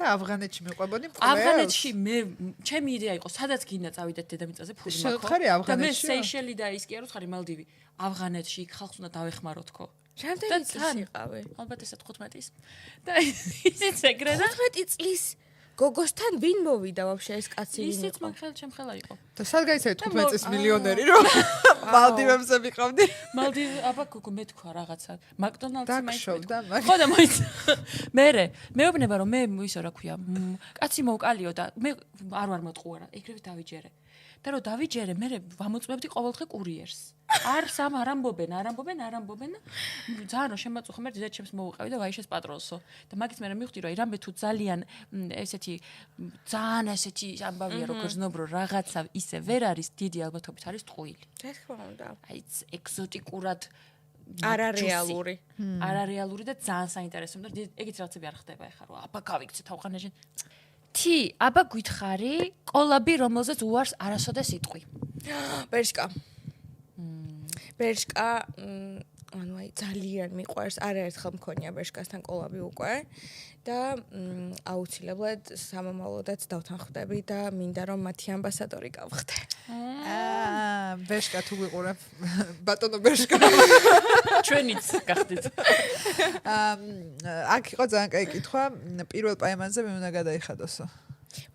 [SPEAKER 2] და ავღანეთში მიყვებოდი მკვლელს?
[SPEAKER 1] ავღანეთში მე ჩემი იდეა იყო, სადაც გინდა წავიდეთ დედამიწაზე ფული მაქვს.
[SPEAKER 2] შევხარი
[SPEAKER 1] და მე
[SPEAKER 2] ავღანეთში?
[SPEAKER 1] სეიშელი და ის კი არ უცხარი მალდივი. ავღანეთში იქ ხალხს უნდა დავეხმაროთ ხო.
[SPEAKER 3] რამდენი წლის იყავი?
[SPEAKER 1] ალბათ ესა 15-ის. და ისიც ეგრე და
[SPEAKER 3] 15 წლის გოგოსთან ვინ მოვიდა ვაფშე ეს კაცი?
[SPEAKER 1] ისიც ჩემ ხელა იყო.
[SPEAKER 2] და სად გაიცეთ 15 წლის მილიონერი რომ მალდივებზე ვიყავდი?
[SPEAKER 1] მალდივ აბა გოგო მე თქვა რაღაცა. მაკდონალდსი მაინც
[SPEAKER 2] დაგშოვდა მაგ.
[SPEAKER 1] ხო და მოიც. მეუბნება რომ მე ისო რა ქვია, კაცი მოვკალიო და მე არ ვარ მოტყუარა, ეგრევე დავიჯერე. და რომ დავიჯერე, მე ვამოწმებდი ყოველდღე კურიერს. არ ამბობენ. ძალიან რომ შემაწუხე, მე დედაც ჩემს მოვუყევი და ვაიშეს პატრონსო. და მაგით მე მივხვდი რომ რამე თუ ძალიან ამბავია რომ გრძნობრო რაღაცა ისე ვერ არის, დიდი ალბათობით არის ტყუილი.
[SPEAKER 3] რა თქმა უნდა.
[SPEAKER 1] აი ეგზოტიკურად
[SPEAKER 3] არარეალური.
[SPEAKER 1] არარეალური და ძალიან საინტერესო და ეგიც რაღაცები არ ხდება ახლა რომ აბა გავიქცეთ ავღანეთში. აბა გითხარი კოლაბი რომელზეც უარს არასოდეს იტყვი.
[SPEAKER 3] ბერშკა ანუ აი ძალიან მიყვარს, არაერთხელ მქონია ბერშკასთან კოლაბი უკვე და აუცილებლად სამომავლოდაც დავთანხმდები და მინდა რომ მათი ამბასადორი გავხდე.
[SPEAKER 2] ბერშკა თუ გიყურებ ბატონო ბერშკა.
[SPEAKER 1] ჩვენიც გახდით.
[SPEAKER 2] აქ იყო ძალიან კაი კითხვა, პირველ პაემანზე მე უნდა გადაიხადოსო.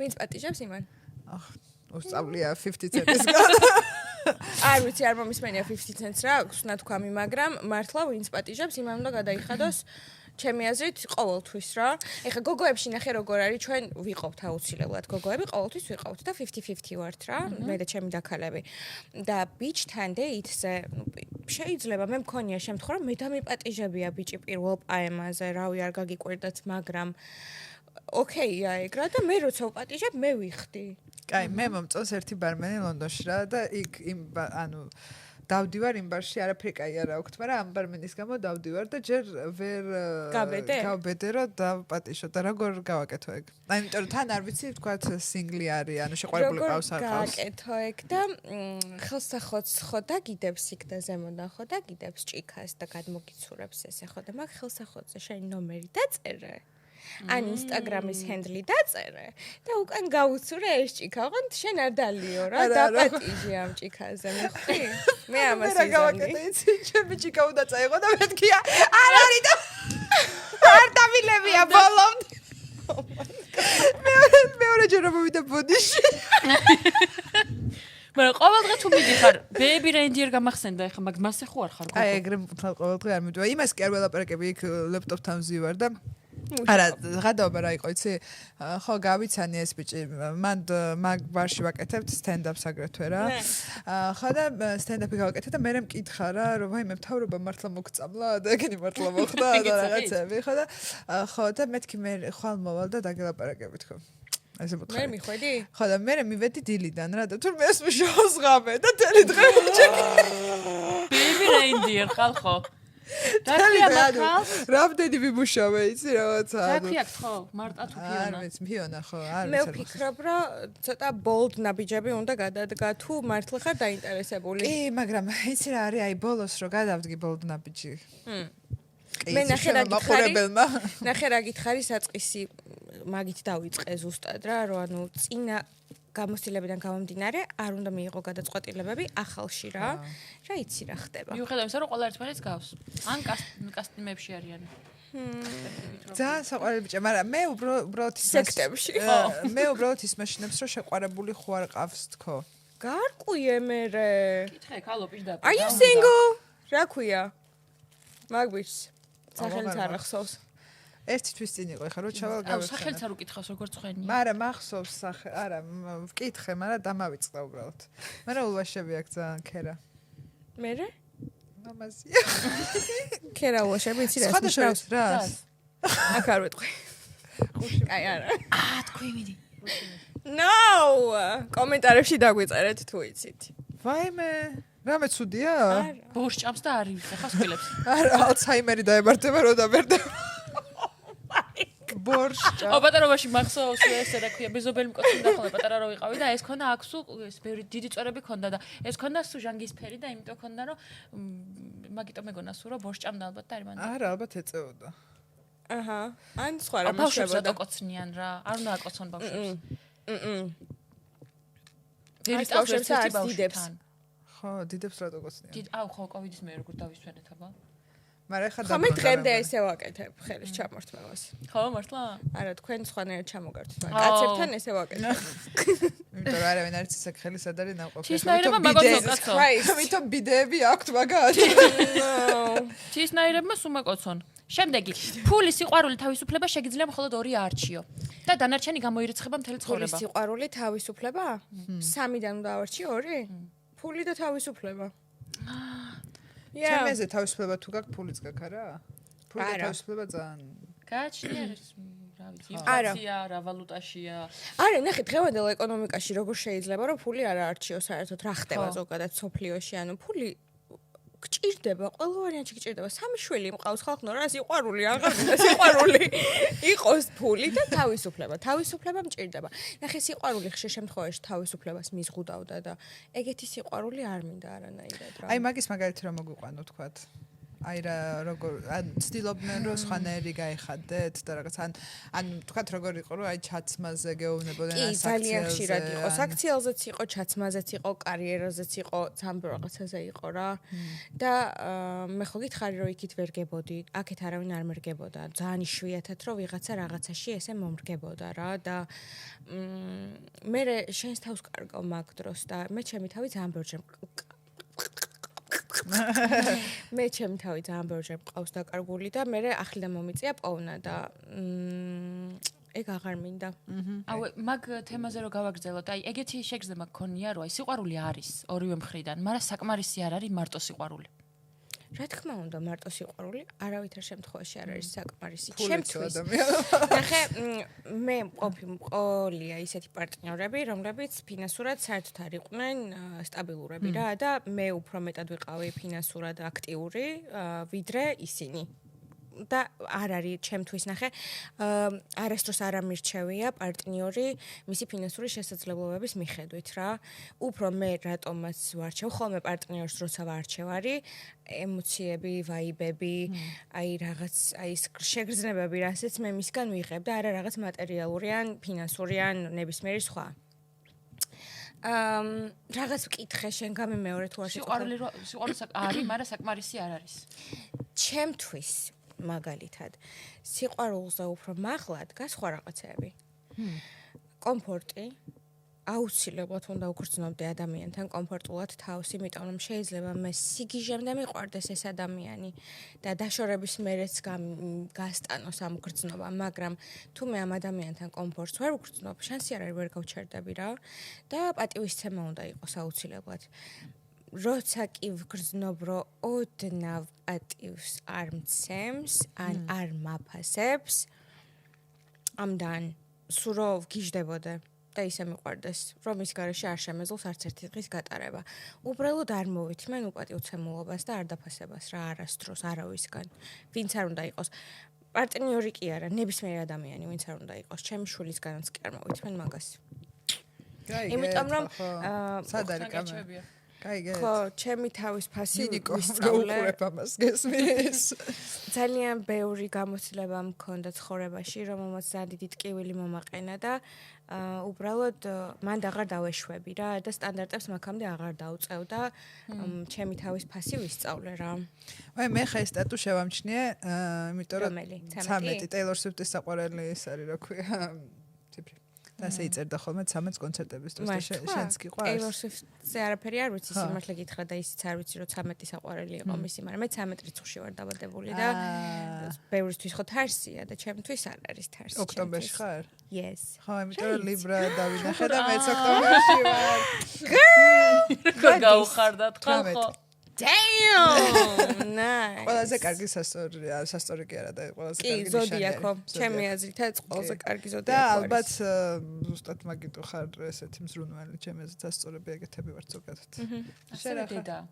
[SPEAKER 3] ვინც პატიჟებს იმან?
[SPEAKER 2] უსწავლია 50 ცენტისგან.
[SPEAKER 3] არ ვიცი, არ მომისმენია 50 ცენტს რა, გსნა თქვამი, მაგრამ მართლა ვინც პატიჟებს იმან უნდა გადაიხადოს. ჩემი აზრით ყოველთვის რა. ეხლა გოგოებში ნახე როგორ არის, ჩვენ ვიყავთ აუცილებლად გოგოები, ყოველთვის ვიყავთ და 50-50 ვართ რა, მე და ჩემი დაქალები. და ბიჭთან დეითზე, შეიძლება მე მქონია შემთხვევა, რომ მე დამიპატიჟებია ბიჭი პირველ პაემაზე, რავი არ გაგიკვირდათ, მაგრამ ოკეია ეგ რა და მე როცა ვპატიჟებ, მე ვიხდი.
[SPEAKER 2] კაი, მე მომწონს ერთი ბარმენი ლონდონში რა და იქ დავდივარ იმ ბარში, არაფერი კაი არ აქვს, მაგრამ ამ ბარმენის გამო დავდივარ და ჯერ ვერ გავბედე რომ დავპატიჟო და როგორ გავაკეთო ეგ. აი, იმიტომ რომ თან არ ვიცი, თქვათ სინგლი არის, ანუ შეყვარებული ყავს არ ყავს.
[SPEAKER 3] გავაკეთო ეგ და ხელსახოც ხო დაგიდებს იქ და ზემოდან ხო დაგიდებს ჭიქას და გადმოგიცურებს ესე ხო და მაგ ხელსახოზე შენი ნომერი დაწერე. ან ინსტაგრამის ჰენდლი დაწერე და უკან გაუცურე ეს ჭიქა, ოღონდ შენ არ დალიო რა, დაპატიჟე ამ ჭიქაზე, მეხი? მე ამას ვიზამდი.
[SPEAKER 2] მე გავაკეთე, იცი, ჩემი ჭიქა უნდა წაიღო და მეთქია, არ არის და არ დავილებია ბოლომდე. მეორე ჯერ მოვიდა ბოდიში.
[SPEAKER 1] მაგრამ ყოველდღე თუ მიდიხარ, ბეიბი რეინდიერ გამახსენდა ახლა, მაგ მასე ხო არ ხარ გოგო?
[SPEAKER 2] აი, ეგრე ყოველდღე არ მიდვა. იმას კი არ ველაპარაკები, იქ ლეპტოპთან ვზივარ და არა, გადაობა რა იყო, იცი? ხო, გავიცანი ეს ბიჭი. მან მაგ ბარში ვაკეთებთ სტენდაპს აგრეთვე რა. ხო და სტენდაპი გავაკეთე და მე მკითხა რა, რომ აი მე მთავრობა მართლა მოგწამლა და ეგენი მართლა მოხდა და რაღაცები, ხო და ხო და მეთქი მე ხვალ მოვალ და დაგელაპარაკებით ხო. ესე მოთხარი.
[SPEAKER 3] მე მიხვედი?
[SPEAKER 2] ხო და მე მივედი დილიდან რა და თურმე ეს შოუს ღამე და თელი დღე ვიჭექი.
[SPEAKER 1] ბეიბი რეინდიერ ხალხო. დაქვია მაგას?
[SPEAKER 2] რამდენი ვიმუშავე, იცი რაღაცა.
[SPEAKER 1] დაქვია ხო? მარტა თუ ფიონა?
[SPEAKER 2] არ ვიცი, ფიონა ხო, არ ვიცი.
[SPEAKER 3] მე ვფიქრობ, რომ ცოტა bold ნაბიჯები უნდა გადადგა თუ მართლა ხარ დაინტერესებული.
[SPEAKER 2] კი, მაგრამ იცი რა არის, აი ბოლოს რო გადავდგი bold ნაბიჯი.
[SPEAKER 3] მე ნახე რა გითხარი საწყისი მაგით დავიწყე ზუსტად რა, რომ ანუ წინა გამოცდილებიდან გამომდინარე არ უნდა მიიღო გადაწყვეტილებები ახალში რა. რა იცი რა ხდება.
[SPEAKER 1] მიუხედავად იმისა, რომ ყველა ერთმანეთს გავს. ან კასტიმებში არიან.
[SPEAKER 2] ძალიან საყვარელი ბიჭია, მაგრამ მე უბრალოდ
[SPEAKER 3] სექტებში.
[SPEAKER 2] მე უბრალოდ ის მაშინებს რომ შეყვარებული ხო არ ყავს თქო.
[SPEAKER 3] გარკვიე მერე.
[SPEAKER 1] კითხე, ქალო პირდაპირ.
[SPEAKER 3] Are you single? რა ქვია? მაგ ბიჭს სახელით არ ახსოვს.
[SPEAKER 2] ერთი თვის წინ იყო, ხა რო ჩავალ გავიხსენე.
[SPEAKER 1] აუ, სახელით არ უკითხავს როგორ ცხენია.
[SPEAKER 2] მაგრამ მახსოვს სახე, არა, ვკითხე, მაგრამ დამავიწყდა უბრალოდ. მაგრამ ულვაშები აქვს ძალიან ქერა.
[SPEAKER 3] მერე?
[SPEAKER 2] მამაზია.
[SPEAKER 3] ქერა ულვაშები იცი რა?
[SPEAKER 2] სხვადასხვას რა?
[SPEAKER 3] აქ არ ვეთქვი. აი არა.
[SPEAKER 1] თქვი მიდი.
[SPEAKER 3] No! კომენტარებში დაგვიწერეთ თუ იცით.
[SPEAKER 2] ვაიმე, რამე ცუდია?
[SPEAKER 1] ბორშჭამს და არ იხახავს ფილებს.
[SPEAKER 2] არა, ალცჰაიმერი დაემართება რო დაბერდება. ბორშჭა.
[SPEAKER 1] ო პატარობაში მახსოვს ესე რა ქვია, ბეზობელი მკოცი დახოლა პატარა რო ვიყავი და ეს ქონდა აქ სულ ეს ბევრი დიდი წვერები ქონდა და ეს ქონდა სულ ჟანგისფერი და იმიტომ ქონდა რომ მაგიტო მეგონა სულ რომ ბორშჭამდა ალბათ და არ იმან.
[SPEAKER 2] არა, ალბათ ეწეოდა.
[SPEAKER 3] აჰა. ან სხვა რამე
[SPEAKER 1] ბავშვებს
[SPEAKER 3] შეებოდა.
[SPEAKER 1] აკოცნიან რა. არ უნდა აკოცონ ბავშვებს.
[SPEAKER 3] ეს ბავშვებს არც დიდებს.
[SPEAKER 2] ხო, დიდებს რატო გოცნიან?
[SPEAKER 1] აუ ხო, კოვიდის მე როგორ დავისვენეთ აბა.
[SPEAKER 2] მაგრამ ხა
[SPEAKER 3] ხო მე დღემდე ესე ვაკეთებ ხელის ჩამორთმევას.
[SPEAKER 1] ხო, მართლა?
[SPEAKER 3] არა, თქვენ სხვანაირად ჩამოგართვით, მაგრამ კაცებთან ესე ვაკეთებ.
[SPEAKER 2] იმიტომ რომ არავინ არ იცის აქ ხელი სად არის ნაყოფი.
[SPEAKER 1] ჩისნაირებმა მაგოცო კაცო.
[SPEAKER 2] ამიტომ ბიდეები აქვთ მაგათ.
[SPEAKER 1] ჩისნაირებმა სუმაკოცონ. შემდეგი, ფული, სიყვარული, თავისუფლება შეგიძლია მხოლოდ ორი არჩიო და დანარჩენი გამოირიცხება მთელი
[SPEAKER 3] ფული,
[SPEAKER 1] ცხოვრება.
[SPEAKER 3] სიყვარული, თავისუფლება? 3-დან უნდა ავარჩიო 2? ფული და თავისუფლება.
[SPEAKER 2] ჩემზე თავისუფლება თუ გაქვს ფულიც გაქვს არა? ფული და თავისუფლება ძალიან
[SPEAKER 1] გააჩნია ეს რა ვიცი,
[SPEAKER 3] არა.
[SPEAKER 1] ინფლაცია, რა ვალუტაშია.
[SPEAKER 3] არა, ნახე, დღევანდელ ეკონომიკაში როგორ შეიძლება რომ ფული არ აარჩიო საერთოდ რა ხდება ზოგადად სოფლიოში, ანუ ფული გჭირდება, ყველა ვარიანტში გჭირდება. 3 შვილი მყავს ხალხო, რა სიყვარული აღარ უნდა სიყვარული იყოს ფული და თავისუფლება. თავისუფლება მჭირდება. ნახე, სიყვარული ხშირ შემთხვევაში თავისუფლებას მიზღუდავდა და ეგეთი სიყვარული არ მინდა არანაირად რა.
[SPEAKER 2] აი მაგის მაგალითი რომ მოგვიყვანო თქვათ. აი რა როგორ ან ცდილობდნენ რომ სხვანაირი გაიხადეთ და რაღაც ან თქვათ როგორ იყო რომ აი ჩაცმაზე გეუბნებოდნენ
[SPEAKER 3] ან საკციელზე. კი, ძალიან ხშირად იყო. საქციელზეც იყო, ჩაცმაზეც იყო, კარიერაზეც იყო, სამბო რაღაცაზე იყო რა. და მე ხო გითხარი რომ იქით ვერ გებოდი, აქეთ არავინ არ მერგებოდა. ძალიან იშვიათად რომ ვიღაცა რაღაცაში ესე მომრგებოდა რა და მე შენს თავს კარგავ მაგ დროს და მე ჩემი თავი ძალიან ბევრჯერ მე ჩემი თავი ძალიან ბევრჯერ მყავს დაკარგული და მე ახლიდან მომიწია პოვნა და ეგ აღარ მინდა.
[SPEAKER 1] აუ მაგ თემაზე რო გავაგრძელოთ, აი ეგეთი შეგრძნება გქონია რომ აი სიყვარული არის ორივე მხრიდან, მაგრამ საკმარისი არ არის მარტო სიყვარული.
[SPEAKER 3] რა თქმა უნდა, მარტო სიყვარული არავითარ შემთხვევაში არ არის საკმარისი.
[SPEAKER 2] ჩემთვის.
[SPEAKER 3] ნახე, მე მყოლია ისეთი პარტნიორები, რომლებიც ფინანსურად საერთოდ არ იყვნენ სტაბილურები რა და მე უფრო მეტად ვიყავი ფინანსურად აქტიური, ვიდრე ისინი. და არ არის ჩემთვის ნახე არასდროს არ ამირჩევია პარტნიორი მისი ფინანსური შესაძლებლობების მიხედვით რა უფრო მე რატომაც ვარჩევ ხოლმე პარტნიორს როცა ვარჩევ არის ემოციები ვაიბები აი რაღაც აი შეგრძნებები რასაც მე მისგან ვიღებ და არა რაღაც მატერიალური ან ფინანსური ან ნებისმიერი სხვა რაღაც ვკითხე შენ გამიმეორე თუ არ
[SPEAKER 1] სიყვარული არის მაგრამ საკმარისი არ არის
[SPEAKER 3] ჩემთვის მაგალითად სიყვარულზე უფრო მაღლა დგას სხვა რაღაცები. კომფორტი აუცილებლად უნდა უგრძნობდე ადამიანთან კომფორტულად თავს, იმიტომ რომ შეიძლება მე სიგიჟემდე მიყვარდეს ეს ადამიანი და დაშორების მერეც გასტანოს ამ გრძნობა, მაგრამ თუ მე ამ ადამიანთან კომფორტს ვერ უგრძნობ, შანსი არ არის ვერ გავჩერდები რა და პატივისცემა უნდა იყოს აუცილებლად. როცა კი ვგრძნობ, რომ ოდნავ პატივს არ მცემს, ან არ მაფასებს, ამდან სულ რომ ვგიჟდებოდე და ისე მიყვარდეს, რომ ის გარეშე არ შემეძლოს არც ერთი დღის გატარება. უბრალოდ არ მოვითმენ უპატივცემულობას და არ დაფასებას რა არასდროს არავისგან. ვინც არ უნდა იყოს პარტნიორი კი არა, ნებისმიერი ადამიანი, ვინც არ უნდა იყოს, ჩემი შვილისგანაც კი არ მოვითმენ მაგას. იმიტომ რომ
[SPEAKER 2] სად არის კამერა? გაიგეთ.
[SPEAKER 3] ხო, ჩემი თავის ფასი
[SPEAKER 2] ვისწავლე. გესმის.
[SPEAKER 3] ძალიან ბევრი გამოცდილება მქონდა ცხოვრებაში, რომელმაც ძალიან დიდი ტკივილი მომაყენა და უბრალოდ მანდ აღარ დავეშვები რა და სტანდარტებს მაგამდე აღარ დავწევ და ჩემი თავის ფასი ვისწავლე რა.
[SPEAKER 2] აი მე ხა ეს სტატუ შევამჩნიე, იმიტომ რომ 13 Taylor Swift-ის საყვარელი ის არის, რა ქვია, ციფრი. და ასე იწერდა ხოლმე 13 კონცერტების დროს და შენც კი ყვარს.
[SPEAKER 3] Taylor Swift-ზე არაფერი არ ვიცი, სიმართლე გითხრა და ისიც არ ვიცი, რომ 13 საყვარელი იყო მისი, მაგრამ მე 13 რიცხვში ვარ დაბადებული და ბევრისთვის ხო თარსია და ჩემთვის არ არის თარსი.
[SPEAKER 2] ოქტომბერში ხარ?
[SPEAKER 3] Yes.
[SPEAKER 2] ხო, იმიტომ რომ Libra დავინახე და მეც ოქტომბერში ვარ.
[SPEAKER 1] როგორ გავხარდათ ხო?
[SPEAKER 3] Damn! Nice.
[SPEAKER 2] ყველაზე კარგი სასტორი კი არა და ყველაზე კარგი ნიშანია.
[SPEAKER 3] კი, ზოდიაქო. ჩემი აზრითაც ყველაზე კარგი ზოდიაქო.
[SPEAKER 2] და ალბათ ზუსტად მაგიტო ხარ ესეთი მზრუნველი, ჩემი აზრით სასტორები ეგეთები ვარ ზოგადად.
[SPEAKER 1] შენ რა ხარ?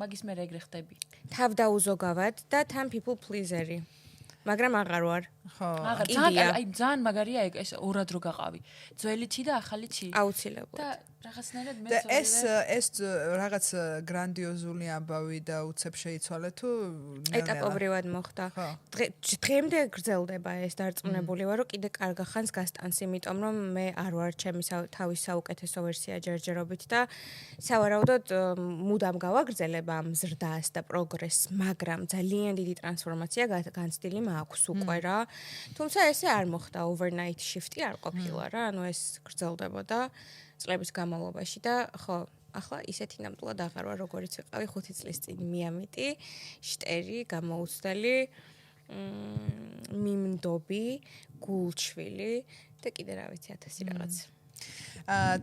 [SPEAKER 1] მაგის მე ეგრე ხდები.
[SPEAKER 3] თავდაუზოგავად და თან people pleaser-ი. მაგრამ აღარ ვარ.
[SPEAKER 2] ხო.
[SPEAKER 1] აი ძალიან მაგარია ეს ორად რო გაყავი. ძველი თი და ახალი თი.
[SPEAKER 3] აუცილებლად.
[SPEAKER 1] და რაღაცნაირად მე
[SPEAKER 2] და ეს რაღაც გრანდიოზული ამბავი და უცებ შეიცვალე თუ
[SPEAKER 3] ეტაპობრივად მოხდა. დღემდე გრძელდება ეს დარწმუნებული ვარ, რომ კიდე კარგა ხანს გასტანს, იმიტომ რომ მე არ ვარ ჩემი თავის საუკეთესო ვერსია ჯერჯერობით და სავარაუდოდ მუდამ გავაგრძელებ ამ ზრდას და პროგრესს, მაგრამ ძალიან დიდი ტრანსფორმაცია განცდილი მაქვს უკვე რა. თუმცა ესე არ მოხდა overnight shift-ი არ ყოფილა რა, ანუ ეს გრძელდებოდა წლების განმავლობაში და ხო ახლა ისეთი ნამდვილად აღარ ვარ როგორიც ვიყავი 5 წლის წინ მიამიტი შტერი გამოუცდელი მიმდობი გულჩვილი და კიდე რა ვიცი 1000 რაღაც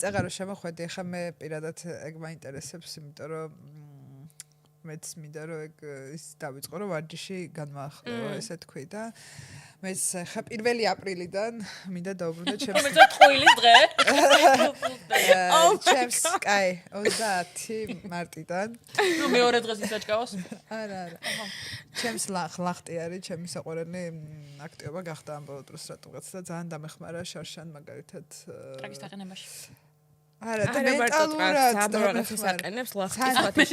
[SPEAKER 2] წაღარო შემოხვედი ახლა მე პირადად ეგ მაინტერესებს იმიტომ რომ მეც მინდა რომ ეგ ის დავიწყო რომ ვარჯიში განმაახლო ესე თქვი და მეც ხა 1 აპრილიდან მინდა დაუბრუნდე ჩემს
[SPEAKER 1] მე წყვილის დღე
[SPEAKER 2] ჩემს კაი 30 მარტიდან
[SPEAKER 1] ნუ მეორე დღეს ისაჭკავს
[SPEAKER 2] არა ჩემს ლახტი არის ჩემი საყვარელი აქტიობა გახდა ამ ბოლო დროს რატომღაც და ძალიან დამეხმარა შარშან მაგალითად
[SPEAKER 1] ტრაკის დაყენებაში
[SPEAKER 2] არა და მენტალურად
[SPEAKER 3] დაყენებს ლახტის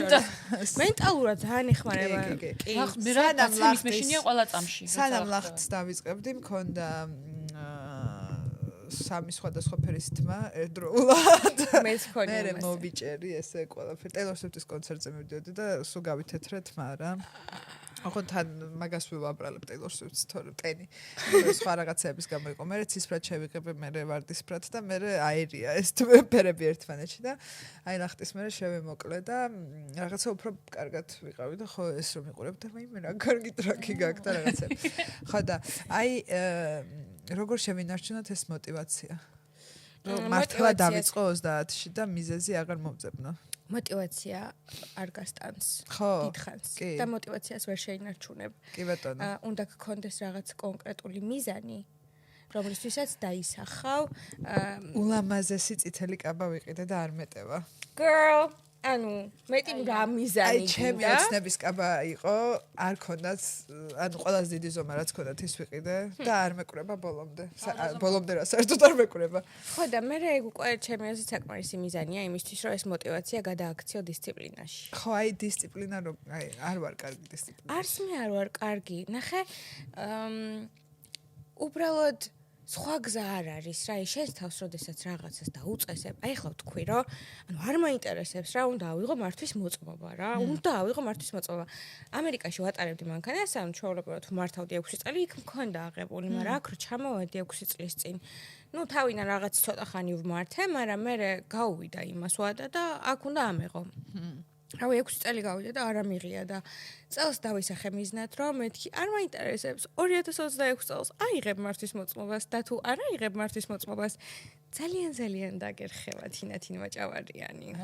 [SPEAKER 3] მენტალურად ძალიან ეხმარება
[SPEAKER 1] კი მე რატომ მეშინია ყველა წამში
[SPEAKER 2] სანამ ლახტს დავიწყებდი მქონდა სამი სხვადასხვა ფერის თმა ერთდროულად მე მოვიჭერი ესე ყველაფერი ტეილორ სვიფტის კონცერტზე მივიდოდი და სულ გავითეთრე თმა რა ახლა თან მაგას ვიუბრალებ ტეილორ სვიფტს თორე ტენი სხვა რაღაცების გამო იყო მე ცისფრად შევიღებ მე ვარდისფრად და მე აერია ეს ფერები ერთმანეთში და აი ლახტის მე შევიმოკლე და რაღაცა უფრო კარგად ვიყავი და ხო ეს რომ მიყურებ და მე რა კარგი ტრაკი გაქვს და რაღაცები ხო და აი როგორ შევინარჩუნოთ ეს мотиваცია რომ მართლა დავიწყო 30-ში და მიზეზი აღარ მომძებნო
[SPEAKER 3] мотиваცია არ გასტანს დიდხანს და мотиваციას ვერ შეინარჩუნებ
[SPEAKER 2] კი ბატონო
[SPEAKER 3] უნდა გქონდეს რაღაც კონკრეტული მიზანი რომლისთვისაც დაისახავ
[SPEAKER 2] ულამაზესი წითელი კაბა ვიყიდე და არ მეტევა
[SPEAKER 3] girl ანუ მეტი რა მიზანი
[SPEAKER 2] აი ჩემი ოცნების კაბა იყო არ ქონდაც ანუ ყველაზე დიდი ზომა რაც ქონდათ ის ვიყიდე და არ მეკვრება ბოლომდე ბოლომდე რა საერთოდ არ მეკვრება
[SPEAKER 3] ხო და მე ეგ უკვე ჩემი აზრით საკმარისი მიზანია იმისთვის რომ ეს мотиваცია გადააქციო დისციპლინაში
[SPEAKER 2] ხო აი დისციპლინა რომ აი არ ვარ კარგი დისციპლინაში
[SPEAKER 3] არც მე არ ვარ კარგი ნახე უბრალოდ სხვა გზა არ არის რა შენს თავს როდესაც რაღაცას დაუწესებ აი ხო თქვი რომ ანუ არ მაინტერესებს რა უნდა ავიღო მართვის მოწმობა რა უნდა ავიღო მართვის მოწმობა ამერიკაში ვატარებდი მანქანას ანუ ჩვეულებრივად მართავდი 6 წელი იქ მქონდა აღებული მაგრამ აქ რო ჩამოვედი 6 წლის წინ ну თავიდან რაღაც ცოტა ხანი ვმართე მაგრამ მე გაუვიდა იმას ვადა და აქ უნდა ამეღო რავი 6 წელი გავიდა და არ ამიღია და წელს დავისახე მიზნად რომ მეთქი არ მაინტერესებს 2026 წელს აიღებ მართვის მოწმობას და თუ არ აიღებ მართვის მოწმობას ძალიან დაგერხება თინათინ ვაჭავარიანი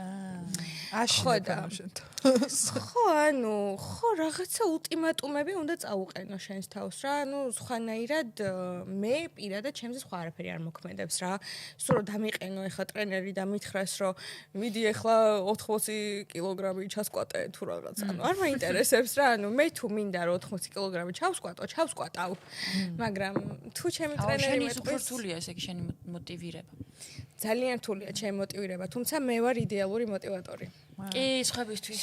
[SPEAKER 2] ხო
[SPEAKER 3] ანუ ხო რაღაცა ულტიმატუმები უნდა წაუყენო შენს თავს რა ანუ სხვანაირად მე პირადად ჩემზე სხვა არაფერი არ მოქმედებს რა სულ რომ დამიყენო ეხა ტრენერი და მითხრას რომ მიდი ეხლა 80 კილოგრამი ჩასკვატე თუ რაღაც ანუ არ მაინტერესებს რა ანუ მე თუ მინდა რომ 80 კილოგრამი ჩავსკვატავ მაგრამ თუ ჩემი ტრენერი
[SPEAKER 1] მეტყვის რთულია ესე იგი შენი მოტივირება
[SPEAKER 3] ძალიან რთულია ჩემი მოტივირება თუმცა მე ვარ idеალური მოტივატორი
[SPEAKER 1] კი სხვებისთვის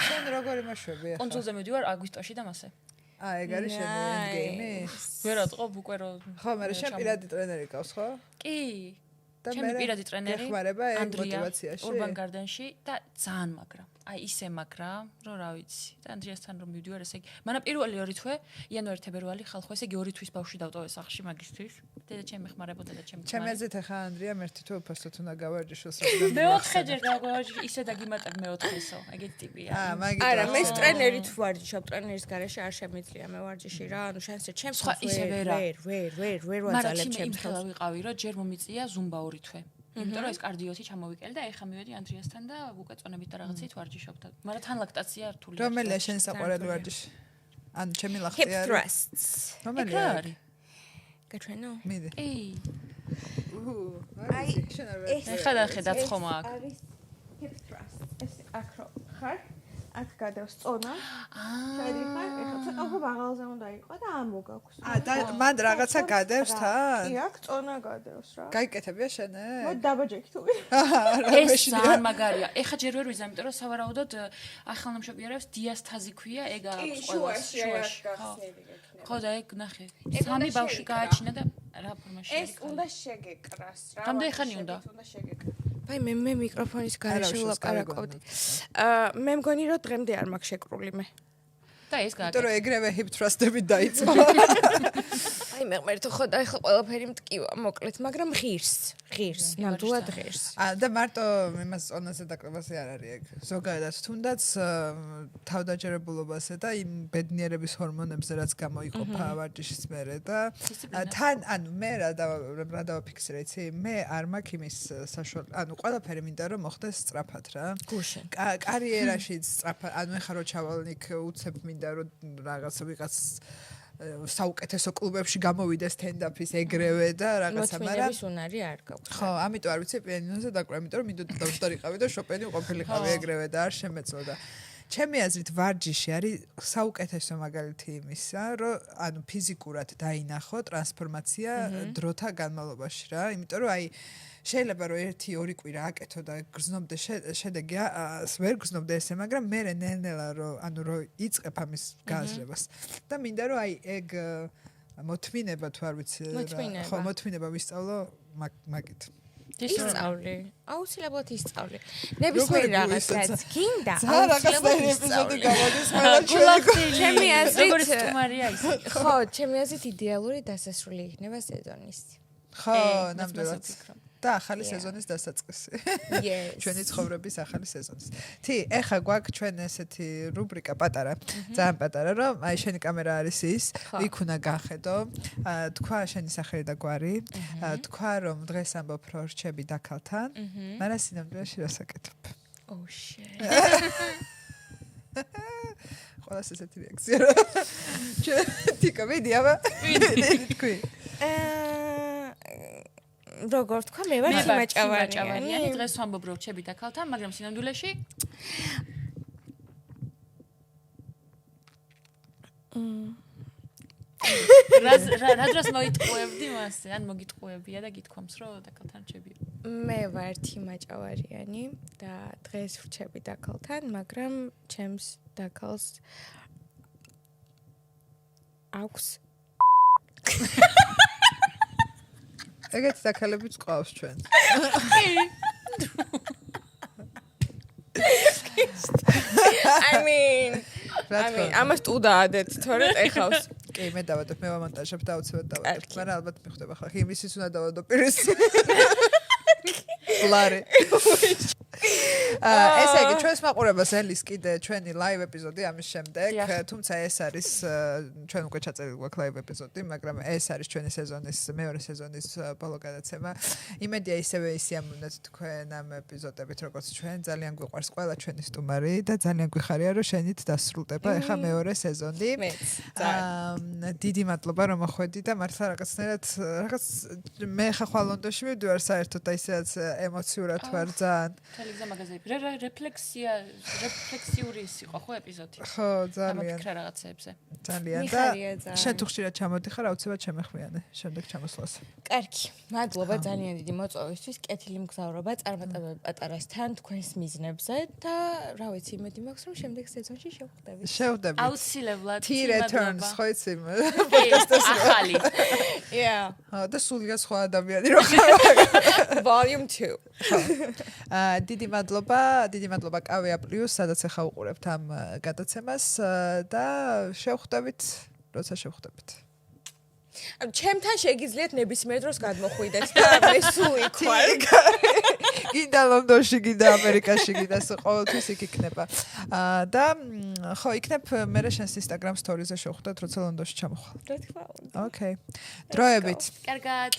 [SPEAKER 2] შენ როგორი მაშვებია
[SPEAKER 1] კონსულზე მივდივარ აგვისტოში და მასე
[SPEAKER 2] ეგ არის შენი ენდგეიმი
[SPEAKER 1] ვერატყობ უკვე რომ
[SPEAKER 2] ხო მე შენ პირადი ტრენერი გავს ხო
[SPEAKER 1] კი
[SPEAKER 2] და
[SPEAKER 1] ჩემი პირადი ტრენერი
[SPEAKER 2] ეხმარება ეგ მოტივაციაში
[SPEAKER 1] Urban Garden-ში და ძალიან მაგრა აი ისე მაგრა რომ რა ვიცი და ანდრიასთან რომ მივდივარ ესე იგი მანამ პირველი 2 თვე იანვარი-თებერვალი ხალხო ესე იგი 2 თვის ბავშვი დავტოვე სახლში მაგისტრის დედა ჩემი ეხმარებოდა და ჩემი
[SPEAKER 2] აზრით ახლა ანდრია მერტი თუ უბრალოდ უნდა გავარჯიშო
[SPEAKER 3] მე 4 ჯერ გავარჯიშ ისე დაგიმატებ მე 4-ისო ეგეთი ტიპია არა მე ტრენერით ვარჯიშობ ტრენერის garaში არ შემიძლია მე ვარჯიში რა ანუ შენს ჩემს ვერ ვაძალებ ჩემს
[SPEAKER 1] ხელს ვიყავი რომ ჯერ მომიწია ზუმბა 2 თვე იმიტომ რომ ეს კარდიოთი ჩამოვიკელე და ეხა მივედი ანდრიასთან და უკვე წონებით და რაღაცით ვარჯიშობ და მაგრამ თან ლაქტაცია რთულია
[SPEAKER 2] რომელია შენ საყვარელი ვარჯიში ან ჩემი ლახტი
[SPEAKER 3] არის hip thrusts
[SPEAKER 2] რომელია
[SPEAKER 1] არის
[SPEAKER 3] გაჩვენო
[SPEAKER 2] მიდი
[SPEAKER 3] აი
[SPEAKER 1] ეხა დახედა ცხომა აქ
[SPEAKER 3] არის hip thrusts ეს აკრო ხარ აქ გადავს წონა. შედიხარ, ეხლა ცოტა უფრო მაღალზე უნდა იყო და ამ მოგაქვს.
[SPEAKER 2] და მან რაღაცა გადევს თან?
[SPEAKER 3] კი, აქ წონა გადევს რა.
[SPEAKER 2] გაიკეთებია შენე?
[SPEAKER 3] მოდი დაბაჯექი თუ.
[SPEAKER 1] ეს ძალიან მაგარია. ეხა ჯერ ვერ ვიზამ, იმიტომ რომ სავარაუდოდ ახალნამშობი არებს დიასთაზი ქვია, ეგ აქვს ყველას შუაში. ხო და ეგ ნახე. სამი ბავშვი გააჩინა და რა ფორმაში
[SPEAKER 3] ეს უნდა შეგეკრას რა.
[SPEAKER 1] რამდენი ხანი უნდა?
[SPEAKER 3] უნდა შეგეკრა. აი მე მიკროფონის გარეშე ვლაპარაკობდი. მე მგონი რომ დღემდე არ მაქვს შეკრული მე.
[SPEAKER 1] და ეს გააკეთე.
[SPEAKER 2] იმიტომ რომ ეგრევე hip thrust-ები დაიწყო.
[SPEAKER 3] აი მე ღმერთო ხო და ეხლა ყველაფერი მткиვა მოკლედ, მაგრამ ღირს, ნამდვილად ღირს.
[SPEAKER 2] და მარტო იმას წონაზე დაკლებაზე არ არის ეგ. ზოგადად თუნდაც თავდაჯერებულობაზე და იმ ბედნიერების ჰორმონებზე რაც გამოიყოფა ვარჯიშის მერე და თან ანუ მე რა დავაფიქსირე, იცი, მე არ მაქვს იმის საშუალება, ანუ ყველაფერი მინდა რომ მოხდეს სწრაფად რა.
[SPEAKER 3] გუშინ.
[SPEAKER 2] კარიერაშიც სწრაფად, ანუ ეხლა რო ჩავალ იქ უცებ მინდა რომ რაღაც ვიღაც საუკეთესო კლუბებში გამოვიდეს stand-up-ის ეგრევე და რაღაცა, მაგრამ
[SPEAKER 3] მოთმინების უნარი არ გაქვს.
[SPEAKER 2] ხო, ამიტომ არ ვიცი პიანინოზე დაკვრა, იმიტომ რომ მინდოდა დავშტარიყავი და შოპენი ყოფილიყავი ეგრევე და არ შემეწო და ჩემი აზრით ვარჯიში არის საუკეთესო მაგალითი იმისა, რომ ანუ ფიზიკურად დაინახო ტრანსფორმაცია დროთა განმავლობაში რა, იმიტომ რომ აი შეიძლება რომ 1-2 კვირა აკეთო და გრძნობდე შედეგი ვერ გრძნობდე ესე, მაგრამ მე ნელ-ნელა რომ ანუ რომ იწყებ ამის გააზრებას და მინდა რომ აი ეგ მოთმინება თუ არ ვიცი ხო მოთმინება ვისწავლო მაგით
[SPEAKER 3] ისწავლე. აუცილებლად ისწავლე. ნებისმიერ რაღაცას გინდა.
[SPEAKER 2] აუცილებლად ეპიზოდი გამოდის ყველა
[SPEAKER 3] ჩემი აზრით
[SPEAKER 1] როგორი სტუმარია ის.
[SPEAKER 3] ხო, ჩემი აზრით იდეალური დასასრული იქნება სეზონის.
[SPEAKER 2] ხო, ნამდვილად. და ახალი სეზონის დასაწყისი. ჩვენი ცხოვრების ახალი სეზონის. თი, ეხა გვაქვს ჩვენ ესეთი რუბრიკა პატარა, ძალიან პატარა, რომ აი შენი კამერა არის ის, იქ უნდა გახედო, თქვა შენი სახელი და გვარი, თქვა რომ დღეს ამბობ რომ რჩები დაქალთან, მაგრამ სინამდვილეში რასაკეთებ?
[SPEAKER 3] Oh shit.
[SPEAKER 2] ყველას ესეთი რეაქცია რა. თიკა ვიდი აბა. ვიდი თქვი.
[SPEAKER 3] როგორ თქვა მე ვარ თიმაჭავარიანი.
[SPEAKER 1] დღეს ვამბობ რომ რჩები დაქალთან, მაგრამ სინამდვილეში რა დროს მოიტყუებდი მასე, ან მოგიტყუებია და გითქვამს რომ დაქალთან რჩები.
[SPEAKER 3] მე ვარ თიმაჭავარიანი და დღეს რჩები დაქალთან, მაგრამ ჩემს დაქალს აქვს
[SPEAKER 2] ეგეთი დაქალებიც ყავს ჩვენ.
[SPEAKER 3] I mean, ამას ტუდაადეთ, თორე ეხავს.
[SPEAKER 2] კი, მე დავადებ, მე ვამონტაჟებ და აუცილებლად დავადებ. მაგრამ ალბათ მიხვდება ხალხი, იმისიც უნდა დავადო პირის. ლარე. ესე იგი, ჩვენს მაყურებელს ელის კიდე ჩვენი live ეპიზოდი ამის შემდეგ, თუმცა ეს არის ჩვენ უკვე ჩაწერილი გვაქვს live ეპიზოდი, მაგრამ ეს არის ჩვენი სეზონის მეორე სეზონის ბოლო გადაცემა. იმედია ისევე ისიამოვნებთ თქვენ ამ ეპიზოდებით, როგორც ჩვენ, ძალიან გვიყვარს ყველა ჩვენი სტუმარი და ძალიან გვიხარია, რომ შენით დასრულდება ახლა მეორე სეზონი. დიდი მადლობა რომ მოხვედი და მართლა რაღაცნაირად მე ხა ლონდონში მივდივარ საერთოდ და ისედაც ემოციურად ვარ ძალიან.
[SPEAKER 1] თელეგზა მაგაზები. რეფლექსიური იყო ხო ეპიზოდი?
[SPEAKER 2] ხო, ძალიან.
[SPEAKER 1] ამოფიქრა რაღაცეებზე.
[SPEAKER 2] ძალიან და შენ თუ ხშირად ჩამოდიხარ, აუცილებლად შემეხმიანე შემდეგ ჩამოსვლას.
[SPEAKER 3] კარგი, მადლობა ძალიან დიდი მოწვევისთვის, კეთილი მგზავრობა წარმატებები პატარასთან თქვენს მიზნებზე და რა ვიცი, იმედი მაქვს რომ შემდეგ სეზონში შევხვდებით.
[SPEAKER 2] შევხვდებით.
[SPEAKER 1] აუცილებლად.
[SPEAKER 2] T returns ხო იცი?
[SPEAKER 1] ახალი.
[SPEAKER 3] Yeah.
[SPEAKER 2] და სულია სხვა ადამიანი რო ხარ.
[SPEAKER 3] Volume 2.
[SPEAKER 2] დიდი მადლობა კავია პლუს, სადაც ახლა უყურებთ ამ გადაცემას და შევხვდებით, როცა შევხვდებით.
[SPEAKER 3] ჩემთან შეგიძლიათ ნებისმიერ დროს გადმოხვიდეთ და მე სულ იქ ვარ.
[SPEAKER 2] გინდა ლონდონში, გინდა ამერიკაში, გინდა ყოველთვის იქ იქნება. და ხო, იქნებ მე შენს Instagram stories-ზე შევხვდეთ, როცა ლონდონში ჩამოხვალ.
[SPEAKER 3] რა თქმა უნდა.
[SPEAKER 2] Okay. დროებით.
[SPEAKER 1] კარგად.